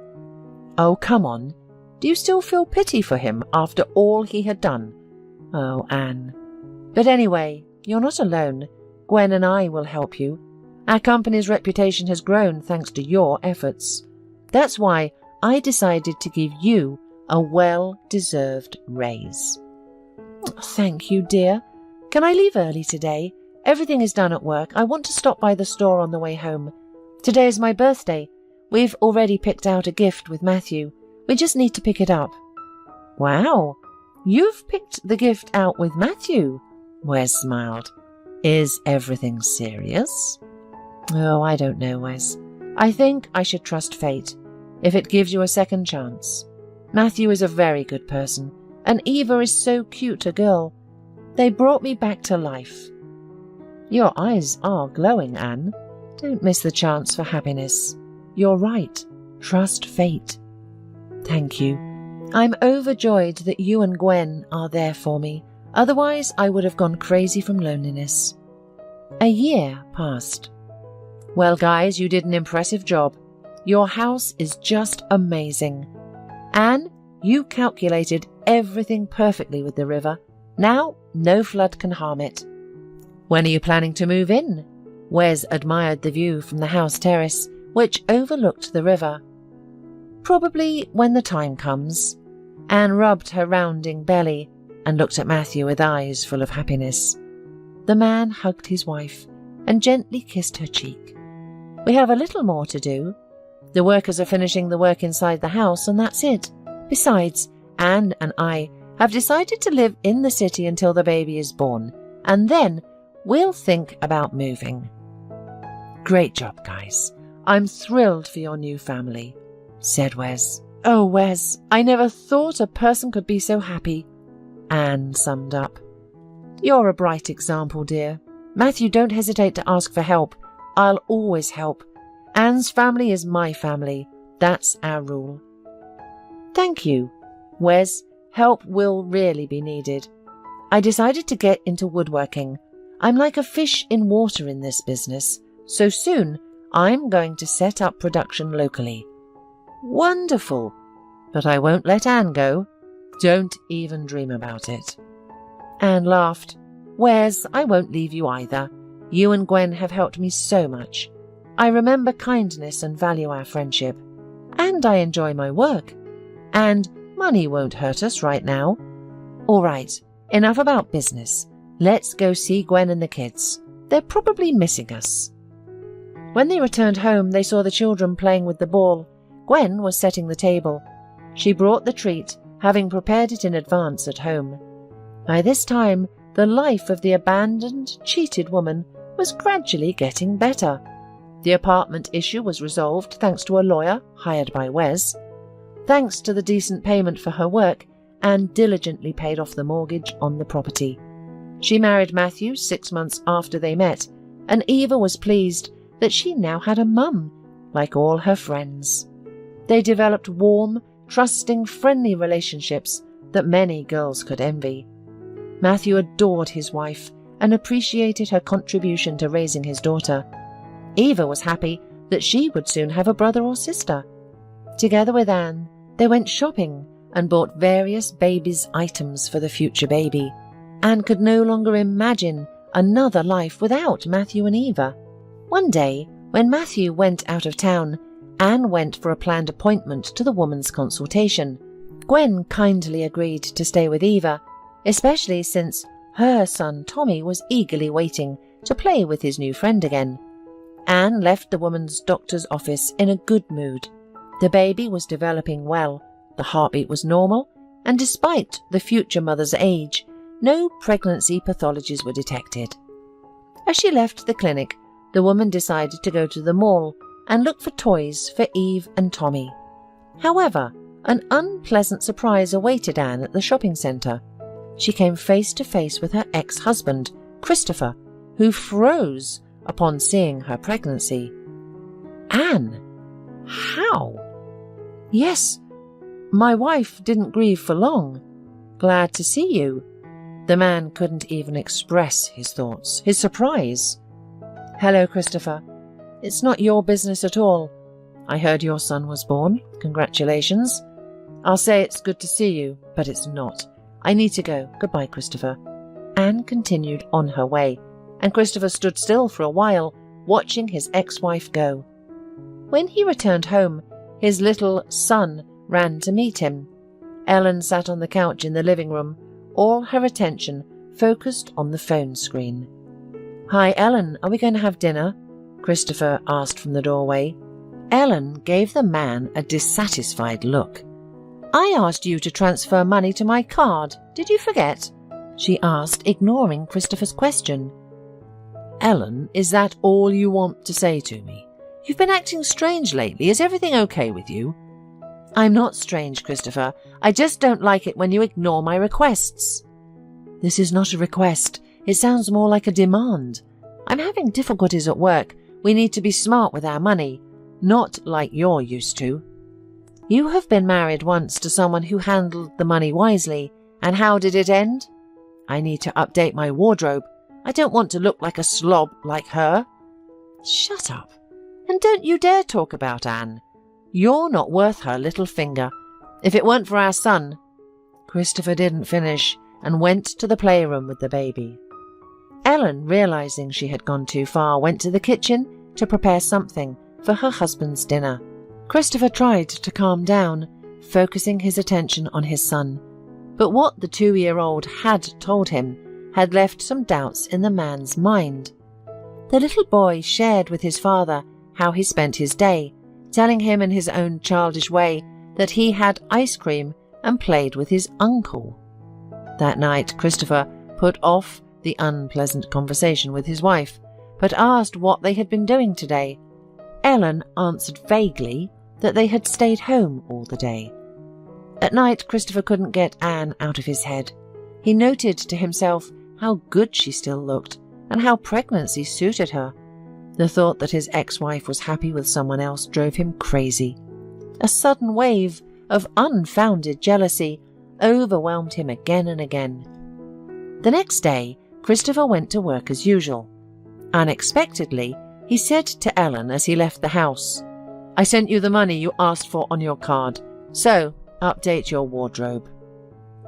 Oh, come on. Do you still feel pity for him after all he had done? Oh, Anne. But anyway, you're not alone. Gwen and I will help you. Our company's reputation has grown thanks to your efforts. That's why I decided to give you a well-deserved raise. Thank you, dear. Can I leave early today? Everything is done at work. I want to stop by the store on the way home. Today is my birthday. We've already picked out a gift with Matthew. We just need to pick it up. Wow, you've picked the gift out with Matthew? Wes smiled. Is everything serious? Oh, I don't know, Wes. I think I should trust fate, if it gives you a second chance. Matthew is a very good person, and Eva is so cute a girl. They brought me back to life. Your eyes are glowing, Anne. Don't miss the chance for happiness. You're right. Trust fate. Thank you. I'm overjoyed that you and Gwen are there for me. Otherwise, I would have gone crazy from loneliness. A year passed. Well, guys, you did an impressive job. Your house is just amazing. Anne, you calculated everything perfectly with the river. Now, no flood can harm it. When are you planning to move in? Wes admired the view from the house terrace, which overlooked the river. Probably when the time comes. Anne rubbed her rounding belly and looked at Matthew with eyes full of happiness. The man hugged his wife and gently kissed her cheek. We have a little more to do. The workers are finishing the work inside the house, and that's it. Besides, Anne and I have decided to live in the city until the baby is born, and then we'll think about moving. Great job, guys. I'm thrilled for your new family, said Wes. Oh, Wes, I never thought a person could be so happy, Anne summed up. You're a bright example, dear. Matthew, don't hesitate to ask for help. I'll always help. Anne's family is my family. That's our rule. Thank you. Wes, help will really be needed. I decided to get into woodworking. I'm like a fish in water in this business, so soon I'm going to set up production locally. Wonderful! But I won't let Anne go. Don't even dream about it. Anne laughed. Wes, I won't leave you either. You and Gwen have helped me so much. I remember kindness and value our friendship. And I enjoy my work. And money won't hurt us right now. All right, enough about business. Let's go see Gwen and the kids. They're probably missing us. When they returned home, they saw the children playing with the ball. Gwen was setting the table. She brought the treat, having prepared it in advance at home. By this time, the life of the abandoned, cheated woman was gradually getting better. The apartment issue was resolved thanks to a lawyer hired by Wes. Thanks to the decent payment for her work, Anne diligently paid off the mortgage on the property. She married Matthew 6 months after they met, and Eva was pleased that she now had a mum, like all her friends. They developed warm, trusting, friendly relationships that many girls could envy. Matthew adored his wife and appreciated her contribution to raising his daughter. Eva was happy that she would soon have a brother or sister. Together with Anne, they went shopping and bought various baby's items for the future baby. Anne could no longer imagine another life without Matthew and Eva. One day, when Matthew went out of town, Anne went for a planned appointment to the woman's consultation. Gwen kindly agreed to stay with Eva, especially since her son Tommy was eagerly waiting to play with his new friend again. Anne left the woman's doctor's office in a good mood. The baby was developing well, the heartbeat was normal, and despite the future mother's age, no pregnancy pathologies were detected. As she left the clinic, the woman decided to go to the mall and look for toys for Eve and Tommy. However, an unpleasant surprise awaited Anne at the shopping centre. She came face to face with her ex-husband, Christopher, who froze upon seeing her pregnancy. Anne, how? Yes, my wife didn't grieve for long. Glad to see you. The man couldn't even express his thoughts, his surprise. Hello, Christopher. It's not your business at all. I heard your son was born. Congratulations. I'll say it's good to see you, but it's not. I need to go. Goodbye, Christopher. Anne continued on her way, and Christopher stood still for a while, watching his ex-wife go. When he returned home, his little son ran to meet him. Ellen sat on the couch in the living room, all her attention focused on the phone screen. Hi, Ellen, are we going to have dinner? Christopher asked from the doorway. Ellen gave the man a dissatisfied look. I asked you to transfer money to my card. Did you forget? She asked, ignoring Christopher's question. Ellen, is that all you want to say to me? You've been acting strange lately. Is everything okay with you? I'm not strange, Christopher. I just don't like it when you ignore my requests. This is not a request. It sounds more like a demand. I'm having difficulties at work. We need to be smart with our money, not like you're used to. You have been married once to someone who handled the money wisely, and how did it end? I need to update my wardrobe. I don't want to look like a slob like her. Shut up. And don't you dare talk about Anne. You're not worth her little finger. If it weren't for our son. Christopher didn't finish and went to the playroom with the baby. Ellen, realizing she had gone too far, went to the kitchen to prepare something for her husband's dinner. Christopher tried to calm down, focusing his attention on his son. But what the 2-year-old had told him had left some doubts in the man's mind. The little boy shared with his father how he spent his day, telling him in his own childish way that he had ice cream and played with his uncle. That night, Christopher put off the unpleasant conversation with his wife, but asked what they had been doing today. Ellen answered vaguely that they had stayed home all the day. At night, Christopher couldn't get Anne out of his head. He noted to himself how good she still looked and how pregnancy suited her. The thought that his ex-wife was happy with someone else drove him crazy. A sudden wave of unfounded jealousy overwhelmed him again and again. The next day, Christopher went to work as usual. Unexpectedly, he said to Ellen as he left the house, I sent you the money you asked for on your card, so update your wardrobe.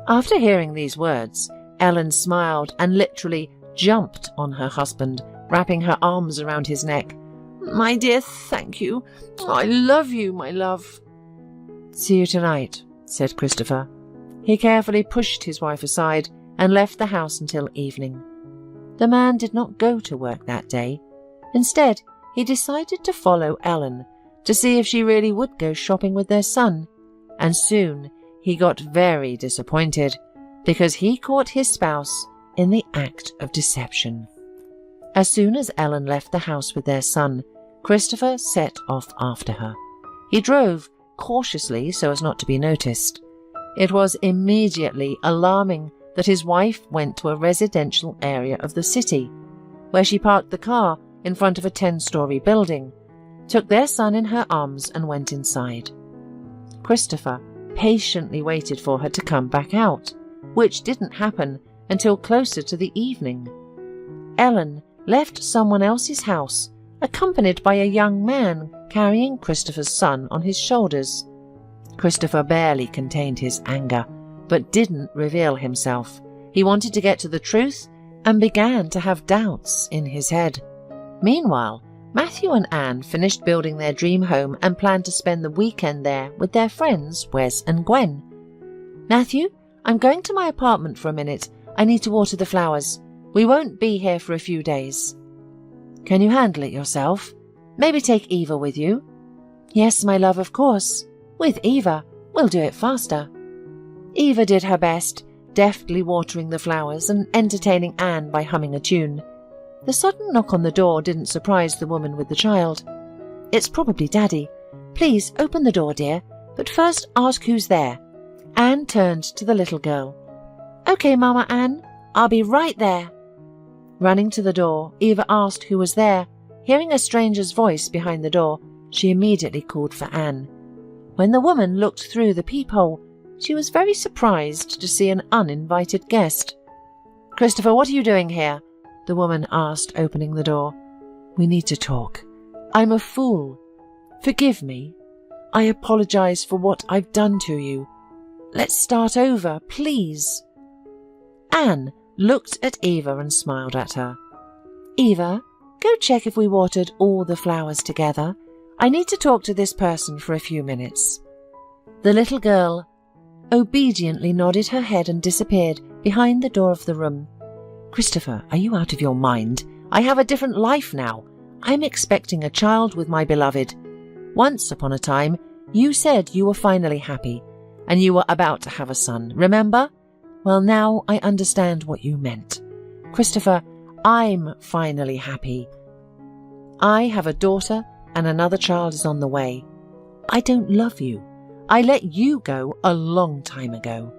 After hearing these words, Ellen smiled and literally jumped on her husband, wrapping her arms around his neck. My dear, thank you. I love you, my love. See you tonight, said Christopher. He carefully pushed his wife aside and left the house until evening. The man did not go to work that day. Instead, he decided to follow Ellen to see if she really would go shopping with their son, and soon he got very disappointed because he caught his spouse in the act of deception. As soon as Ellen left the house with their son, Christopher set off after her. He drove cautiously so as not to be noticed. It was immediately alarming that his wife went to a residential area of the city, where she parked the car in front of a 10-story building, took their son in her arms and went inside. Christopher patiently waited for her to come back out, which didn't happen until closer to the evening. Ellen left someone else's house, accompanied by a young man carrying Christopher's son on his shoulders. Christopher barely contained his anger, but didn't reveal himself. He wanted to get to the truth and began to have doubts in his head. Meanwhile, Matthew and Anne finished building their dream home and planned to spend the weekend there with their friends Wes and Gwen. "Matthew, I'm going to my apartment for a minute. I need to water the flowers. We won't be here for a few days." "Can you handle it yourself? Maybe take Eva with you?" "Yes, my love, of course. With Eva, we'll do it faster." Eva did her best, deftly watering the flowers and entertaining Anne by humming a tune. The sudden knock on the door didn't surprise the woman with the child. "It's probably Daddy. Please open the door, dear, but first ask who's there." Anne turned to the little girl. "Okay, Mama Anne, I'll be right there." Running to the door, Eva asked who was there. Hearing a stranger's voice behind the door, she immediately called for Anne. When the woman looked through the peephole, she was very surprised to see an uninvited guest. "Christopher, what are you doing here?" the woman asked, opening the door. "We need to talk. I'm a fool. Forgive me. I apologize for what I've done to you. Let's start over, please." Anne looked at Eva and smiled at her. "Eva, go check if we watered all the flowers together. I need to talk to this person for a few minutes." The little girl obediently nodded her head and disappeared behind the door of the room. "Christopher, are you out of your mind? I have a different life now. I'm expecting a child with my beloved. Once upon a time, you said you were finally happy, and you were about to have a son, remember? Well, now I understand what you meant. Christopher, I'm finally happy. I have a daughter, and another child is on the way. I don't love you. I let you go a long time ago."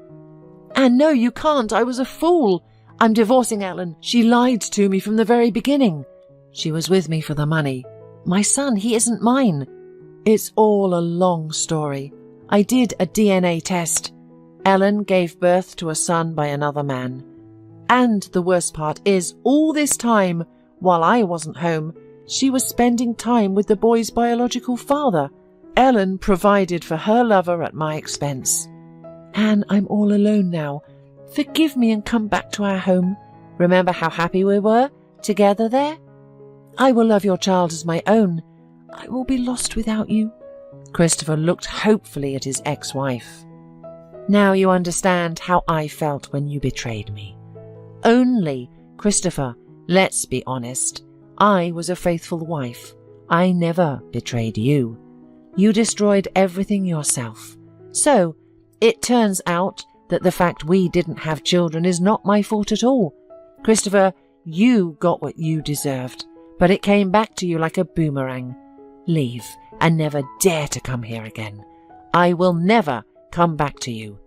"And no, you can't. I was a fool. I'm divorcing Ellen. She lied to me from the very beginning. She was with me for the money. My son, he isn't mine. It's all a long story. I did a DNA test. Ellen gave birth to a son by another man. And the worst part is, all this time, while I wasn't home, she was spending time with the boy's biological father. Ellen provided for her lover at my expense. Anne, I'm all alone now. Forgive me and come back to our home. Remember how happy we were together there? I will love your child as my own. I will be lost without you." Christopher looked hopefully at his ex-wife. "Now you understand how I felt when you betrayed me. Only, Christopher, let's be honest. I was a faithful wife. I never betrayed you. You destroyed everything yourself. So, it turns out that the fact we didn't have children is not my fault at all. Christopher, you got what you deserved, but it came back to you like a boomerang. Leave and never dare to come here again. I will never come back to you."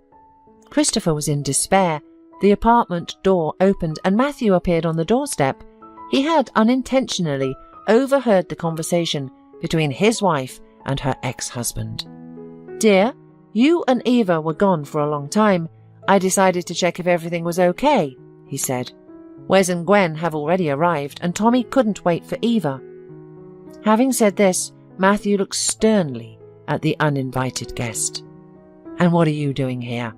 Christopher was in despair. The apartment door opened and Matthew appeared on the doorstep. He had unintentionally overheard the conversation between his wife and her ex-husband. "Dear, you and Eva were gone for a long time. I decided to check if everything was okay," he said. "Wes and Gwen have already arrived, and Tommy couldn't wait for Eva." Having said this, Matthew looked sternly at the uninvited guest. "And what are you doing here?"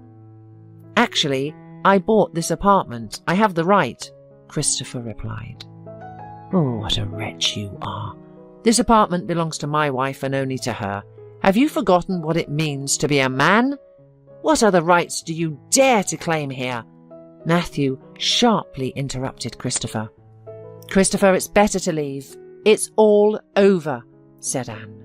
"Actually, I bought this apartment. I have the right," Christopher replied. "Oh, what a wretch you are. This apartment belongs to my wife and only to her. Have you forgotten what it means to be a man? What other rights do you dare to claim here?" Matthew sharply interrupted Christopher. "Christopher, it's better to leave. It's all over," said Anne.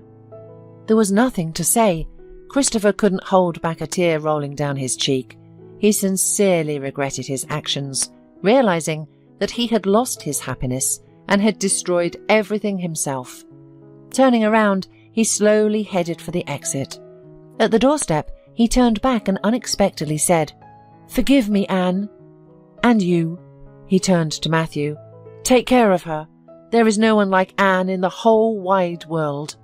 There was nothing to say. Christopher couldn't hold back a tear rolling down his cheek. He sincerely regretted his actions, realizing that he had lost his happiness and had destroyed everything himself. Turning around, he slowly headed for the exit. At the doorstep, he turned back and unexpectedly said, "Forgive me, Anne. And you," he turned to Matthew. "Take care of her. There is no one like Anne in the whole wide world."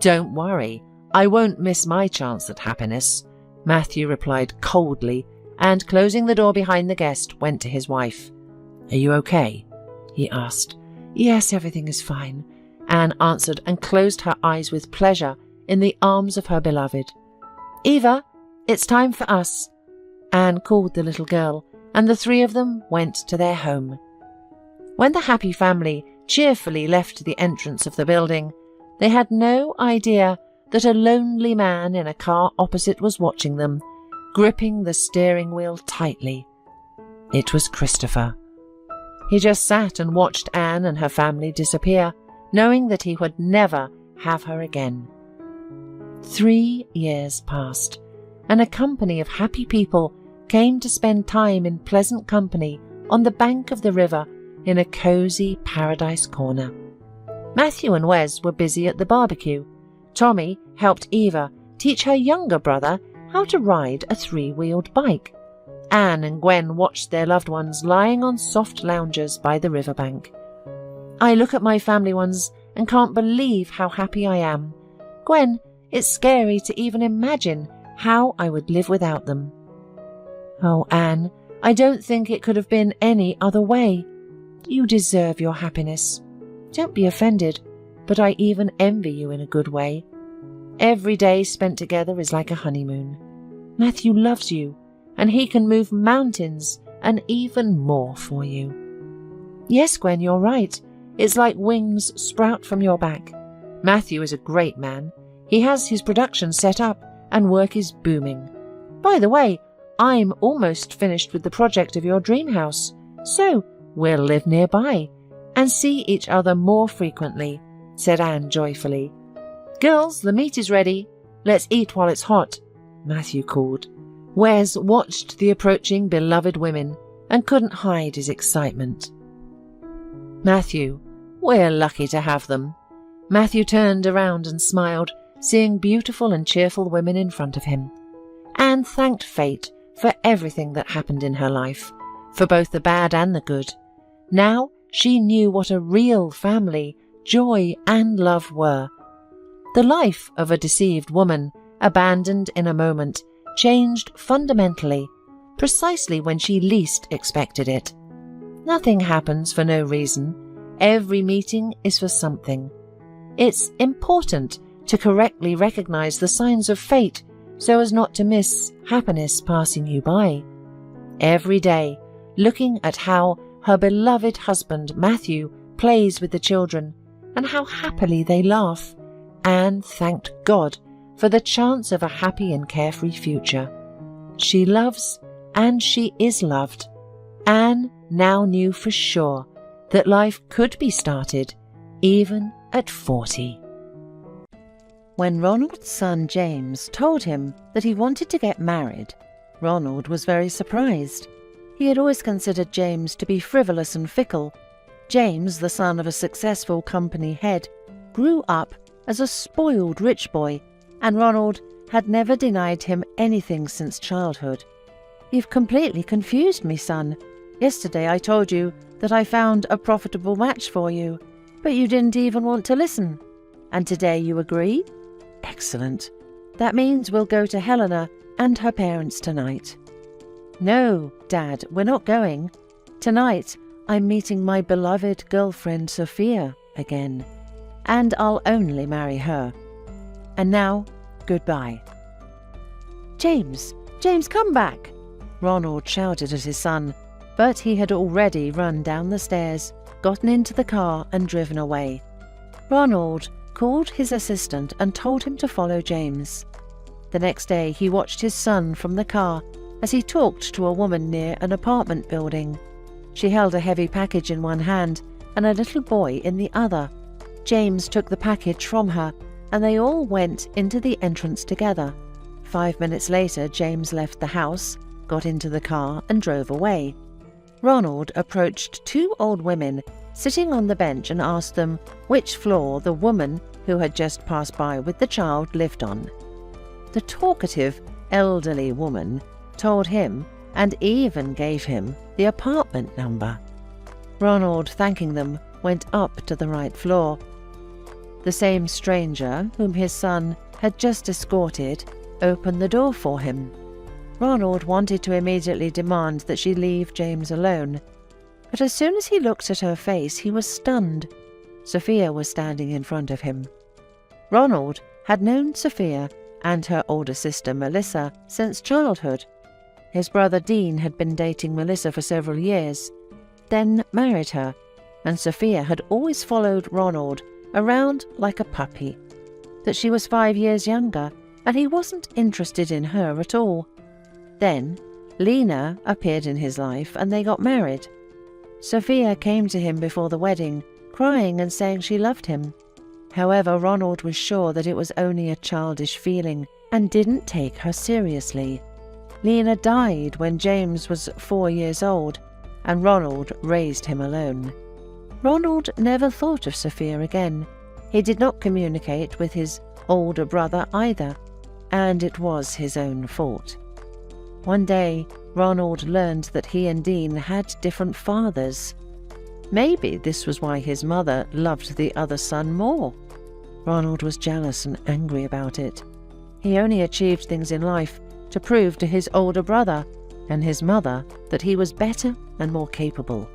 "Don't worry, I won't miss my chance at happiness," Matthew replied coldly, and closing the door behind the guest, went to his wife. "Are you okay?" he asked. "Yes, everything is fine," Anne answered and closed her eyes with pleasure in the arms of her beloved. "Eva, it's time for us," Anne called the little girl, and the three of them went to their home. When the happy family cheerfully left the entrance of the building, they had no idea that a lonely man in a car opposite was watching them, gripping the steering wheel tightly. It was Christopher. He just sat and watched Anne and her family disappear, knowing that he would never have her again. 3 years passed, and a company of happy people came to spend time in pleasant company on the bank of the river in a cosy paradise corner. Matthew and Wes were busy at the barbecue. Tommy helped Eva teach her younger brother how to ride a 3-wheeled bike. Anne and Gwen watched their loved ones lying on soft loungers by the riverbank. "I look at my family ones and can't believe how happy I am. Gwen, it's scary to even imagine how I would live without them." "Oh, Anne, I don't think it could have been any other way. You deserve your happiness. Don't be offended, but I even envy you in a good way. Every day spent together is like a honeymoon. Matthew loves you, and he can move mountains and even more for you." "Yes, Gwen, you're right. It's like wings sprout from your back. Matthew is a great man. He has his production set up and work is booming. By the way, I'm almost finished with the project of your dream house, so we'll live nearby and see each other more frequently," said Anne joyfully. "Girls, the meat is ready. Let's eat while it's hot," Matthew called. Wes watched the approaching beloved women and couldn't hide his excitement. "Matthew, we're lucky to have them." Matthew turned around and smiled, seeing beautiful and cheerful women in front of him. Anne thanked fate for everything that happened in her life, for both the bad and the good. Now she knew what a real family, joy and love were. The life of a deceived woman, abandoned in a moment, changed fundamentally, precisely when she least expected it. Nothing happens for no reason. Every meeting is for something. It's important to correctly recognize the signs of fate so as not to miss happiness passing you by. Every day, looking at how her beloved husband Matthew plays with the children and how happily they laugh, Anne thanked God for the chance of a happy and carefree future. She loves and she is loved. Anne now knew for sure that life could be started even at 40. When Ronald's son James told him that he wanted to get married, Ronald was very surprised. He had always considered James to be frivolous and fickle. James, the son of a successful company head, grew up as a spoiled rich boy, and Ronald had never denied him anything since childhood. "You've completely confused me, son. Yesterday I told you that I found a profitable match for you, but you didn't even want to listen. And today you agree? Excellent. That means we'll go to Helena and her parents tonight." "No, Dad, we're not going. Tonight I'm meeting my beloved girlfriend Sophia again, and I'll only marry her. And now, goodbye." James, come back!" Ronald shouted at his son, but he had already run down the stairs, gotten into the car and driven away. Ronald called his assistant and told him to follow James. The next day he watched his son from the car as he talked to a woman near an apartment building. She held a heavy package in one hand and a little boy in the other. James took the package from her and they all went into the entrance together. 5 minutes later, James left the house, got into the car and drove away. Ronald approached 2 old women sitting on the bench and asked them which floor the woman who had just passed by with the child lived on. The talkative, elderly woman told him and even gave him the apartment number. Ronald, thanking them, went up to the right floor. The same stranger whom his son had just escorted opened the door for him. Ronald wanted to immediately demand that she leave James alone, but as soon as he looked at her face, he was stunned. Sophia was standing in front of him. Ronald had known Sophia and her older sister Melissa since childhood. His brother Dean had been dating Melissa for several years, then married her, and Sophia had always followed Ronald around like a puppy. That she was 5 years younger, and he wasn't interested in her at all. Then Lena appeared in his life and they got married. Sophia came to him before the wedding, crying and saying she loved him. However, Ronald was sure that it was only a childish feeling and didn't take her seriously. Lena died when James was 4 years old, and Ronald raised him alone. Ronald never thought of Sophia again. He did not communicate with his older brother either, and it was his own fault. One day, Ronald learned that he and Dean had different fathers. Maybe this was why his mother loved the other son more. Ronald was jealous and angry about it. He only achieved things in life to prove to his older brother and his mother that he was better and more capable.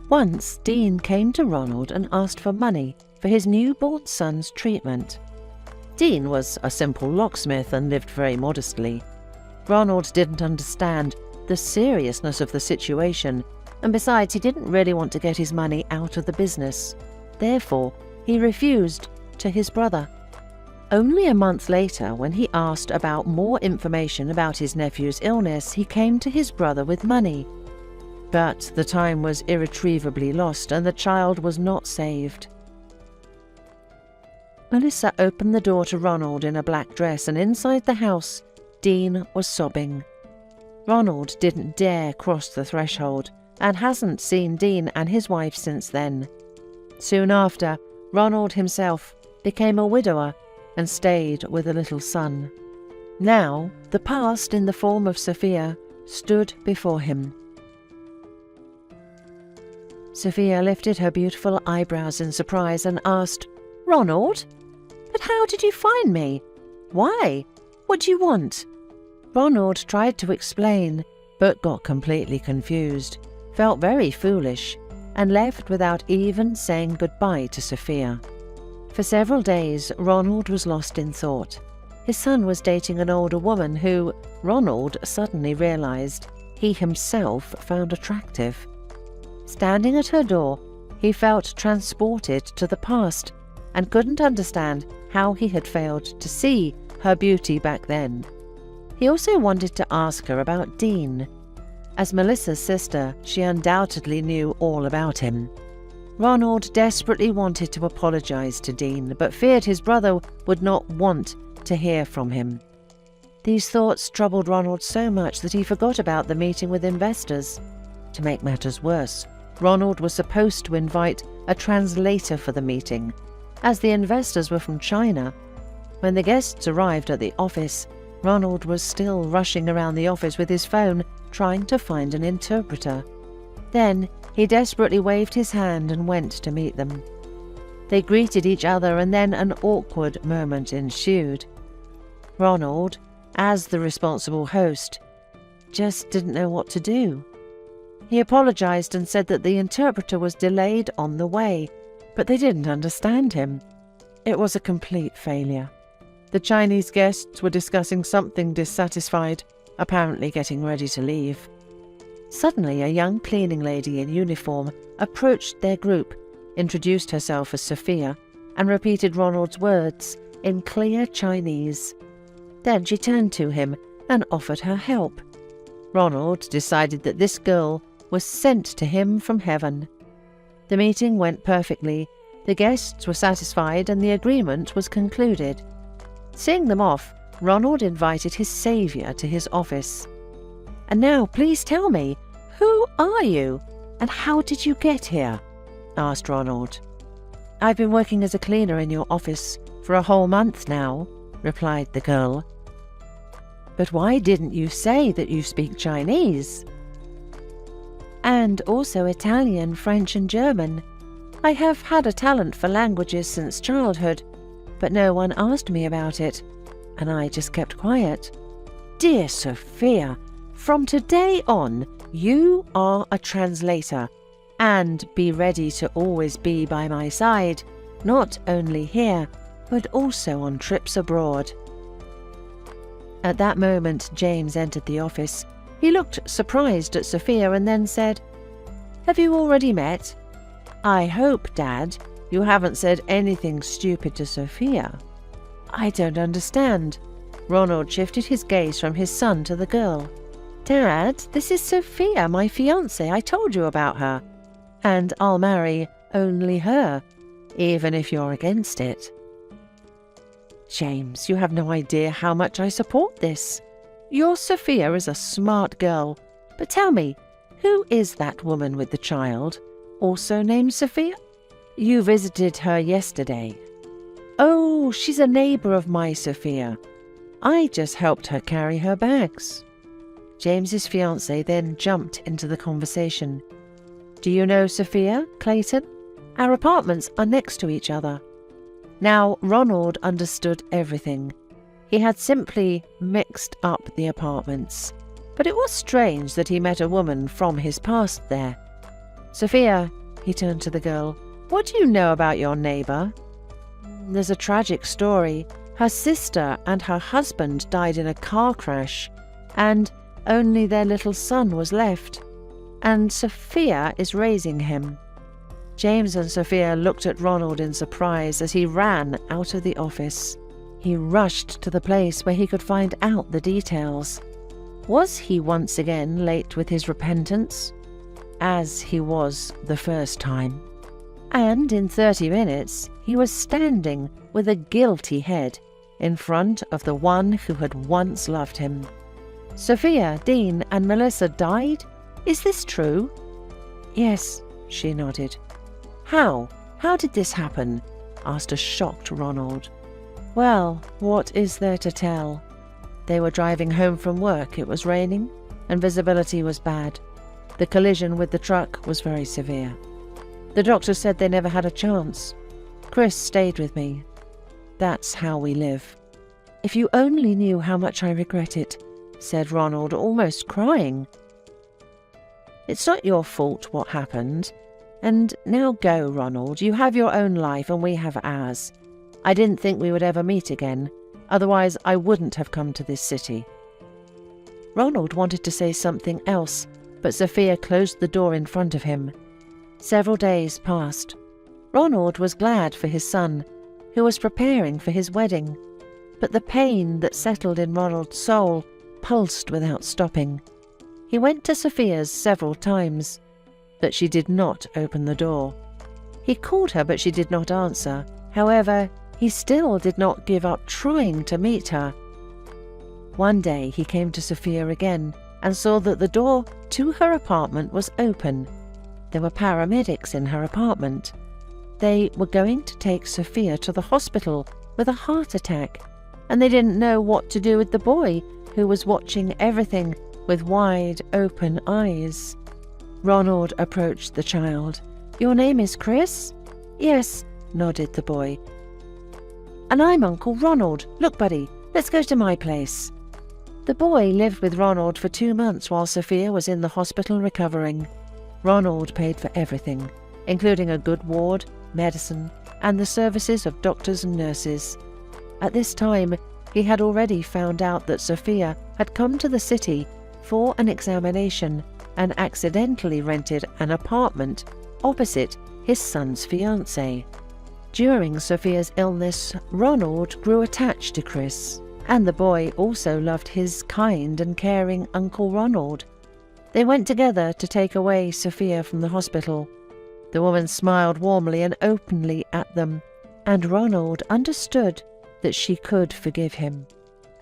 Once, Dean came to Ronald and asked for money for his newborn son's treatment. Dean was a simple locksmith and lived very modestly. Ronald didn't understand the seriousness of the situation, and besides, he didn't really want to get his money out of the business. Therefore, he refused to his brother. Only a month later, when he asked about more information about his nephew's illness, he came to his brother with money. But the time was irretrievably lost, and the child was not saved. Melissa opened the door to Ronald in a black dress, and inside the house, Dean was sobbing. Ronald didn't dare cross the threshold, and hasn't seen Dean and his wife since then. Soon after, Ronald himself became a widower and stayed with a little son. Now, the past in the form of Sophia stood before him. Sophia lifted her beautiful eyebrows in surprise and asked, "Ronald? But how did you find me? Why? What do you want?" Ronald tried to explain, but got completely confused, felt very foolish, and left without even saying goodbye to Sophia. For several days, Ronald was lost in thought. His son was dating an older woman who, Ronald suddenly realized, he himself found attractive. Standing at her door, he felt transported to the past and couldn't understand how he had failed to see her beauty back then. He also wanted to ask her about Dean. As Melissa's sister, she undoubtedly knew all about him. Ronald desperately wanted to apologize to Dean, but feared his brother would not want to hear from him. These thoughts troubled Ronald so much that he forgot about the meeting with investors. To make matters worse, Ronald was supposed to invite a translator for the meeting, as the investors were from China. When the guests arrived at the office, Ronald was still rushing around the office with his phone, trying to find an interpreter. Then he desperately waved his hand and went to meet them. They greeted each other, and then an awkward moment ensued. Ronald, as the responsible host, just didn't know what to do. He apologized and said that the interpreter was delayed on the way, but they didn't understand him. It was a complete failure. The Chinese guests were discussing something dissatisfied, apparently getting ready to leave. Suddenly, a young cleaning lady in uniform approached their group, introduced herself as Sophia, and repeated Ronald's words in clear Chinese. Then she turned to him and offered her help. Ronald decided that this girl was sent to him from heaven. The meeting went perfectly, the guests were satisfied, and the agreement was concluded. Seeing them off, Ronald invited his saviour to his office. "And now, please tell me, who are you, and how did you get here?" asked Ronald. "I've been working as a cleaner in your office for a whole month now," replied the girl. "But why didn't you say that you speak Chinese?" "And also Italian, French and German. I have had a talent for languages since childhood, but no one asked me about it, and I just kept quiet." "Dear Sophia, from today on, you are a translator, and be ready to always be by my side, not only here, but also on trips abroad. At that moment, James entered the office. He looked surprised at Sophia and then said, "Have you already met? I hope, Dad, you haven't said anything stupid to Sophia." "I don't understand." Ronald shifted his gaze from his son to the girl. "Dad, this is Sophia, my fiancée. I told you about her. And I'll marry only her, even if you're against it." "James, you have no idea how much I support this. Your Sophia is a smart girl. But tell me, who is that woman with the child, also named Sophia? You visited her yesterday." "Oh, she's a neighbour of my Sophia. I just helped her carry her bags." James's fiancée then jumped into the conversation. "Do you know Sophia, Clayton? Our apartments are next to each other." Now, Ronald understood everything. He had simply mixed up the apartments. But it was strange that he met a woman from his past there. "Sophia," he turned to the girl, "what do you know about your neighbour?" "There's a tragic story. Her sister and her husband died in a car crash, and only their little son was left. And Sophia is raising him." James and Sophia looked at Ronald in surprise as he ran out of the office. He rushed to the place where he could find out the details. Was he once again late with his repentance? As he was the first time. And in 30 minutes, he was standing with a guilty head in front of the one who had once loved him. "Sophia, Dean, and Melissa died? Is this true?" "Yes," she nodded. "How? How did this happen?" asked a shocked Ronald. "Well, what is there to tell? They were driving home from work. It was raining, and visibility was bad. The collision with the truck was very severe. The doctor said they never had a chance. Chris stayed with me. That's how we live." "If you only knew how much I regret it," said Ronald, almost crying. "It's not your fault what happened. And now go, Ronald. You have your own life and we have ours. I didn't think we would ever meet again. Otherwise, I wouldn't have come to this city." Ronald wanted to say something else, but Sophia closed the door in front of him. Several days passed. Ronald was glad for his son, who was preparing for his wedding. But the pain that settled in Ronald's soul pulsed without stopping. He went to Sophia's several times, but she did not open the door. He called her, but she did not answer. However, he still did not give up trying to meet her. One day he came to Sophia again and saw that the door to her apartment was open. There were paramedics in her apartment. They were going to take Sophia to the hospital with a heart attack, and they didn't know what to do with the boy who was watching everything with wide open eyes. Ronald approached the child. "Your name is Chris?" "Yes," nodded the boy. "And I'm Uncle Ronald. Look, buddy, let's go to my place." The boy lived with Ronald for 2 months while Sophia was in the hospital recovering. Ronald paid for everything, including a good ward, medicine, and the services of doctors and nurses. At this time, he had already found out that Sophia had come to the city for an examination and accidentally rented an apartment opposite his son's fiancée. During Sophia's illness, Ronald grew attached to Chris, and the boy also loved his kind and caring Uncle Ronald. They went together to take away Sophia from the hospital. The woman smiled warmly and openly at them, and Ronald understood that she could forgive him,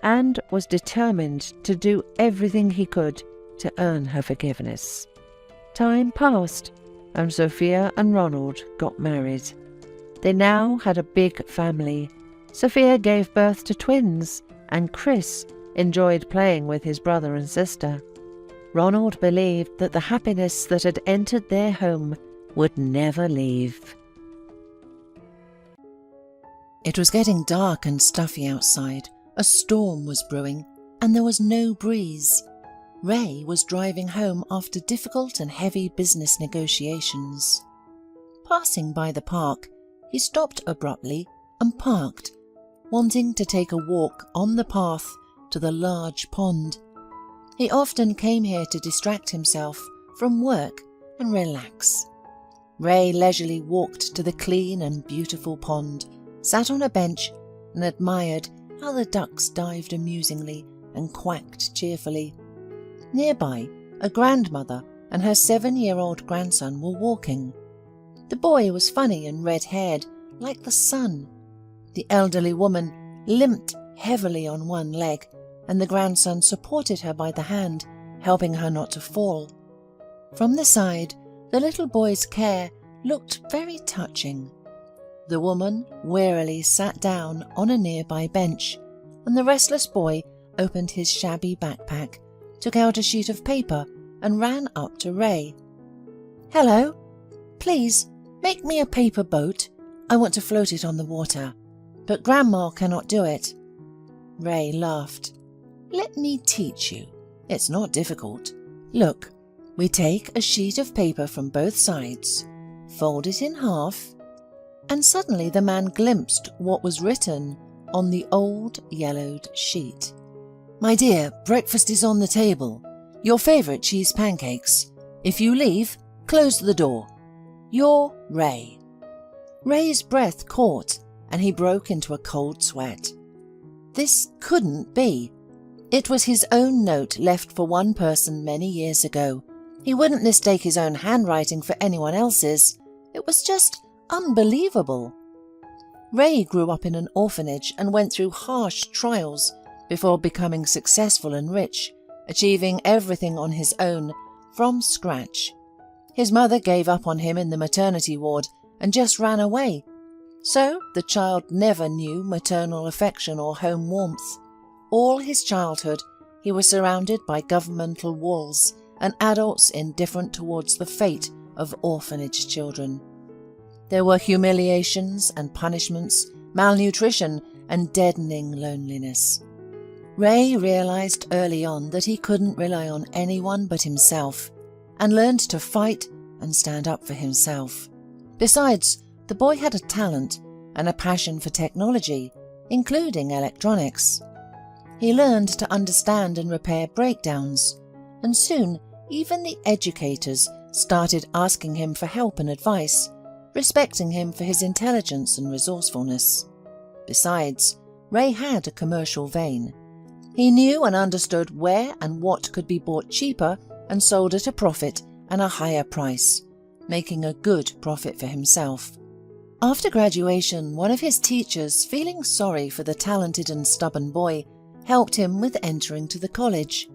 and was determined to do everything he could to earn her forgiveness. Time passed, and Sophia and Ronald got married. They now had a big family. Sophia gave birth to twins, and Chris enjoyed playing with his brother and sister. Ronald believed that the happiness that had entered their home would never leave. It was getting dark and stuffy outside. A storm was brewing, and there was no breeze. Ray was driving home after difficult and heavy business negotiations. Passing by the park, he stopped abruptly and parked wanting to take a walk on the path to the large pond. He often came here to distract himself from work and relax. Ray leisurely walked to the clean and beautiful pond, sat on a bench and admired how the ducks dived amusingly and quacked cheerfully. Nearby, a grandmother and her 7-year-old grandson were walking. The boy was funny and red-haired, like the sun. The elderly woman limped heavily on one leg, and the grandson supported her by the hand, helping her not to fall. From the side, the little boy's care looked very touching. The woman wearily sat down on a nearby bench, and the restless boy opened his shabby backpack, took out a sheet of paper, and ran up to Ray. "Hello. Please, make me a paper boat. I want to float it on the water, but Grandma cannot do it." Ray laughed. "Let me teach you. It's not difficult. Look, we take a sheet of paper from both sides, fold it in half," and suddenly the man glimpsed what was written on the old yellowed sheet. "My dear, breakfast is on the table. Your favourite cheese pancakes. If you leave, close the door. You're Ray." Ray's breath caught and he broke into a cold sweat. This couldn't be. It was his own note left for one person many years ago. He wouldn't mistake his own handwriting for anyone else's. It was just unbelievable. Ray grew up in an orphanage and went through harsh trials before becoming successful and rich, achieving everything on his own, from scratch. His mother gave up on him in the maternity ward and just ran away. So the child never knew maternal affection or home warmth. All his childhood, he was surrounded by governmental walls and adults indifferent towards the fate of orphanage children. There were humiliations and punishments, malnutrition and deadening loneliness. Ray realized early on that he couldn't rely on anyone but himself, and learned to fight and stand up for himself. Besides, the boy had a talent and a passion for technology, including electronics. He learned to understand and repair breakdowns, and soon even the educators started asking him for help and advice, respecting him for his intelligence and resourcefulness. Besides, Ray had a commercial vein. He knew and understood where and what could be bought cheaper and sold at a profit and a higher price, making a good profit for himself. After graduation, one of his teachers, feeling sorry for the talented and stubborn boy, helped him with entering to the college.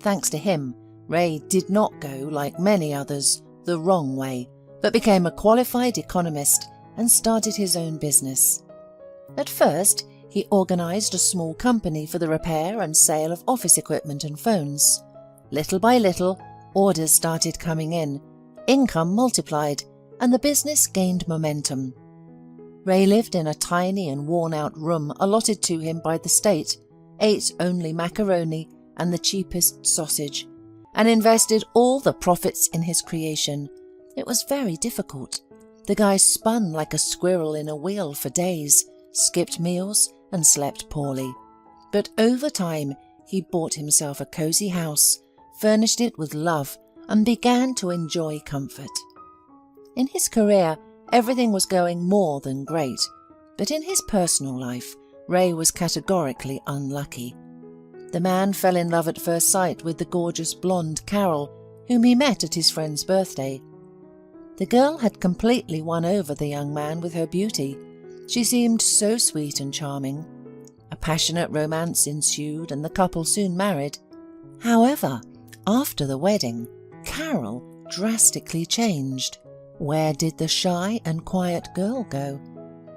Thanks to him, Ray did not go, like many others, the wrong way, but became a qualified economist and started his own business. At first, he organized a small company for the repair and sale of office equipment and phones. Little by little, orders started coming in, income multiplied, and the business gained momentum. Ray lived in a tiny and worn-out room allotted to him by the state, ate only macaroni and the cheapest sausage, and invested all the profits in his creation. It was very difficult. The guy spun like a squirrel in a wheel for days, skipped meals, and slept poorly. But over time, he bought himself a cozy house, furnished it with love, and began to enjoy comfort. In his career, everything was going more than great, but in his personal life, Ray was categorically unlucky. The man fell in love at first sight with the gorgeous blonde Carol, whom he met at his friend's birthday. The girl had completely won over the young man with her beauty. She seemed so sweet and charming. A passionate romance ensued and the couple soon married. However, after the wedding, Carol drastically changed. Where did the shy and quiet girl go?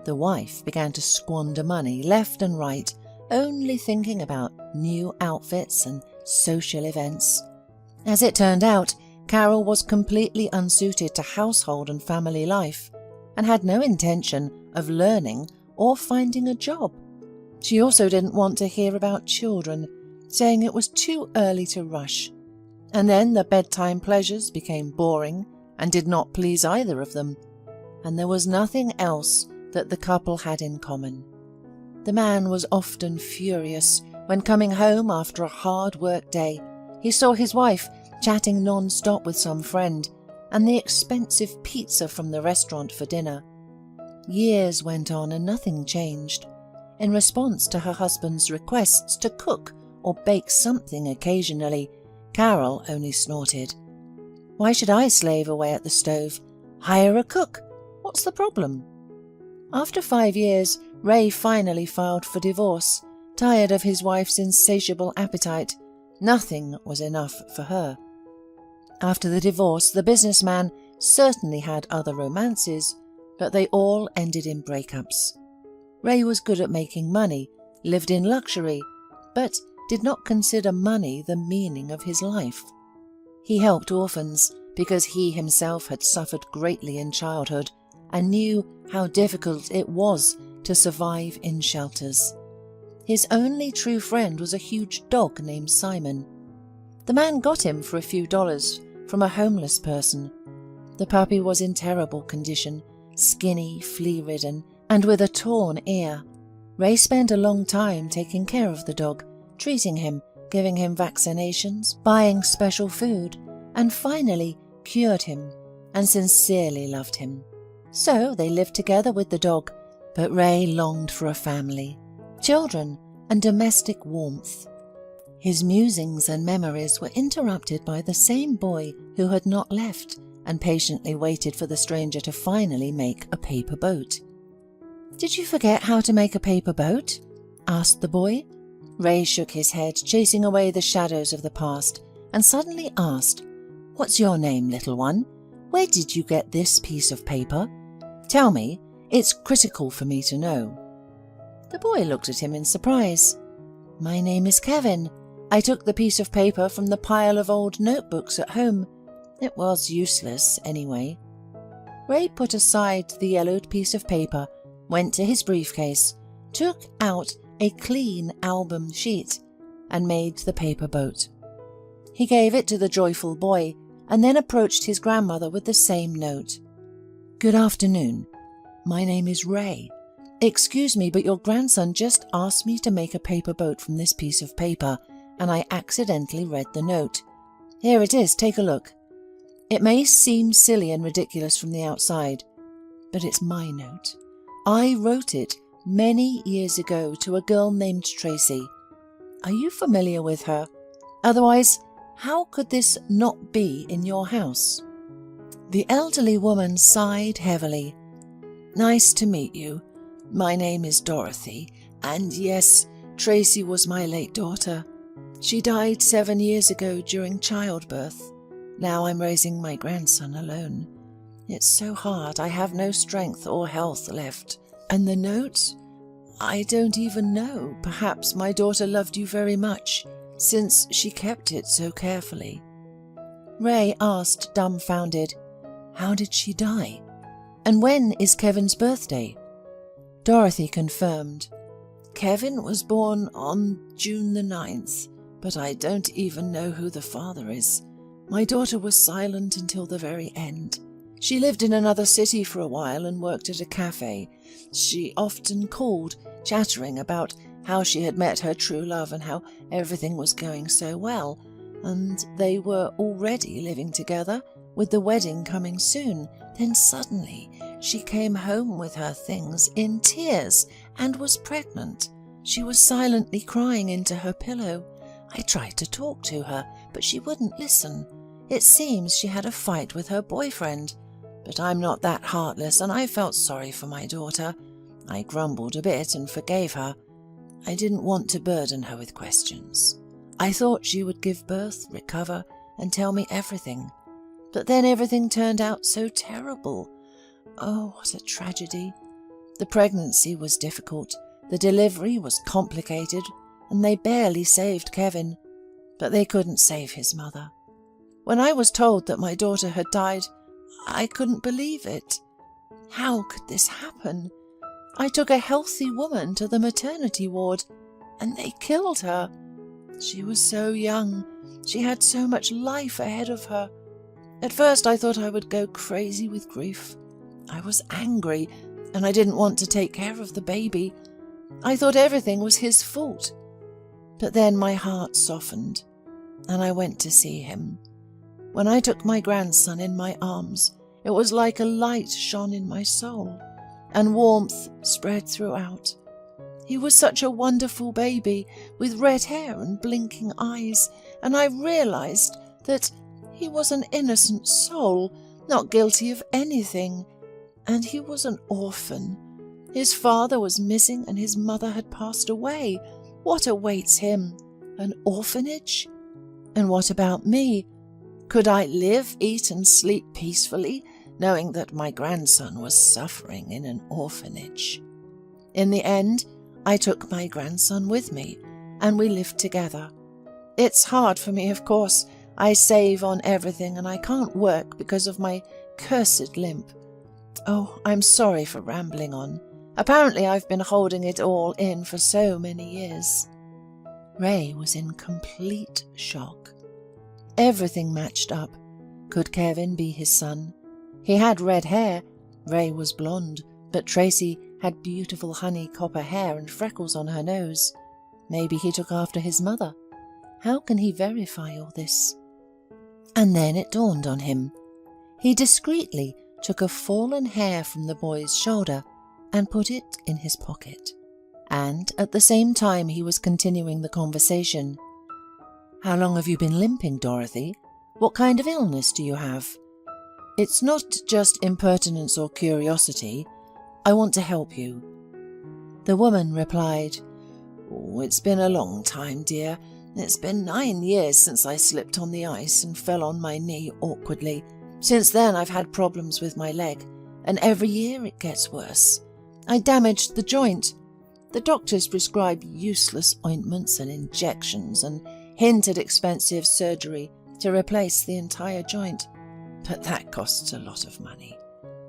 The wife began to squander money left and right, only thinking about new outfits and social events. As it turned out, Carol was completely unsuited to household and family life, and had no intention of learning or finding a job. She also didn't want to hear about children, saying it was too early to rush. And then the bedtime pleasures became boring and did not please either of them, and there was nothing else that the couple had in common. The man was often furious when coming home after a hard work day. He saw his wife chatting non-stop with some friend and the expensive pizza from the restaurant for dinner. Years went on and nothing changed. In response to her husband's requests to cook or bake something occasionally, Carol only snorted. "Why should I slave away at the stove? Hire a cook. What's the problem?" After 5 years, Ray finally filed for divorce, tired of his wife's insatiable appetite. Nothing was enough for her. After the divorce, the businessman certainly had other romances, but they all ended in breakups. Ray was good at making money, lived in luxury, but did not consider money the meaning of his life. He helped orphans because he himself had suffered greatly in childhood and knew how difficult it was to survive in shelters. His only true friend was a huge dog named Simon. The man got him for a few dollars from a homeless person. The puppy was in terrible condition, skinny, flea-ridden, and with a torn ear. Ray spent a long time taking care of the dog, treating him, giving him vaccinations, buying special food, and finally cured him and sincerely loved him. So they lived together with the dog, but Ray longed for a family, children, and domestic warmth. His musings and memories were interrupted by the same boy who had not left and patiently waited for the stranger to finally make a paper boat. "Did you forget how to make a paper boat?" asked the boy. Ray shook his head, chasing away the shadows of the past, and suddenly asked, "What's your name, little one? Where did you get this piece of paper? Tell me, it's critical for me to know." The boy looked at him in surprise. "My name is Kevin. I took the piece of paper from the pile of old notebooks at home. It was useless anyway." Ray put aside the yellowed piece of paper, went to his briefcase, took out a clean album sheet, and made the paper boat. He gave it to the joyful boy and then approached his grandmother with the same note. "Good afternoon. My name is Ray. Excuse me, but your grandson just asked me to make a paper boat from this piece of paper, and I accidentally read the note. Here it is, take a look. It may seem silly and ridiculous from the outside, but it's my note. I wrote it many years ago to a girl named Tracy. Are you familiar with her? Otherwise, how could this not be in your house?" The elderly woman sighed heavily. "Nice to meet you. My name is Dorothy, and yes, Tracy was my late daughter. She died 7 years ago during childbirth. Now I'm raising my grandson alone. It's so hard, I have no strength or health left. And the note? I don't even know. Perhaps my daughter loved you very much, since she kept it so carefully." Ray asked, dumbfounded, "How did she die? And when is Kevin's birthday?" Dorothy confirmed. "Kevin was born on June the 9th, but I don't even know who the father is. My daughter was silent until the very end. She lived in another city for a while and worked at a cafe. She often called, chattering about how she had met her true love and how everything was going so well, and they were already living together, with the wedding coming soon. Then suddenly she came home with her things in tears and was pregnant. She was silently crying into her pillow. I tried to talk to her, but she wouldn't listen. It seems she had a fight with her boyfriend. But I'm not that heartless, and I felt sorry for my daughter. I grumbled a bit and forgave her. I didn't want to burden her with questions. I thought she would give birth, recover, and tell me everything. But then everything turned out so terrible. Oh, what a tragedy. The pregnancy was difficult, the delivery was complicated, and they barely saved Kevin. But they couldn't save his mother. When I was told that my daughter had died, I couldn't believe it. How could this happen? I took a healthy woman to the maternity ward, and they killed her. She was so young. She had so much life ahead of her. At first I thought I would go crazy with grief. I was angry, and I didn't want to take care of the baby. I thought everything was his fault. But then my heart softened, and I went to see him. When I took my grandson in my arms, it was like a light shone in my soul, and warmth spread throughout. He was such a wonderful baby, with red hair and blinking eyes, and I realized that he was an innocent soul, not guilty of anything, and he was an orphan. His father was missing and his mother had passed away. What awaits him? An orphanage? And what about me? Could I live, eat and sleep peacefully, knowing that my grandson was suffering in an orphanage? In the end, I took my grandson with me, and we lived together. It's hard for me, of course. I save on everything and I can't work because of my cursed limp. Oh, I'm sorry for rambling on. Apparently I've been holding it all in for so many years. Ray was in complete shock. Everything matched up. Could Kevin be his son? He had red hair. Ray was blonde, but Tracy had beautiful honey copper hair and freckles on her nose. Maybe he took after his mother. How can he verify all this? And then it dawned on him. He discreetly took a fallen hair from the boy's shoulder and put it in his pocket. And at the same time he was continuing the conversation. How long have you been limping, Dorothy? What kind of illness do you have? It's not just impertinence or curiosity. I want to help you. The woman replied, Oh, it's been a long time, dear. It's been 9 years since I slipped on the ice and fell on my knee awkwardly. Since then I've had problems with my leg, and every year it gets worse. I damaged the joint. The doctors prescribed useless ointments and injections and hinted expensive surgery to replace the entire joint. But that costs a lot of money.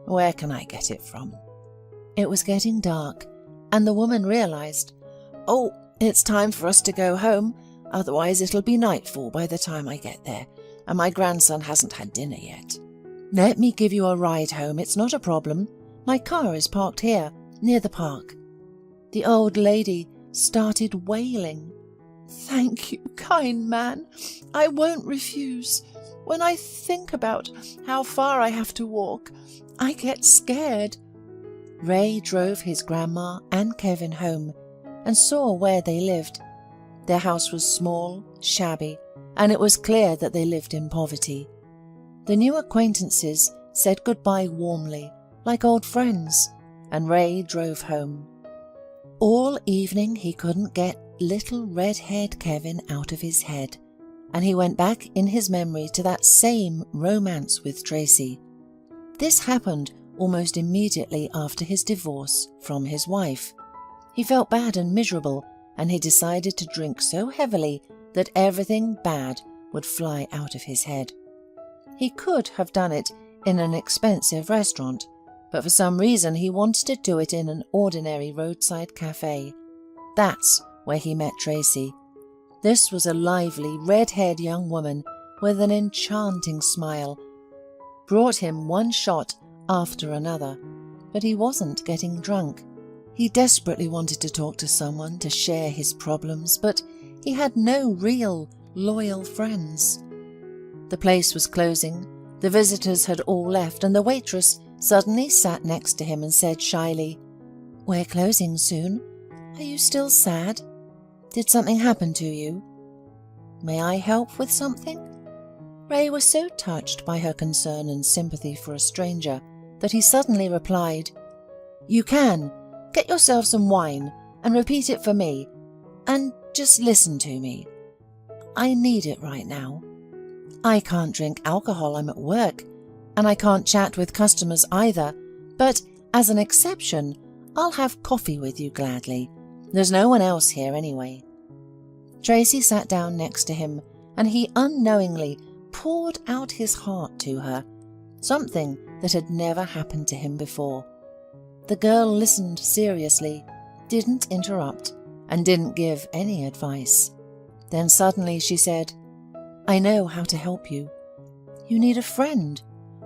Where can I get it from? It was getting dark, and the woman realized, Oh, it's time for us to go home, otherwise it'll be nightfall by the time I get there, and my grandson hasn't had dinner yet. Let me give you a ride home, it's not a problem. My car is parked here, near the park. The old lady started wailing. Thank you, kind man. I won't refuse. When I think about how far I have to walk, I get scared. Ray drove his grandma and Kevin home and saw where they lived. Their house was small, shabby, and it was clear that they lived in poverty. The new acquaintances said goodbye warmly, like old friends, and Ray drove home. All evening he couldn't get little red-haired Kevin out of his head, and he went back in his memory to that same romance with Tracy. This happened almost immediately after his divorce from his wife. He felt bad and miserable, and he decided to drink so heavily that everything bad would fly out of his head. He could have done it in an expensive restaurant, but for some reason he wanted to do it in an ordinary roadside cafe. That's where he met Tracy. This was a lively, red-haired young woman with an enchanting smile. Brought him one shot after another, but he wasn't getting drunk. He desperately wanted to talk to someone to share his problems, but he had no real, loyal friends. The place was closing, the visitors had all left, and the waitress suddenly sat next to him and said shyly, "We're closing soon. Are you still sad? Did something happen to you? May I help with something?" Ray was so touched by her concern and sympathy for a stranger that he suddenly replied, "You can. Get yourself some wine and repeat it for me, and just listen to me. I need it right now. I can't drink alcohol, I'm at work, and I can't chat with customers either, but as an exception, I'll have coffee with you gladly. There's no one else here anyway." Tracy sat down next to him, and he unknowingly poured out his heart to her, something that had never happened to him before. The girl listened seriously, didn't interrupt, and didn't give any advice. Then suddenly she said, "I know how to help you. You need a friend,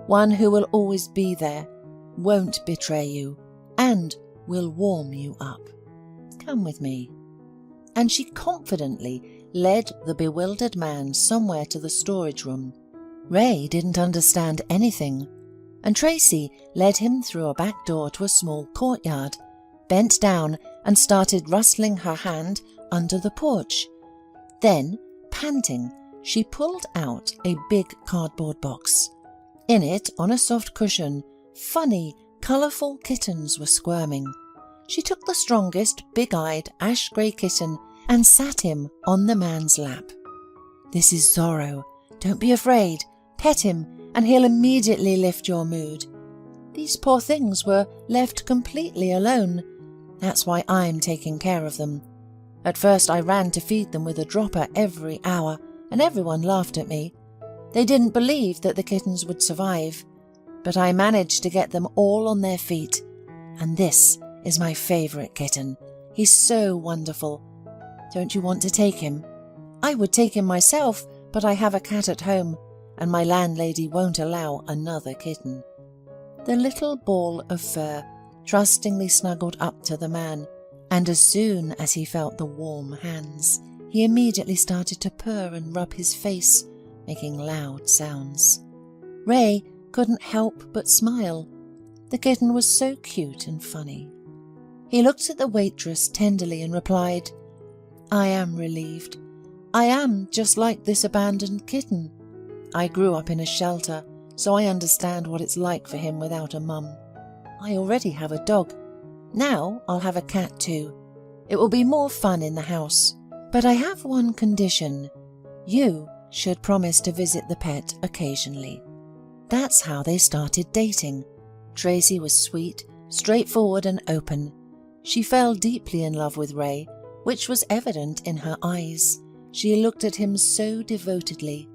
one who will always be there, won't betray you, and will warm you up. Come with me." And she confidently led the bewildered man somewhere to the storage room. Ray didn't understand anything, and Tracy led him through a back door to a small courtyard, bent down and started rustling her hand under the porch. Then, panting, she pulled out a big cardboard box. In it, on a soft cushion, funny, colourful kittens were squirming. She took the strongest, big-eyed, ash-grey kitten and sat him on the man's lap. "This is Zorro. Don't be afraid. Pet him, and he'll immediately lift your mood." These poor things were left completely alone. That's why I'm taking care of them. At first I ran to feed them with a dropper every hour, and everyone laughed at me. They didn't believe that the kittens would survive. But I managed to get them all on their feet. And this is my favourite kitten. He's so wonderful. Don't you want to take him? I would take him myself, but I have a cat at home, and my landlady won't allow another kitten. The little ball of fur trustingly snuggled up to the man, and as soon as he felt the warm hands, he immediately started to purr and rub his face, making loud sounds. Ray couldn't help but smile. The kitten was so cute and funny. He looked at the waitress tenderly and replied, "I am relieved. I am just like this abandoned kitten. I grew up in a shelter, so I understand what it's like for him without a mum. I already have a dog. Now I'll have a cat too. It will be more fun in the house. But I have one condition. You should promise to visit the pet occasionally." That's how they started dating. Tracy was sweet, straightforward and open. She fell deeply in love with Ray, which was evident in her eyes. She looked at him so devotedly.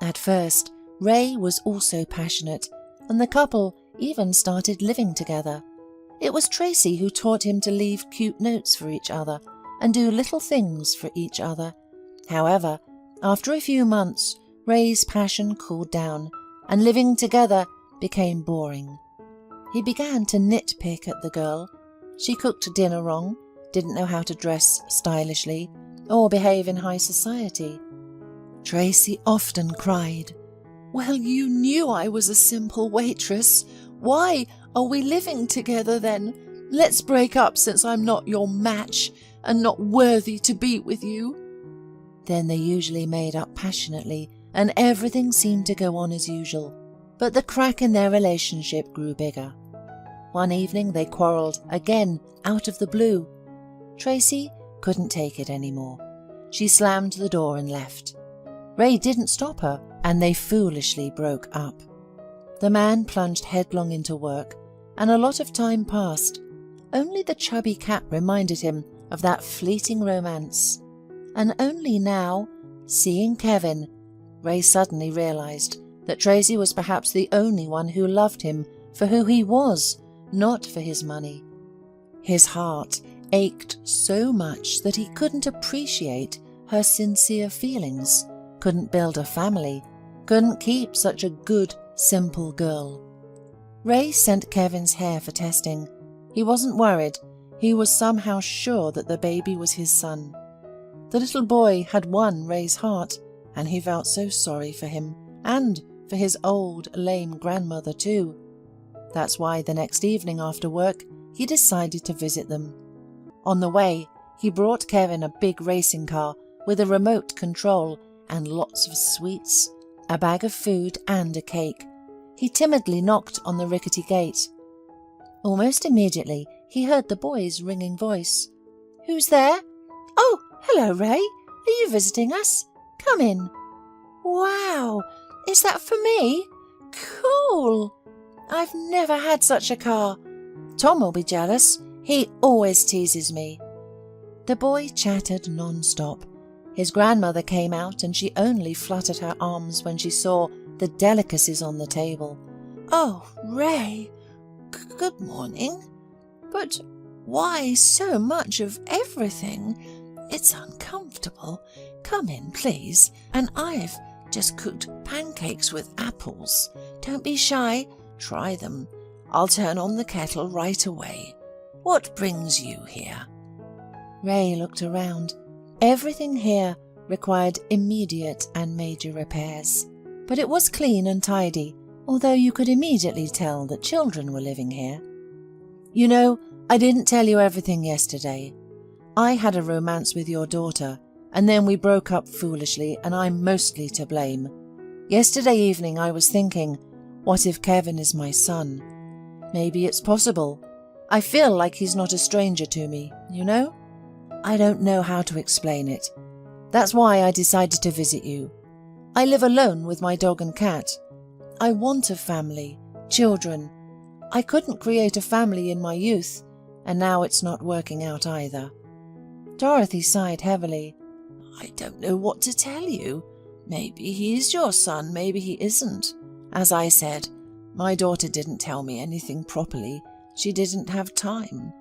At first, Ray was also passionate, and the couple even started living together. It was Tracy who taught him to leave cute notes for each other and do little things for each other. However, after a few months, Ray's passion cooled down, and living together became boring. He began to nitpick at the girl. She cooked dinner wrong, didn't know how to dress stylishly, or behave in high society. Tracy often cried, "Well, you knew I was a simple waitress. Why are we living together then? Let's break up since I'm not your match and not worthy to be with you." Then they usually made up passionately, and everything seemed to go on as usual. But the crack in their relationship grew bigger. One evening they quarrelled again out of the blue. Tracy couldn't take it anymore. She slammed the door and left. Ray didn't stop her, and they foolishly broke up. The man plunged headlong into work, and a lot of time passed. Only the chubby cat reminded him of that fleeting romance. And only now, seeing Kevin, Ray suddenly realised that Tracy was perhaps the only one who loved him for who he was, not for his money. His heart ached so much that he couldn't appreciate her sincere feelings, couldn't build a family, couldn't keep such a good, simple girl. Ray sent Kevin's hair for testing. He wasn't worried. He was somehow sure that the baby was his son. The little boy had won Ray's heart, and he felt so sorry for him, and for his old, lame grandmother too. That's why the next evening after work, he decided to visit them. On the way, he brought Kevin a big racing car with a remote control and lots of sweets, a bag of food and a cake. He timidly knocked on the rickety gate. Almost immediately, he heard the boy's ringing voice. "Who's there?" "Oh, hello, Ray. Are you visiting us? Come in." "Wow, is that for me? Cool. I've never had such a car. Tom will be jealous. He always teases me." The boy chattered non-stop. His grandmother came out and she only fluttered her arms when she saw the delicacies on the table. "Oh, Ray, good morning. But why so much of everything? It's uncomfortable. Come in, please. And I've just cooked pancakes with apples. Don't be shy. Try them. I'll turn on the kettle right away. What brings you here?" Ray looked around. Everything here required immediate and major repairs, but it was clean and tidy, although you could immediately tell that children were living here. You know, I didn't tell you everything yesterday. I had a romance with your daughter, and then we broke up foolishly, and I'm mostly to blame. Yesterday evening I was thinking, what if Kevin is my son? Maybe it's possible. I feel like he's not a stranger to me, you know? I don't know how to explain it. That's why I decided to visit you. I live alone with my dog and cat. I want a family, children. I couldn't create a family in my youth, and now it's not working out either. Dorothy sighed heavily. I don't know what to tell you. Maybe he is your son, maybe he isn't. As I said, my daughter didn't tell me anything properly. She didn't have time.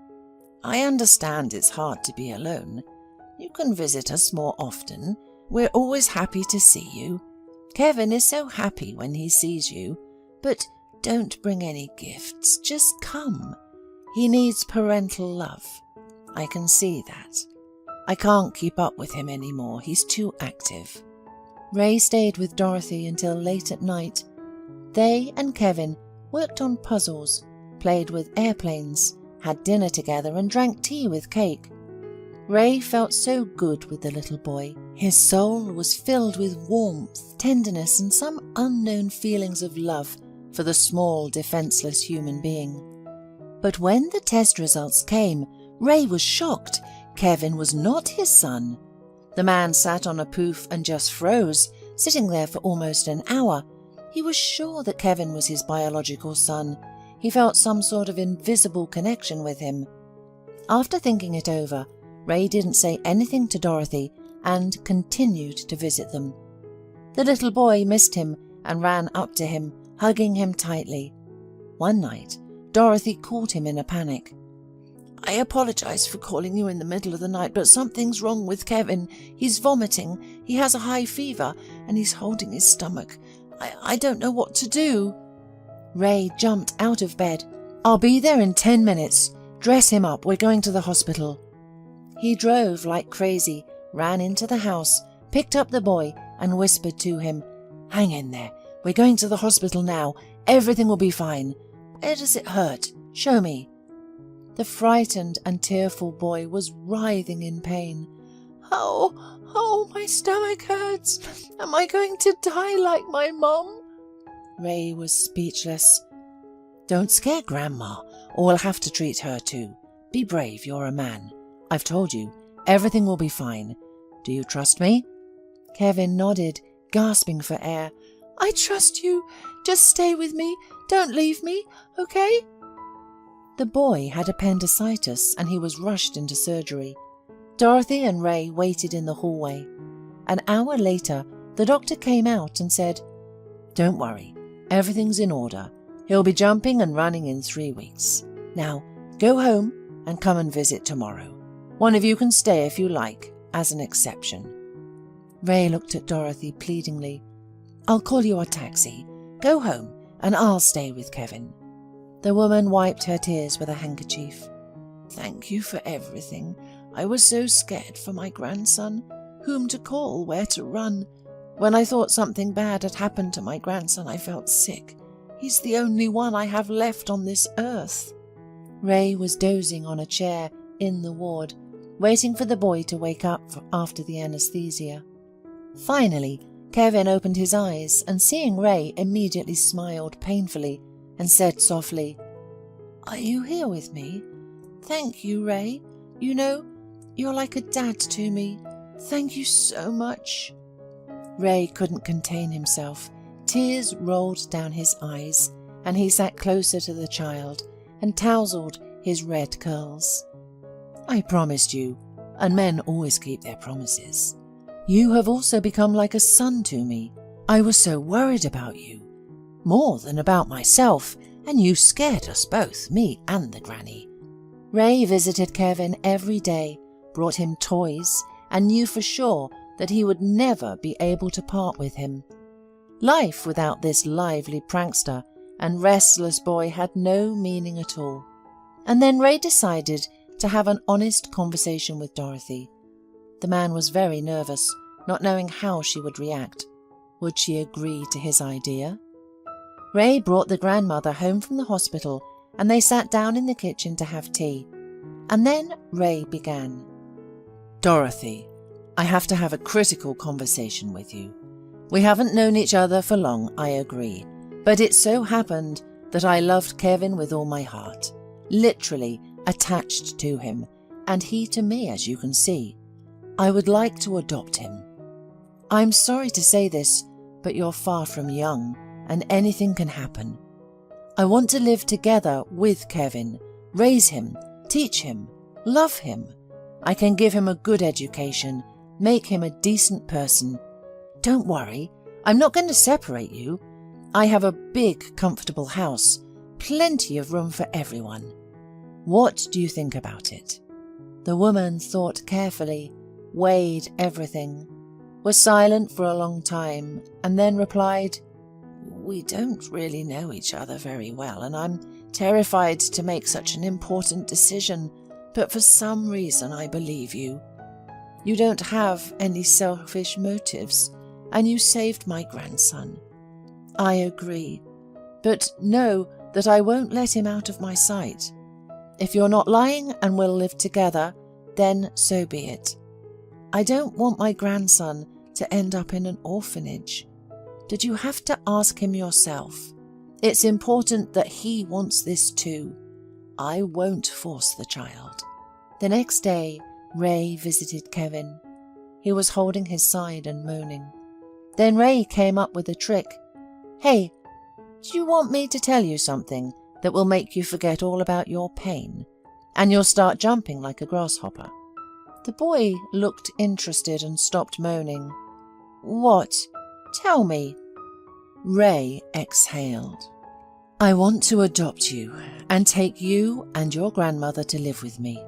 I understand it's hard to be alone. You can visit us more often. We're always happy to see you. Kevin is so happy when he sees you. But don't bring any gifts. Just come. He needs parental love. I can see that. I can't keep up with him anymore. He's too active. Ray stayed with Dorothy until late at night. They and Kevin worked on puzzles, played with airplanes, had dinner together and drank tea with cake. Ray felt so good with the little boy. His soul was filled with warmth, tenderness, and some unknown feelings of love for the small, defenseless human being. But when the test results came, Ray was shocked. Kevin was not his son. The man sat on a poof and just froze, sitting there for almost an hour. He was sure that Kevin was his biological son. He felt some sort of invisible connection with him. After thinking it over, Ray didn't say anything to Dorothy and continued to visit them. The little boy missed him and ran up to him, hugging him tightly. One night, Dorothy called him in a panic. I apologize for calling you in the middle of the night, but something's wrong with Kevin. He's vomiting, he has a high fever, and he's holding his stomach. I don't know what to do. Ray jumped out of bed. I'll be there in 10 minutes. Dress him up. We're going to the hospital. He drove like crazy, ran into the house, picked up the boy, and whispered to him, Hang in there. We're going to the hospital now. Everything will be fine. Where does it hurt? Show me. The frightened and tearful boy was writhing in pain. Oh, my stomach hurts. Am I going to die like my mom? Ray was speechless. Don't scare Grandma, or we'll have to treat her too. Be brave, you're a man. I've told you, everything will be fine. Do you trust me? Kevin nodded, gasping for air. I trust you. Just stay with me. Don't leave me, okay? The boy had appendicitis and he was rushed into surgery. Dorothy and Ray waited in the hallway. An hour later, the doctor came out and said, Don't worry, everything's in order. He'll be jumping and running in 3 weeks. Now, go home and come and visit tomorrow. One of you can stay if you like, as an exception. Ray looked at Dorothy pleadingly. I'll call you a taxi. Go home and I'll stay with Kevin. The woman wiped her tears with a handkerchief. Thank you for everything. I was so scared for my grandson. Whom to call, where to run. When I thought something bad had happened to my grandson, I felt sick. He's the only one I have left on this earth. Ray was dozing on a chair in the ward, waiting for the boy to wake up after the anesthesia. Finally, Kevin opened his eyes and seeing Ray immediately smiled painfully and said softly, Are you here with me? Thank you, Ray. You know, you're like a dad to me. Thank you so much. Ray couldn't contain himself. Tears rolled down his eyes, and he sat closer to the child and tousled his red curls. I promised you, and men always keep their promises. You have also become like a son to me. I was so worried about you. More than about myself, and you scared us both, me and the granny. Ray visited Kevin every day, brought him toys, and knew for sure that he would never be able to part with him. Life without this lively prankster and restless boy had no meaning at all. And then Ray decided to have an honest conversation with Dorothy. The man was very nervous, not knowing how she would react. Would she agree to his idea? Ray brought the grandmother home from the hospital, and they sat down in the kitchen to have tea. And then Ray began. "Dorothy, I have to have a critical conversation with you. We haven't known each other for long, I agree, but it so happened that I loved Kevin with all my heart, literally attached to him, and he to me, as you can see. I would like to adopt him. I'm sorry to say this, but you're far from young, and anything can happen. I want to live together with Kevin, raise him, teach him, love him. I can give him a good education, make him a decent person. Don't worry, I'm not going to separate you. I have a big, comfortable house, plenty of room for everyone. What do you think about it?" The woman thought carefully, weighed everything, was silent for a long time, and then replied, "We don't really know each other very well, and I'm terrified to make such an important decision, but for some reason I believe you. You don't have any selfish motives, and you saved my grandson. I agree, but know that I won't let him out of my sight. If you're not lying and will live together, then so be it. I don't want my grandson to end up in an orphanage. Did you have to ask him yourself? It's important that he wants this too. I won't force the child." The next day, Ray visited Kevin. He was holding his side and moaning. Then Ray came up with a trick. "Hey, do you want me to tell you something that will make you forget all about your pain, and you'll start jumping like a grasshopper?" The boy looked interested and stopped moaning. "What? Tell me." Ray exhaled. "I want to adopt you and take you and your grandmother to live with me.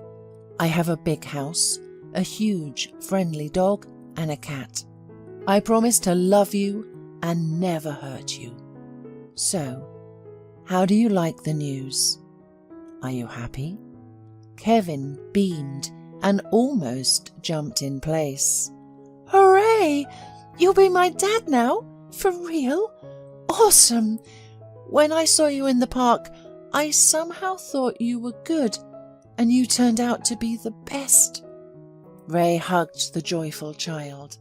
I have a big house, a huge, friendly dog, and a cat. I promise to love you and never hurt you. So, how do you like the news? Are you happy?" Kevin beamed and almost jumped in place. "Hooray! You'll be my dad now? For real? Awesome! When I saw you in the park, I somehow thought you were good, and you turned out to be the best." Ray hugged the joyful child.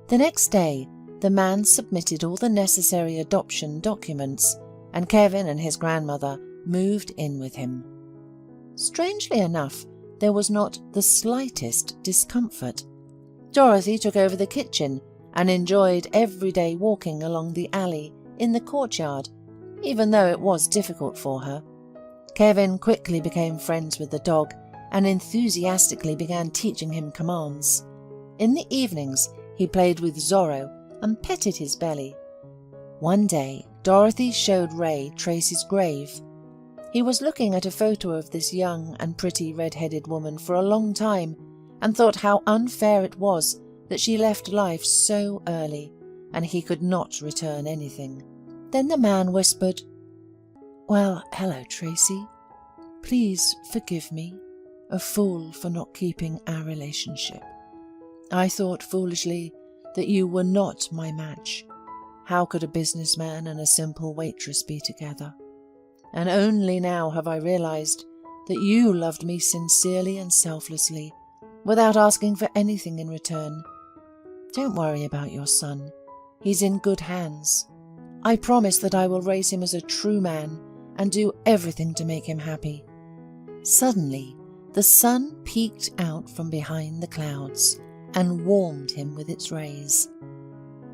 The next day, the man submitted all the necessary adoption documents, and Kevin and his grandmother moved in with him. Strangely enough, there was not the slightest discomfort. Dorothy took over the kitchen and enjoyed every day walking along the alley in the courtyard, even though it was difficult for her. Kevin quickly became friends with the dog and enthusiastically began teaching him commands. In the evenings, he played with Zorro and petted his belly. One day, Dorothy showed Ray Tracy's grave. He was looking at a photo of this young and pretty red-headed woman for a long time and thought how unfair it was that she left life so early and he could not return anything. Then the man whispered, "Well, hello, Tracy. Please forgive me, a fool for not keeping our relationship. I thought foolishly that you were not my match. How could a businessman and a simple waitress be together? And only now have I realized that you loved me sincerely and selflessly, without asking for anything in return. Don't worry about your son. He's in good hands. I promise that I will raise him as a true man and do everything to make him happy." Suddenly, the sun peeked out from behind the clouds and warmed him with its rays.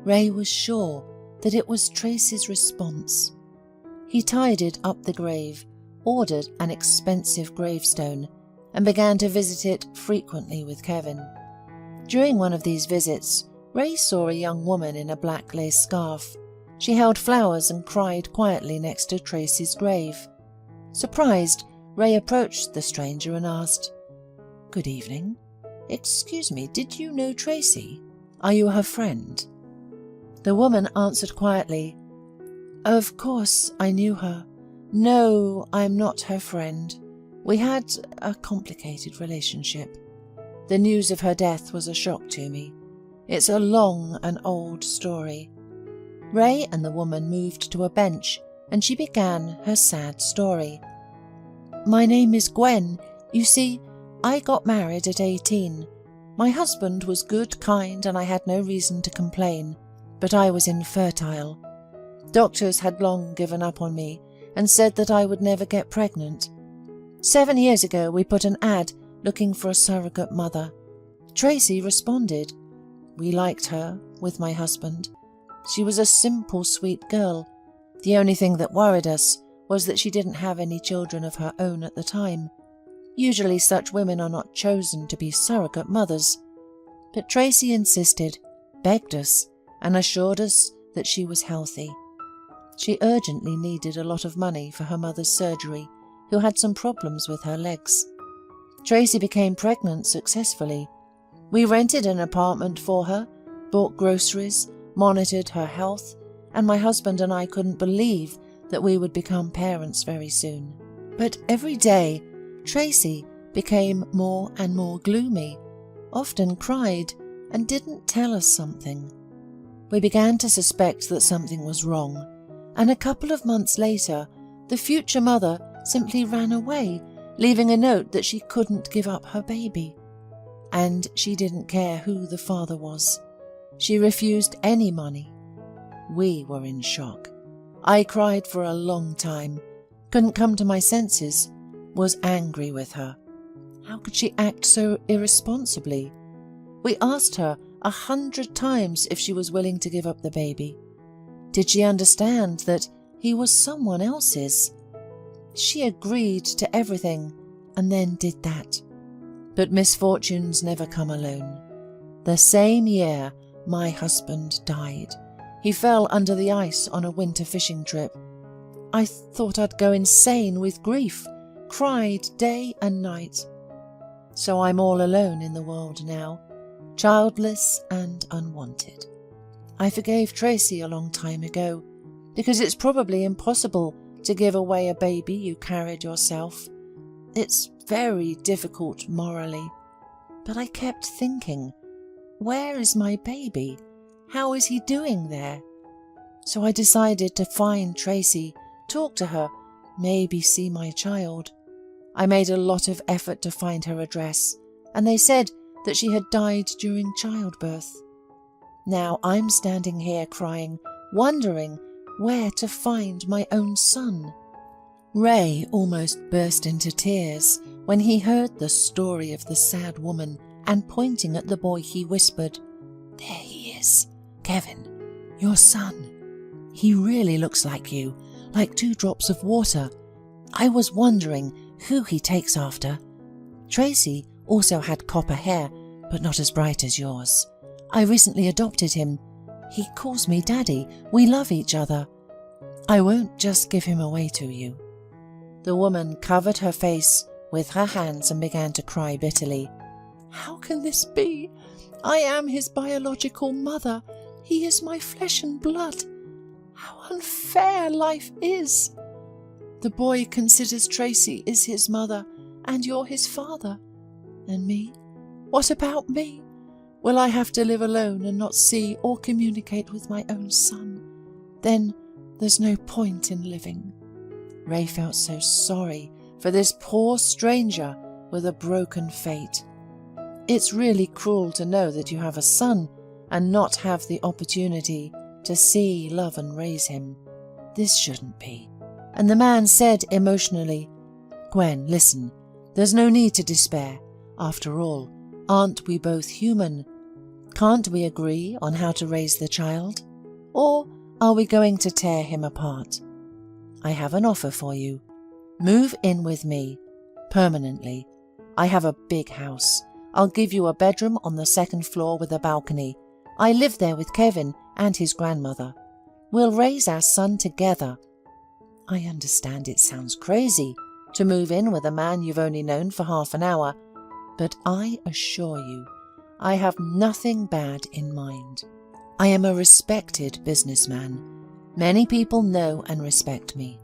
Ray was sure that it was Tracy's response. He tidied up the grave, ordered an expensive gravestone, and began to visit it frequently with Kevin. During one of these visits, Ray saw a young woman in a black lace scarf. She held flowers and cried quietly next to Tracy's grave. Surprised, Ray approached the stranger and asked, "Good evening. Excuse me, did you know Tracy? Are you her friend?" The woman answered quietly, "Of course I knew her. No, I'm not her friend. We had a complicated relationship. The news of her death was a shock to me. It's a long and old story. Ray and the woman moved to a bench, and she began her sad story. My name is Gwen. You see, I got married at 18. My husband was good, kind, and I had no reason to complain, but I was infertile. Doctors had long given up on me and said that I would never get pregnant. 7 years ago, we put an ad looking for a surrogate mother. Tracy responded. We liked her with my husband. She was a simple, sweet girl. The only thing that worried us was that she didn't have any children of her own at the time. Usually such women are not chosen to be surrogate mothers. But Tracy insisted, begged us, and assured us that she was healthy. She urgently needed a lot of money for her mother's surgery, who had some problems with her legs. Tracy became pregnant successfully. We rented an apartment for her, bought groceries, monitored her health, and my husband and I couldn't believe that we would become parents very soon. But every day, Tracy became more and more gloomy, often cried, and didn't tell us something. We began to suspect that something was wrong, and a couple of months later, the future mother simply ran away, leaving a note that she couldn't give up her baby. And she didn't care who the father was. She refused any money. We were in shock. I cried for a long time, couldn't come to my senses, was angry with her. How could she act so irresponsibly? We asked her 100 times if she was willing to give up the baby. Did she understand that he was someone else's? She agreed to everything and then did that. But misfortunes never come alone. The same year, my husband died. He fell under the ice on a winter fishing trip. I thought I'd go insane with grief, cried day and night. So I'm all alone in the world now, childless and unwanted. I forgave Tracy a long time ago, because it's probably impossible to give away a baby you carried yourself. It's very difficult morally. But I kept thinking, where is my baby? How is he doing there? So I decided to find Tracy, talk to her, maybe see my child. I made a lot of effort to find her address, and they said that she had died during childbirth. Now I'm standing here crying, wondering where to find my own son. Ray almost burst into tears when he heard the story of the sad woman, and pointing at the boy he whispered, "There he is, Kevin, your son. He really looks like you, like 2 drops of water. I was wondering who he takes after. Tracy also had copper hair, but not as bright as yours. I recently adopted him. He calls me Daddy. We love each other. I won't just give him away to you." The woman covered her face with her hands and began to cry bitterly. "How can this be? I am his biological mother. He is my flesh and blood. How unfair life is. The boy considers Tracy is his mother, and you're his father. And me? What about me? Will I have to live alone and not see or communicate with my own son? Then there's no point in living." Ray felt so sorry for this poor stranger with a broken fate. It's really cruel to know that you have a son and not have the opportunity to see, love and raise him. This shouldn't be. And the man said emotionally, "Gwen, listen, there's no need to despair. After all, aren't we both human? Can't we agree on how to raise the child? Or are we going to tear him apart? I have an offer for you. Move in with me, permanently. I have a big house. I'll give you a bedroom on the 2nd floor with a balcony. I live there with Kevin and his grandmother. We'll raise our son together." I understand it sounds crazy to move in with a man you've only known for half an hour, but I assure you, I have nothing bad in mind. I am a respected businessman. Many people know and respect me.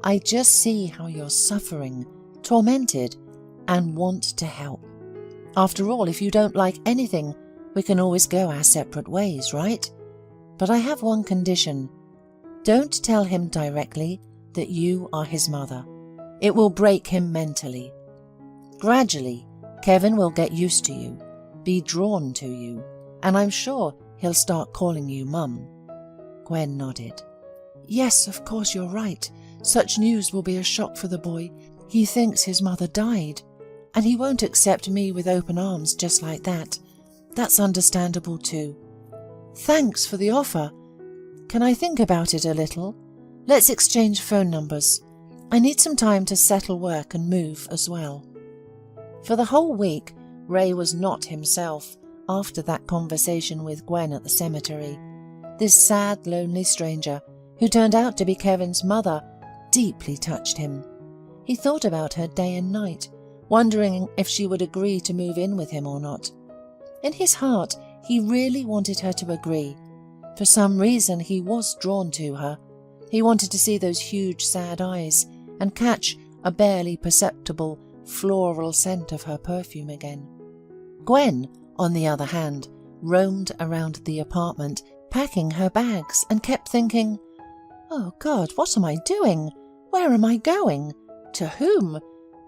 I just see how you're suffering tormented, and want to help. After all, if you don't like anything, we can always go our separate ways, right? But I have one condition. Don't tell him directly that you are his mother. It will break him mentally. Gradually, Kevin will get used to you, be drawn to you, and I'm sure he'll start calling you Mum. Gwen nodded. Yes, of course you're right. Such news will be a shock for the boy. He thinks his mother died, and he won't accept me with open arms just like that. That's understandable too. Thanks for the offer. Can I think about it a little? Let's exchange phone numbers. I need some time to settle work and move as well. For the whole week, Ray was not himself after that conversation with Gwen at the cemetery. This sad, lonely stranger, who turned out to be Kevin's mother, deeply touched him. He thought about her day and night, wondering if she would agree to move in with him or not. In his heart, he really wanted her to agree. For some reason, he was drawn to her. He wanted to see those huge, sad eyes and catch a barely perceptible floral scent of her perfume again. Gwen, on the other hand, roamed around the apartment, packing her bags, and kept thinking, "Oh God, what am I doing? Where am I going? To whom?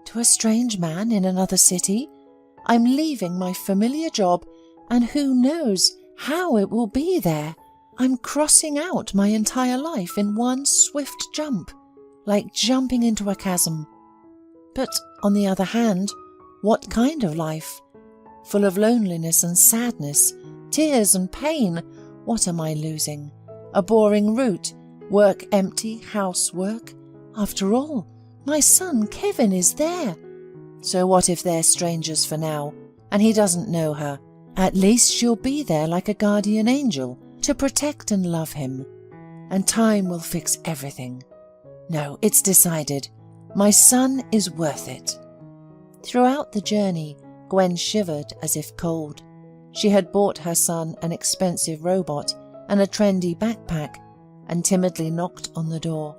To a strange man in another city? I'm leaving my familiar job, and who knows how it will be there? I'm crossing out my entire life in one swift jump, like jumping into a chasm. But on the other hand, what kind of life? Full of loneliness and sadness, tears and pain. What am I losing? A boring route, work empty, housework. After all, my son Kevin is there. So what if they're strangers for now, and he doesn't know her? At least she'll be there like a guardian angel to protect and love him. And time will fix everything. No, it's decided. My son is worth it." Throughout the journey, Gwen shivered as if cold. She had bought her son an expensive robot and a trendy backpack, and timidly knocked on the door.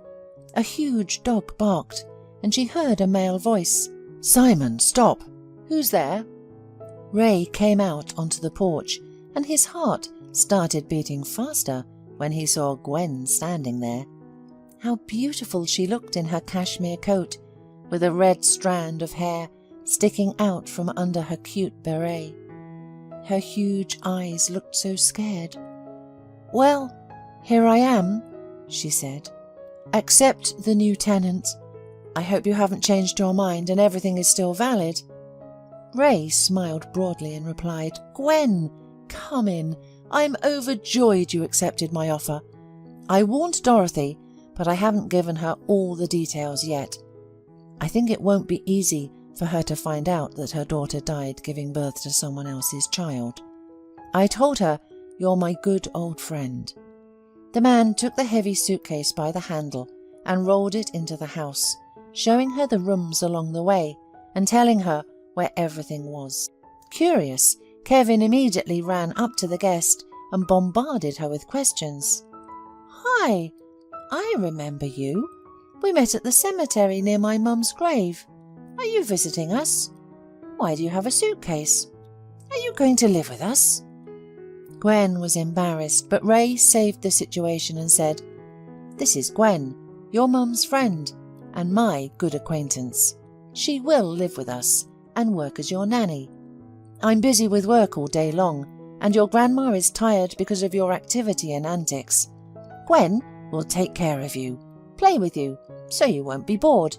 A huge dog barked, and she heard a male voice. "Simon, stop! Who's there?" Ray came out onto the porch, and his heart started beating faster when he saw Gwen standing there. How beautiful she looked in her cashmere coat, with a red strand of hair sticking out from under her cute beret. Her huge eyes looked so scared. "Well, here I am," she said. "Accept the new tenant. I hope you haven't changed your mind and everything is still valid." Ray smiled broadly and replied, "Gwen, come in. I'm overjoyed you accepted my offer. I warned Dorothy, but I haven't given her all the details yet. I think it won't be easy for her to find out that her daughter died giving birth to someone else's child. I told her you're my good old friend." The man took the heavy suitcase by the handle and rolled it into the house, showing her the rooms along the way and telling her where everything was. Curious, Kevin immediately ran up to the guest and bombarded her with questions. "Hi, I remember you. We met at the cemetery near my mum's grave. Are you visiting us? Why do you have a suitcase? Are you going to live with us?" Gwen was embarrassed, but Ray saved the situation and said, "This is Gwen, your mum's friend, and my good acquaintance. She will live with us and work as your nanny. I'm busy with work all day long, and your grandma is tired because of your activity and antics. Gwen will take care of you, play with you, so you won't be bored.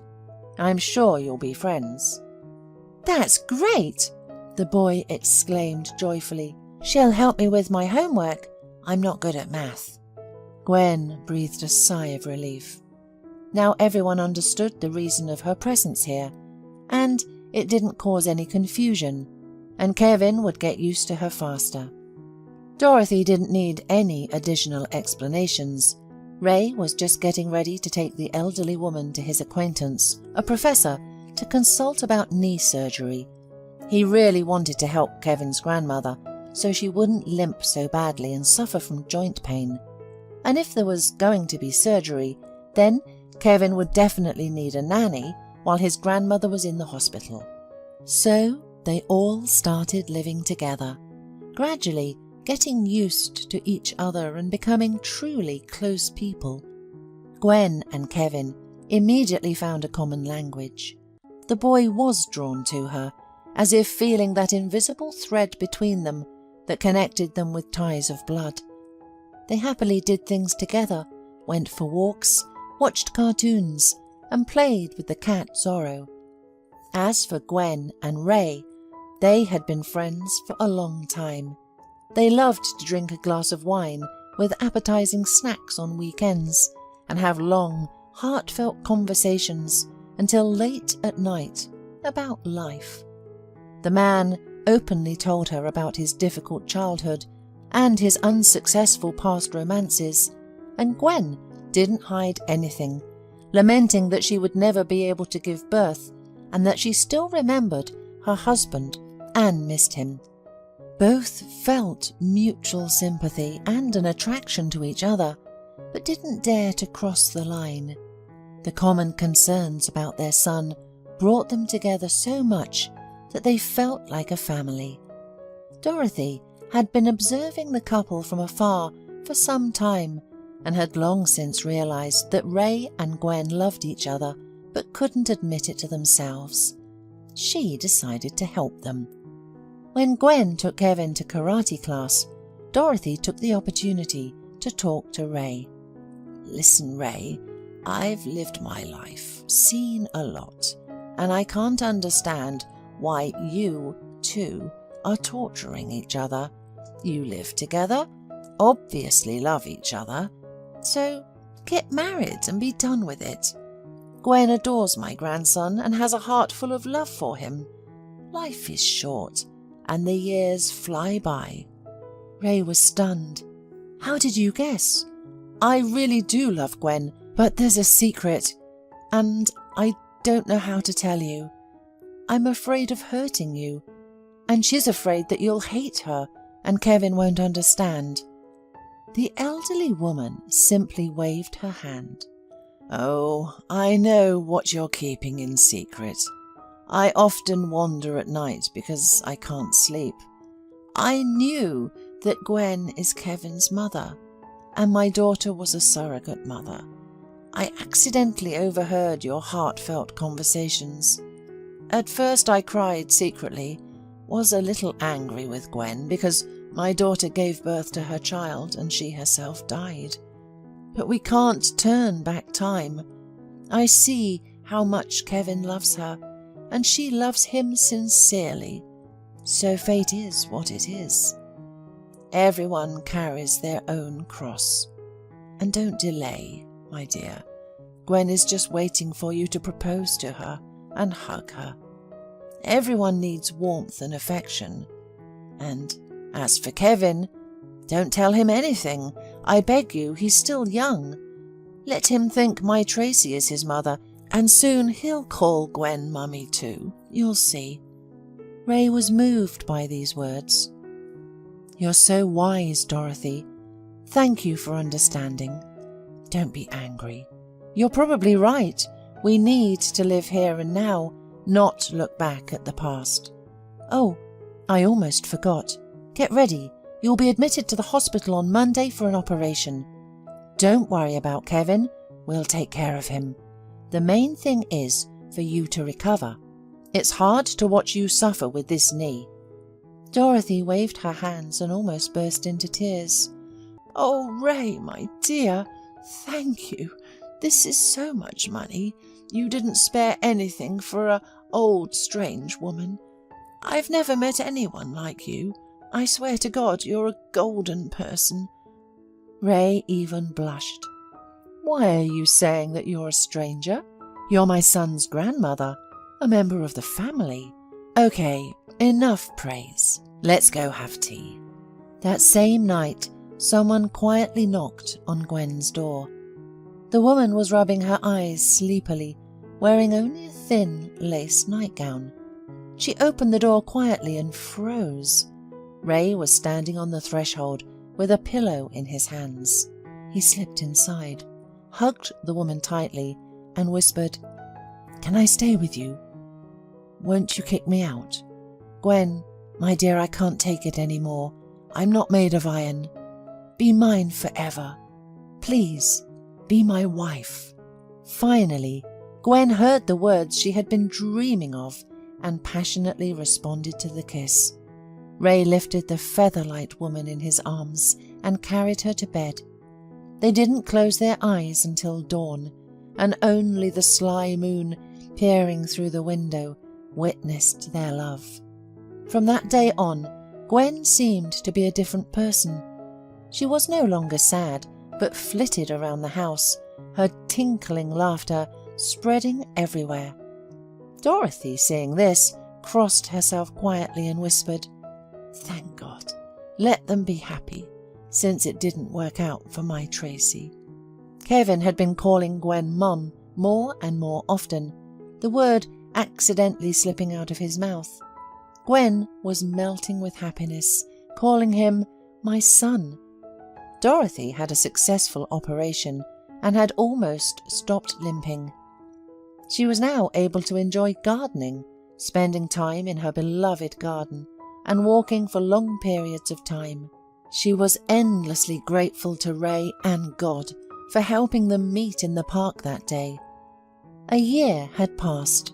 I'm sure you'll be friends." "That's great!" the boy exclaimed joyfully. "She'll help me with my homework. I'm not good at math." Gwen breathed a sigh of relief. Now everyone understood the reason of her presence here, and it didn't cause any confusion, and Kevin would get used to her faster. Dorothy didn't need any additional explanations. Ray was just getting ready to take the elderly woman to his acquaintance, a professor, to consult about knee surgery. He really wanted to help Kevin's grandmother, so she wouldn't limp so badly and suffer from joint pain. And if there was going to be surgery, then Kevin would definitely need a nanny, while his grandmother was in the hospital. So they all started living together, gradually getting used to each other and becoming truly close people. Gwen and Kevin immediately found a common language. The boy was drawn to her, as if feeling that invisible thread between them that connected them with ties of blood. They happily did things together, went for walks, watched cartoons, and played with the cat Zorro. As for Gwen and Ray, they had been friends for a long time. They loved to drink a glass of wine with appetizing snacks on weekends and have long, heartfelt conversations until late at night about life. The man openly told her about his difficult childhood and his unsuccessful past romances, and Gwen didn't hide anything, lamenting that she would never be able to give birth and that she still remembered her husband and missed him. Both felt mutual sympathy and an attraction to each other, but didn't dare to cross the line. The common concerns about their son brought them together so much that they felt like a family. Dorothy had been observing the couple from afar for some time and had long since realized that Ray and Gwen loved each other but couldn't admit it to themselves. She decided to help them. When Gwen took Kevin to karate class, Dorothy took the opportunity to talk to Ray. "Listen, Ray, I've lived my life, seen a lot, and I can't understand why you, too, are torturing each other. You live together, obviously love each other, so get married and be done with it. Gwen adores my grandson and has a heart full of love for him. Life is short, and the years fly by." Ray was stunned. "How did you guess?" "I really do love Gwen, but there's a secret, and I don't know how to tell you. I'm afraid of hurting you, and she's afraid that you'll hate her and Kevin won't understand." The elderly woman simply waved her hand. "Oh, I know what you're keeping in secret. I often wander at night because I can't sleep. I knew that Gwen is Kevin's mother, and my daughter was a surrogate mother. I accidentally overheard your heartfelt conversations. At first I cried secretly, was a little angry with Gwen because my daughter gave birth to her child and she herself died. But we can't turn back time. I see how much Kevin loves her, and she loves him sincerely. So fate is what it is. Everyone carries their own cross. And don't delay, my dear. Gwen is just waiting for you to propose to her and hug her. Everyone needs warmth and affection. And as for Kevin, don't tell him anything. I beg you, he's still young. Let him think my Tracy is his mother, and soon he'll call Gwen Mummy too. You'll see." Ray was moved by these words. "You're so wise, Dorothy. Thank you for understanding. Don't be angry. You're probably right. We need to live here and now, not look back at the past. Oh, I almost forgot. Get ready. You'll be admitted to the hospital on Monday for an operation. Don't worry about Kevin. We'll take care of him. The main thing is for you to recover. It's hard to watch you suffer with this knee." Dorothy waved her hands and almost burst into tears. "Oh, Ray, my dear, thank you. This is so much money. You didn't spare anything for a old, strange woman. I've never met anyone like you. I swear to God, you're a golden person." Ray even blushed. "Why are you saying that you're a stranger? You're my son's grandmother, a member of the family. Okay, enough praise. Let's go have tea." That same night, someone quietly knocked on Gwen's door. The woman was rubbing her eyes sleepily, wearing only a thin lace nightgown. She opened the door quietly and froze. Ray was standing on the threshold with a pillow in his hands. He slipped inside, hugged the woman tightly, and whispered, Can I stay with you? Won't you kick me out? Gwen, my dear, I can't take it any more. I'm not made of iron. Be mine forever. Please, be my wife. Finally, Gwen heard the words she had been dreaming of and passionately responded to the kiss. Ray lifted the feather-light woman in his arms and carried her to bed. They didn't close their eyes until dawn, and only the sly moon, peering through the window, witnessed their love. From that day on, Gwen seemed to be a different person. She was no longer sad, but flitted around the house, her tinkling laughter spreading everywhere. Dorothy, seeing this, crossed herself quietly and whispered, "Thank God, let them be happy, since it didn't work out for my Tracy." Kevin had been calling Gwen Mum more and more often, the word accidentally slipping out of his mouth. Gwen was melting with happiness, calling him my son. Dorothy had a successful operation and had almost stopped limping. She was now able to enjoy gardening, spending time in her beloved garden and walking for long periods of time. She was endlessly grateful to Ray and God for helping them meet in the park that day. A year had passed.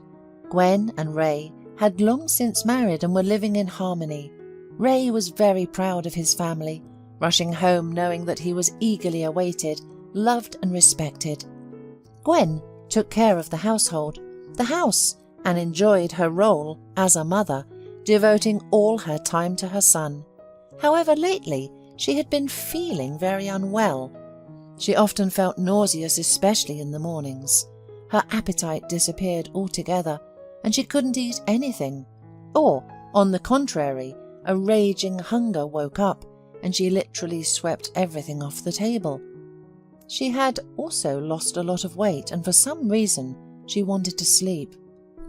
Gwen and Ray had long since married and were living in harmony. Ray was very proud of his family, rushing home knowing that he was eagerly awaited, loved and respected. Gwen took care of the household, the house, and enjoyed her role as a mother, devoting all her time to her son. However, lately she had been feeling very unwell. She often felt nauseous, especially in the mornings. Her appetite disappeared altogether, and she couldn't eat anything. Or, on the contrary, a raging hunger woke up, and she literally swept everything off the table. She had also lost a lot of weight, and for some reason she wanted to sleep.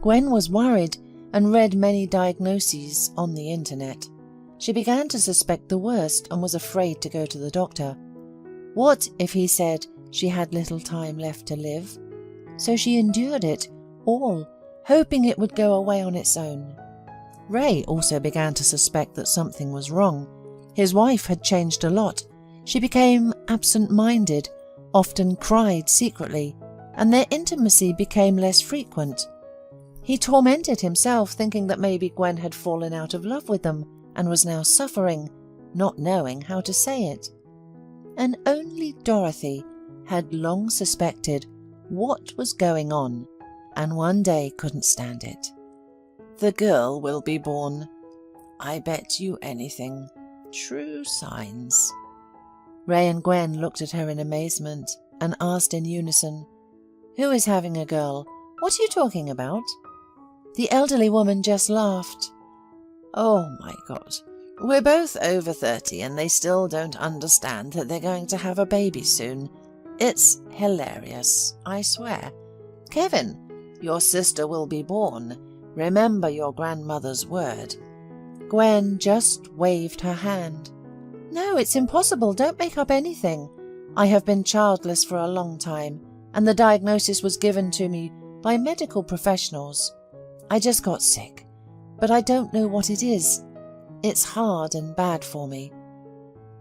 Gwen was worried and read many diagnoses on the internet. She began to suspect the worst and was afraid to go to the doctor. What if he said she had little time left to live? So she endured it all, hoping it would go away on its own. Ray also began to suspect that something was wrong. His wife had changed a lot. She became absent-minded, often cried secretly, and their intimacy became less frequent. He tormented himself, thinking that maybe Gwen had fallen out of love with them and was now suffering, not knowing how to say it. And only Dorothy had long suspected what was going on, and one day couldn't stand it. "The girl will be born. I bet you anything. True signs." Ray and Gwen looked at her in amazement and asked in unison, "Who is having a girl? What are you talking about?" The elderly woman just laughed. "Oh my God, we're both over 30 and they still don't understand that they're going to have a baby soon. It's hilarious, I swear. Kevin, your sister will be born. Remember your grandmother's word." Gwen just waved her hand. "No, it's impossible. Don't make up anything. I have been childless for a long time, and the diagnosis was given to me by medical professionals. I just got sick, but I don't know what it is. It's hard and bad for me."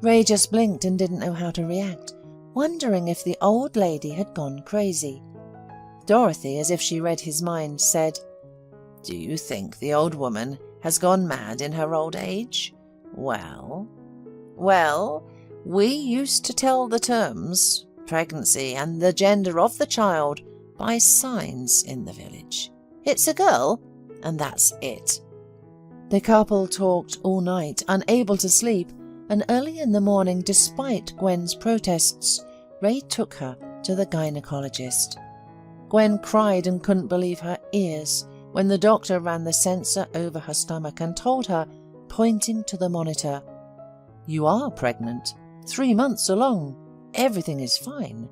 Ray just blinked and didn't know how to react, wondering if the old lady had gone crazy. Dorothy, as if she read his mind, said, "Do you think the old woman has gone mad in her old age? Well, we used to tell the terms, pregnancy and the gender of the child by signs in the village. It's a girl, and that's it." The couple talked all night, unable to sleep, and early in the morning, despite Gwen's protests, Ray took her to the gynecologist. Gwen cried and couldn't believe her ears when the doctor ran the sensor over her stomach and told her, pointing to the monitor, "You are pregnant, 3 months along. Everything is fine.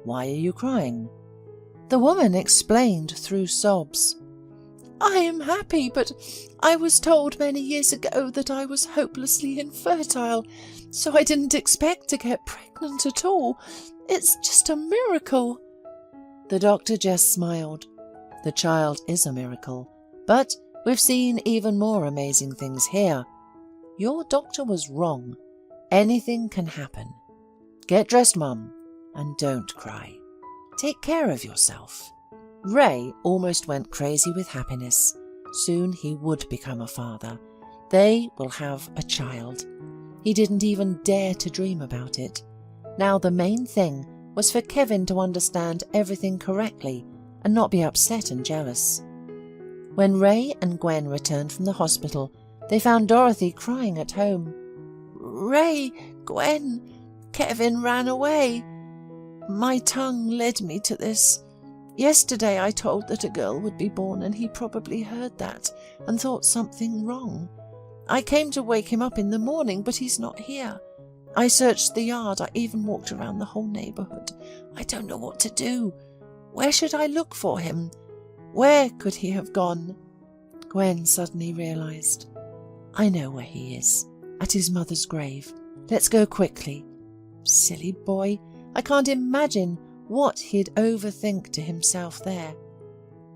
Why are you crying?" The woman explained through sobs. "I am happy, but I was told many years ago that I was hopelessly infertile, so I didn't expect to get pregnant at all. It's just a miracle." The doctor just smiled. The child is a miracle, but we've seen even more amazing things here. Your doctor was wrong. Anything can happen. Get dressed, Mum, and don't cry. Take care of yourself. Ray almost went crazy with happiness. Soon he would become a father. They will have a child. He didn't even dare to dream about it. Now the main thing was for Kevin to understand everything correctly and not be upset and jealous. When Ray and Gwen returned from the hospital, they found Dorothy crying at home. "Ray, Gwen, Kevin ran away. My tongue led me to this. Yesterday I told that a girl would be born, and he probably heard that and thought something wrong. I came to wake him up in the morning, but he's not here. I searched the yard. I even walked around the whole neighbourhood. I don't know what to do. Where should I look for him? Where could he have gone?" Gwen suddenly realised. "I know where he is, at his mother's grave. Let's go quickly." Silly boy, I can't imagine what he'd overthink to himself there.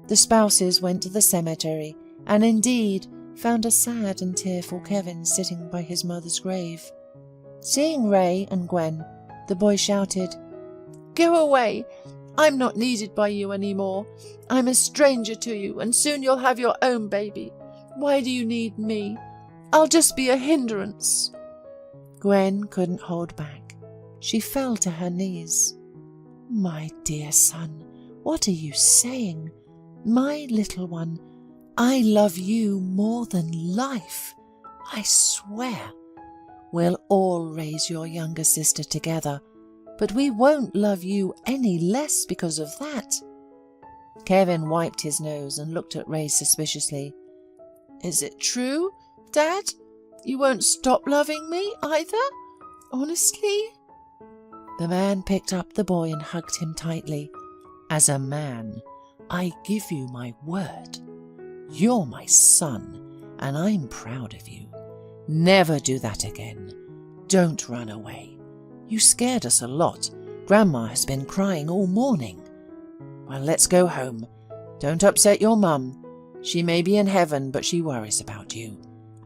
The spouses went to the cemetery and indeed found a sad and tearful Kevin sitting by his mother's grave. Seeing Ray and Gwen, the boy shouted, "Go away! I'm not needed by you anymore. I'm a stranger to you, and soon you'll have your own baby. Why do you need me? I'll just be a hindrance." Gwen couldn't hold back. She fell to her knees. "My dear son, what are you saying? My little one, I love you more than life. I swear. We'll all raise your younger sister together, but we won't love you any less because of that." Kevin wiped his nose and looked at Ray suspiciously. "Is it true, Dad? You won't stop loving me either? Honestly?" The man picked up the boy and hugged him tightly. "As a man, I give you my word. You're my son, and I'm proud of you. Never do that again. Don't run away. You scared us a lot. Grandma has been crying all morning. Well, let's go home. Don't upset your mum. She may be in heaven, but she worries about you,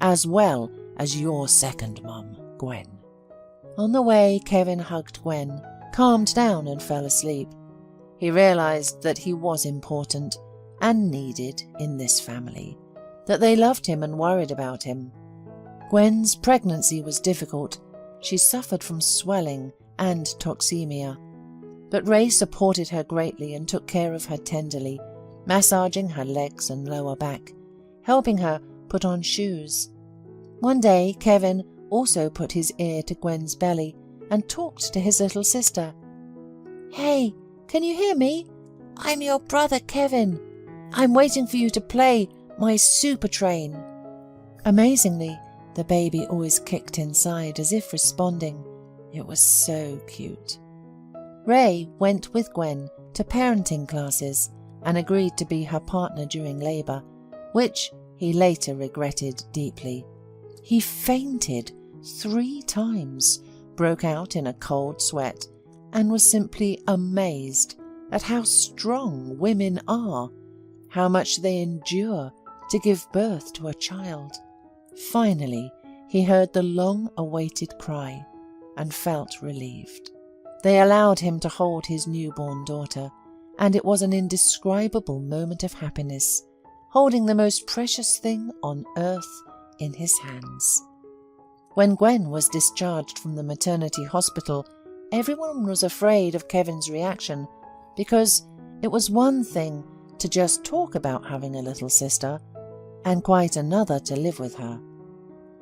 as well as your second mum, Gwen." On the way, Kevin hugged Gwen, calmed down and fell asleep. He realised that he was important and needed in this family, that they loved him and worried about him. Gwen's pregnancy was difficult. She suffered from swelling and toxemia. But Ray supported her greatly and took care of her tenderly, massaging her legs and lower back, helping her put on shoes. One day, Kevin also put his ear to Gwen's belly and talked to his little sister. "Hey, can you hear me? I'm your brother Kevin. I'm waiting for you to play my super train." Amazingly, the baby always kicked inside as if responding. It was so cute. Ray went with Gwen to parenting classes and agreed to be her partner during labour, which he later regretted deeply. He fainted 3 times, broke out in a cold sweat, and was simply amazed at how strong women are, how much they endure to give birth to a child. Finally, he heard the long-awaited cry and felt relieved. They allowed him to hold his newborn daughter, and it was an indescribable moment of happiness, holding the most precious thing on earth in his hands. When Gwen was discharged from the maternity hospital, everyone was afraid of Kevin's reaction, because it was one thing to just talk about having a little sister, and quite another to live with her.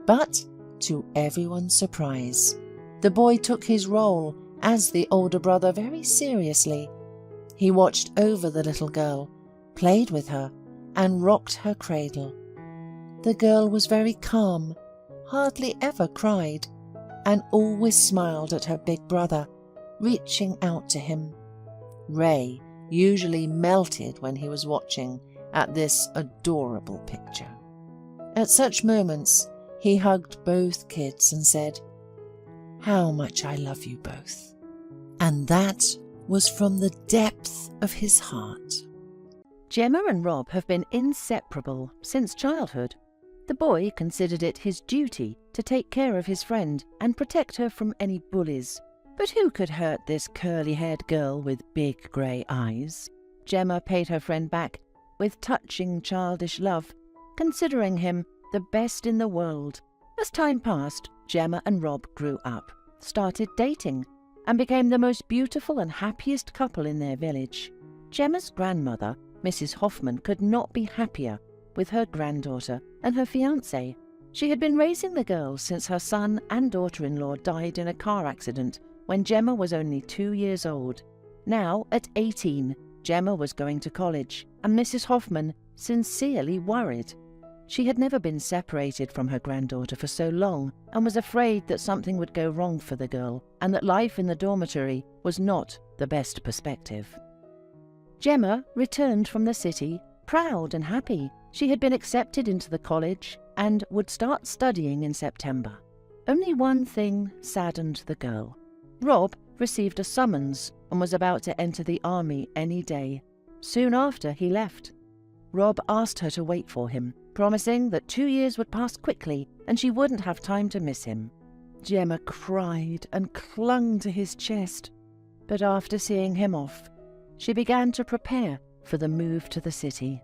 But, to everyone's surprise, the boy took his role as the older brother very seriously. He watched over the little girl, played with her, and rocked her cradle. The girl was very calm, hardly ever cried, and always smiled at her big brother, reaching out to him. Ray usually melted when he was watching at this adorable picture. At such moments, he hugged both kids and said, "How much I love you both." And that was from the depth of his heart. Gemma and Rob have been inseparable since childhood. The boy considered it his duty to take care of his friend and protect her from any bullies. But who could hurt this curly-haired girl with big grey eyes? Gemma paid her friend back with touching childish love, considering him the best in the world. As time passed, Gemma and Rob grew up, started dating, and became the most beautiful and happiest couple in their village. Gemma's grandmother, Mrs. Hoffman, could not be happier with her granddaughter and her fiancé. She had been raising the girls since her son and daughter-in-law died in a car accident when Gemma was only 2 years old. Now, at 18, Gemma was going to college, and Mrs. Hoffman sincerely worried. She had never been separated from her granddaughter for so long and was afraid that something would go wrong for the girl and that life in the dormitory was not the best perspective. Gemma returned from the city, proud and happy. She had been accepted into the college and would start studying in September. Only one thing saddened the girl. Rob received a summons and was about to enter the army any day. Soon after, he left. Rob asked her to wait for him, promising that 2 years would pass quickly and she wouldn't have time to miss him. Gemma cried and clung to his chest, but after seeing him off, she began to prepare for the move to the city.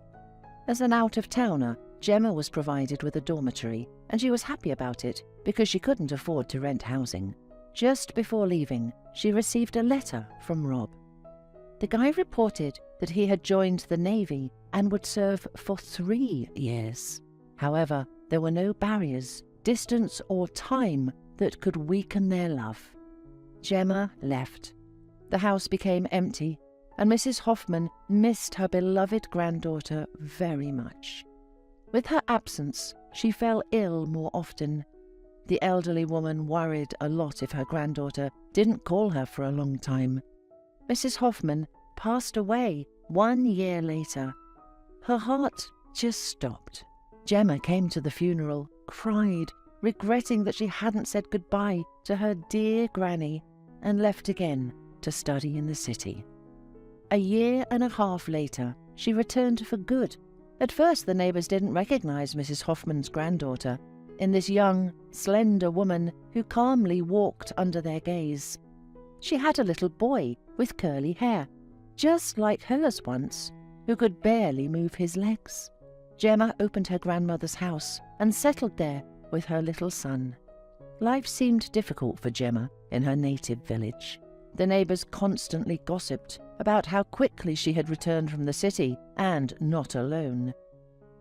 As an out-of-towner, Gemma was provided with a dormitory, and she was happy about it because she couldn't afford to rent housing. Just before leaving, she received a letter from Rob. The guy reported that he had joined the Navy and would serve for 3 years. However, there were no barriers, distance or time that could weaken their love. Gemma left. The house became empty, and Mrs. Hoffman missed her beloved granddaughter very much. With her absence, she fell ill more often. The elderly woman worried a lot if her granddaughter didn't call her for a long time. Mrs. Hoffman passed away 1 year later. Her heart just stopped. Gemma came to the funeral, cried, regretting that she hadn't said goodbye to her dear granny, and left again to study in the city. 1.5 years later, she returned for good. At first, the neighbours didn't recognise Mrs. Hoffman's granddaughter in this young, slender woman who calmly walked under their gaze. She had a little boy with curly hair, just like hers once, who could barely move his legs. Gemma opened her grandmother's house and settled there with her little son. Life seemed difficult for Gemma in her native village. The neighbours constantly gossiped about how quickly she had returned from the city and not alone.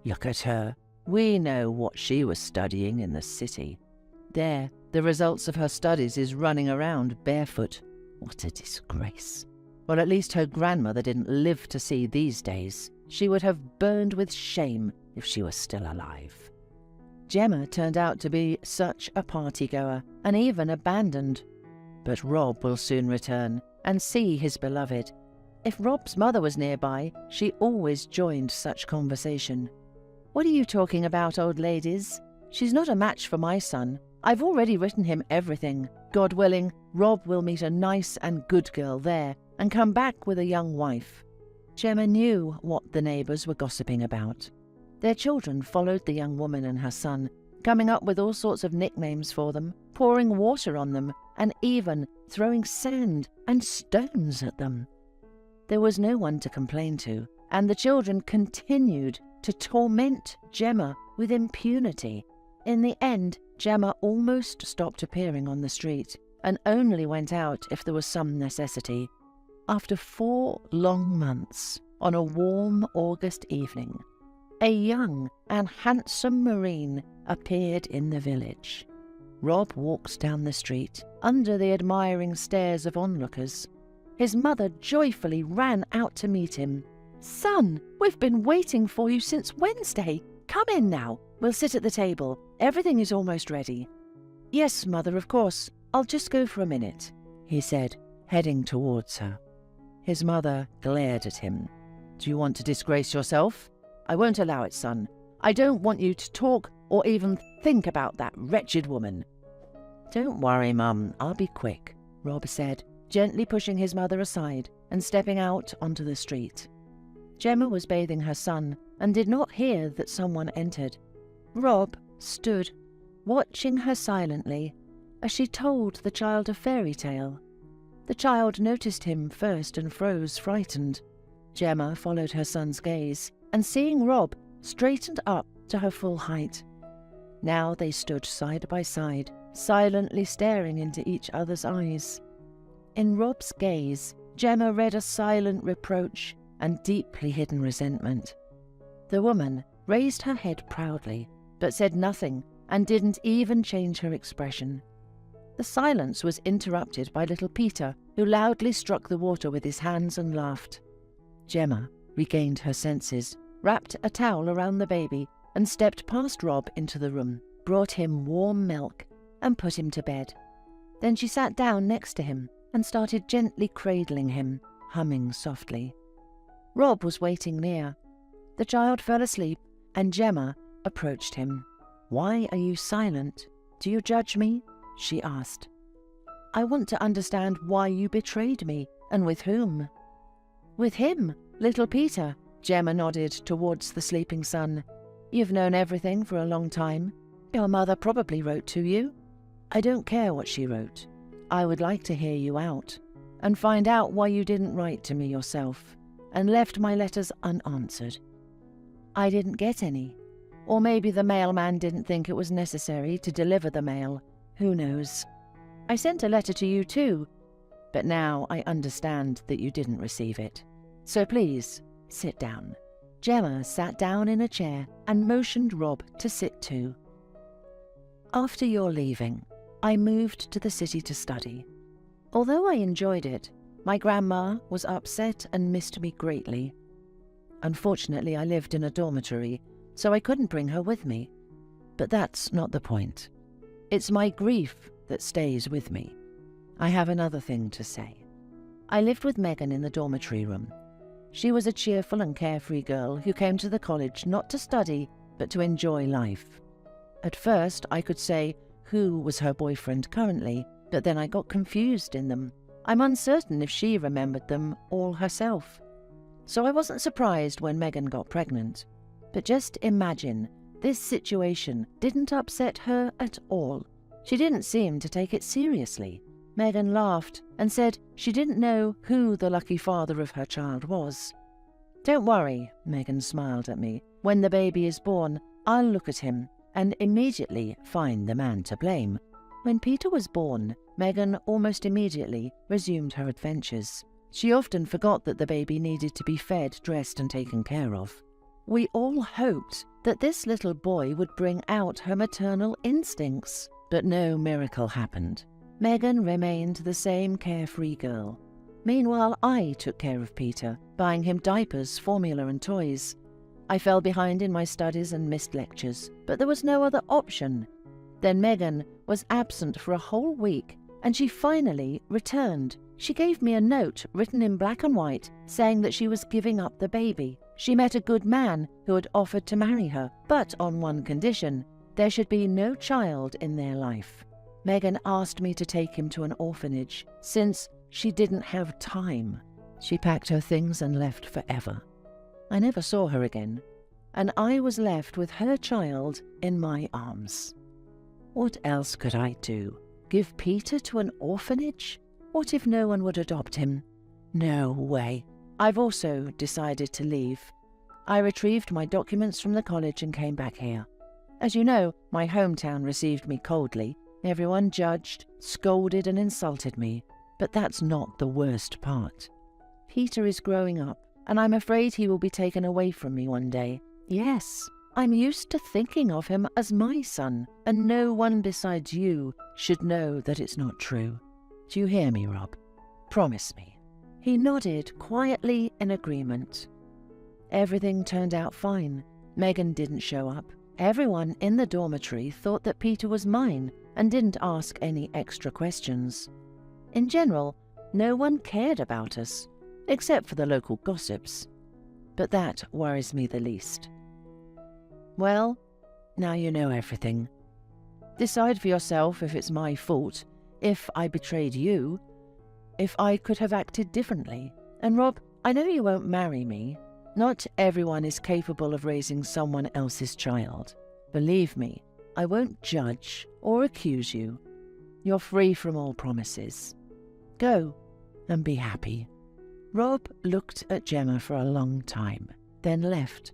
"Look at her. We know what she was studying in the city. There, the results of her studies is running around barefoot. What a disgrace. Well, at least her grandmother didn't live to see these days. She would have burned with shame if she was still alive." Gemma turned out to be such a party-goer and even abandoned. But Rob will soon return and see his beloved. If Rob's mother was nearby, she always joined such conversation. "What are you talking about, old ladies? She's not a match for my son. I've already written him everything. God willing, Rob will meet a nice and good girl there and come back with a young wife." Gemma knew what the neighbours were gossiping about. Their children followed the young woman and her son, coming up with all sorts of nicknames for them, pouring water on them, and even throwing sand and stones at them. There was no one to complain to, and the children continued to torment Gemma with impunity. In the end, Gemma almost stopped appearing on the street and only went out if there was some necessity. After 4 long months, on a warm August evening, a young and handsome Marine appeared in the village. Rob walked down the street, under the admiring stares of onlookers. His mother joyfully ran out to meet him. "Son, we've been waiting for you since Wednesday. Come in now. We'll sit at the table. Everything is almost ready." "Yes, Mother, of course. I'll just go for a minute," he said, heading towards her. His mother glared at him. "Do you want to disgrace yourself? I won't allow it, son. I don't want you to talk or even think about that wretched woman." "Don't worry, Mum. I'll be quick," Rob said, gently pushing his mother aside and stepping out onto the street. Gemma was bathing her son and did not hear that someone entered. Rob stood, watching her silently as she told the child a fairy tale. The child noticed him first and froze, frightened. Gemma followed her son's gaze and, seeing Rob, straightened up to her full height. Now they stood side by side, silently staring into each other's eyes. In Rob's gaze, Gemma read a silent reproach and deeply hidden resentment. The woman raised her head proudly, but said nothing and didn't even change her expression. The silence was interrupted by little Peter, who loudly struck the water with his hands and laughed. Gemma regained her senses, wrapped a towel around the baby, and stepped past Rob into the room, brought him warm milk, and put him to bed. Then she sat down next to him and started gently cradling him, humming softly. Rob was waiting near. The child fell asleep, and Gemma approached him. "Why are you silent? Do you judge me?" she asked. "I want to understand why you betrayed me, and with whom." "With him, little Peter," Gemma nodded towards the sleeping son. "You've known everything for a long time. Your mother probably wrote to you." "I don't care what she wrote. I would like to hear you out, and find out why you didn't write to me yourself, and left my letters unanswered." "I didn't get any. Or maybe the mailman didn't think it was necessary to deliver the mail. Who knows? I sent a letter to you too, but now I understand that you didn't receive it. So please, sit down." Gemma sat down in a chair and motioned Rob to sit too. "After your leaving, I moved to the city to study. Although I enjoyed it, my grandma was upset and missed me greatly. Unfortunately, I lived in a dormitory, so I couldn't bring her with me. But that's not the point. It's my grief that stays with me. I have another thing to say. I lived with Megan in the dormitory room. She was a cheerful and carefree girl who came to the college not to study, but to enjoy life. At first, I could say who was her boyfriend currently, but then I got confused in them. I'm uncertain if she remembered them all herself. So I wasn't surprised when Megan got pregnant. But just imagine, this situation didn't upset her at all. She didn't seem to take it seriously. Megan laughed and said she didn't know who the lucky father of her child was. "Don't worry," Megan smiled at me. "When the baby is born, I'll look at him and immediately find the man to blame." When Peter was born, Megan almost immediately resumed her adventures. She often forgot that the baby needed to be fed, dressed, and taken care of. We all hoped that this little boy would bring out her maternal instincts, but no miracle happened. Megan remained the same carefree girl. Meanwhile, I took care of Peter, buying him diapers, formula, and toys. I fell behind in my studies and missed lectures, but there was no other option. Then Megan was absent for a whole week, and she finally returned. She gave me a note written in black and white saying that she was giving up the baby. She met a good man who had offered to marry her, but on one condition: there should be no child in their life. Megan asked me to take him to an orphanage, since she didn't have time. She packed her things and left forever. I never saw her again, and I was left with her child in my arms. What else could I do? Give Peter to an orphanage? What if no one would adopt him? No way. I've also decided to leave. I retrieved my documents from the college and came back here. As you know, my hometown received me coldly. Everyone judged, scolded, and insulted me. But that's not the worst part. Peter is growing up, and I'm afraid he will be taken away from me one day. Yes, I'm used to thinking of him as my son, and no one besides you should know that it's not true. Do you hear me, Rob? Promise me. He nodded quietly in agreement. Everything turned out fine. Megan didn't show up. Everyone in the dormitory thought that Peter was mine and didn't ask any extra questions. In general, no one cared about us, except for the local gossips. But that worries me the least. Well, now you know everything. Decide for yourself if it's my fault, if I betrayed you, if I could have acted differently. And Rob, I know you won't marry me, Not everyone is capable of raising someone else's child. Believe me, I won't judge or accuse you. You're free from all promises. Go and be happy." Rob looked at Gemma for a long time, then left.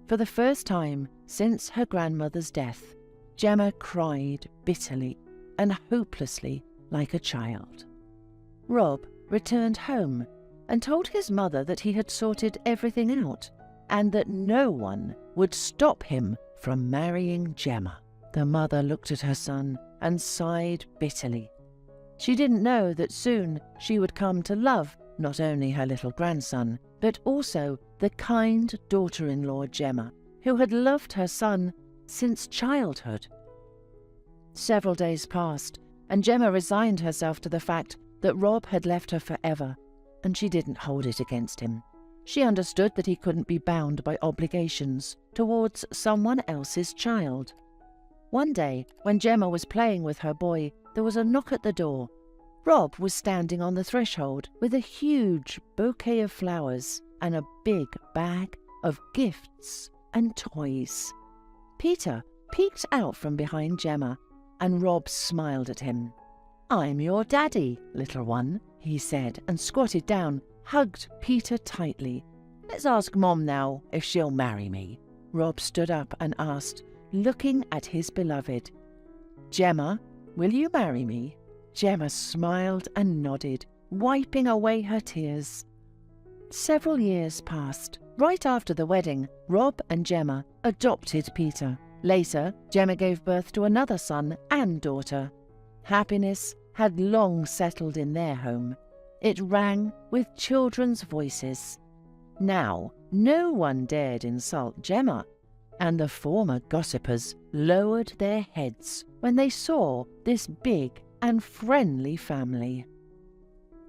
For the first time since her grandmother's death, Gemma cried bitterly and hopelessly like a child. Rob returned home and told his mother that he had sorted everything out and that no one would stop him from marrying Gemma. The mother looked at her son and sighed bitterly. She didn't know that soon she would come to love not only her little grandson, but also the kind daughter-in-law Gemma, who had loved her son since childhood. Several days passed, and Gemma resigned herself to the fact that Rob had left her forever, and she didn't hold it against him. She understood that he couldn't be bound by obligations towards someone else's child. One day, when Gemma was playing with her boy, there was a knock at the door. Rob was standing on the threshold with a huge bouquet of flowers and a big bag of gifts and toys. Peter peeked out from behind Gemma, and Rob smiled at him. "I'm your daddy, little one," he said, and squatted down, hugged Peter tightly. "Let's ask Mom now if she'll marry me." Rob stood up and asked, looking at his beloved, "Gemma, will you marry me?" Gemma smiled and nodded, wiping away her tears. Several years passed. Right after the wedding, Rob and Gemma adopted Peter. Later, Gemma gave birth to another son and daughter. Happiness had long settled in their home. It rang with children's voices. Now, no one dared insult Gemma, and the former gossipers lowered their heads when they saw this big and friendly family.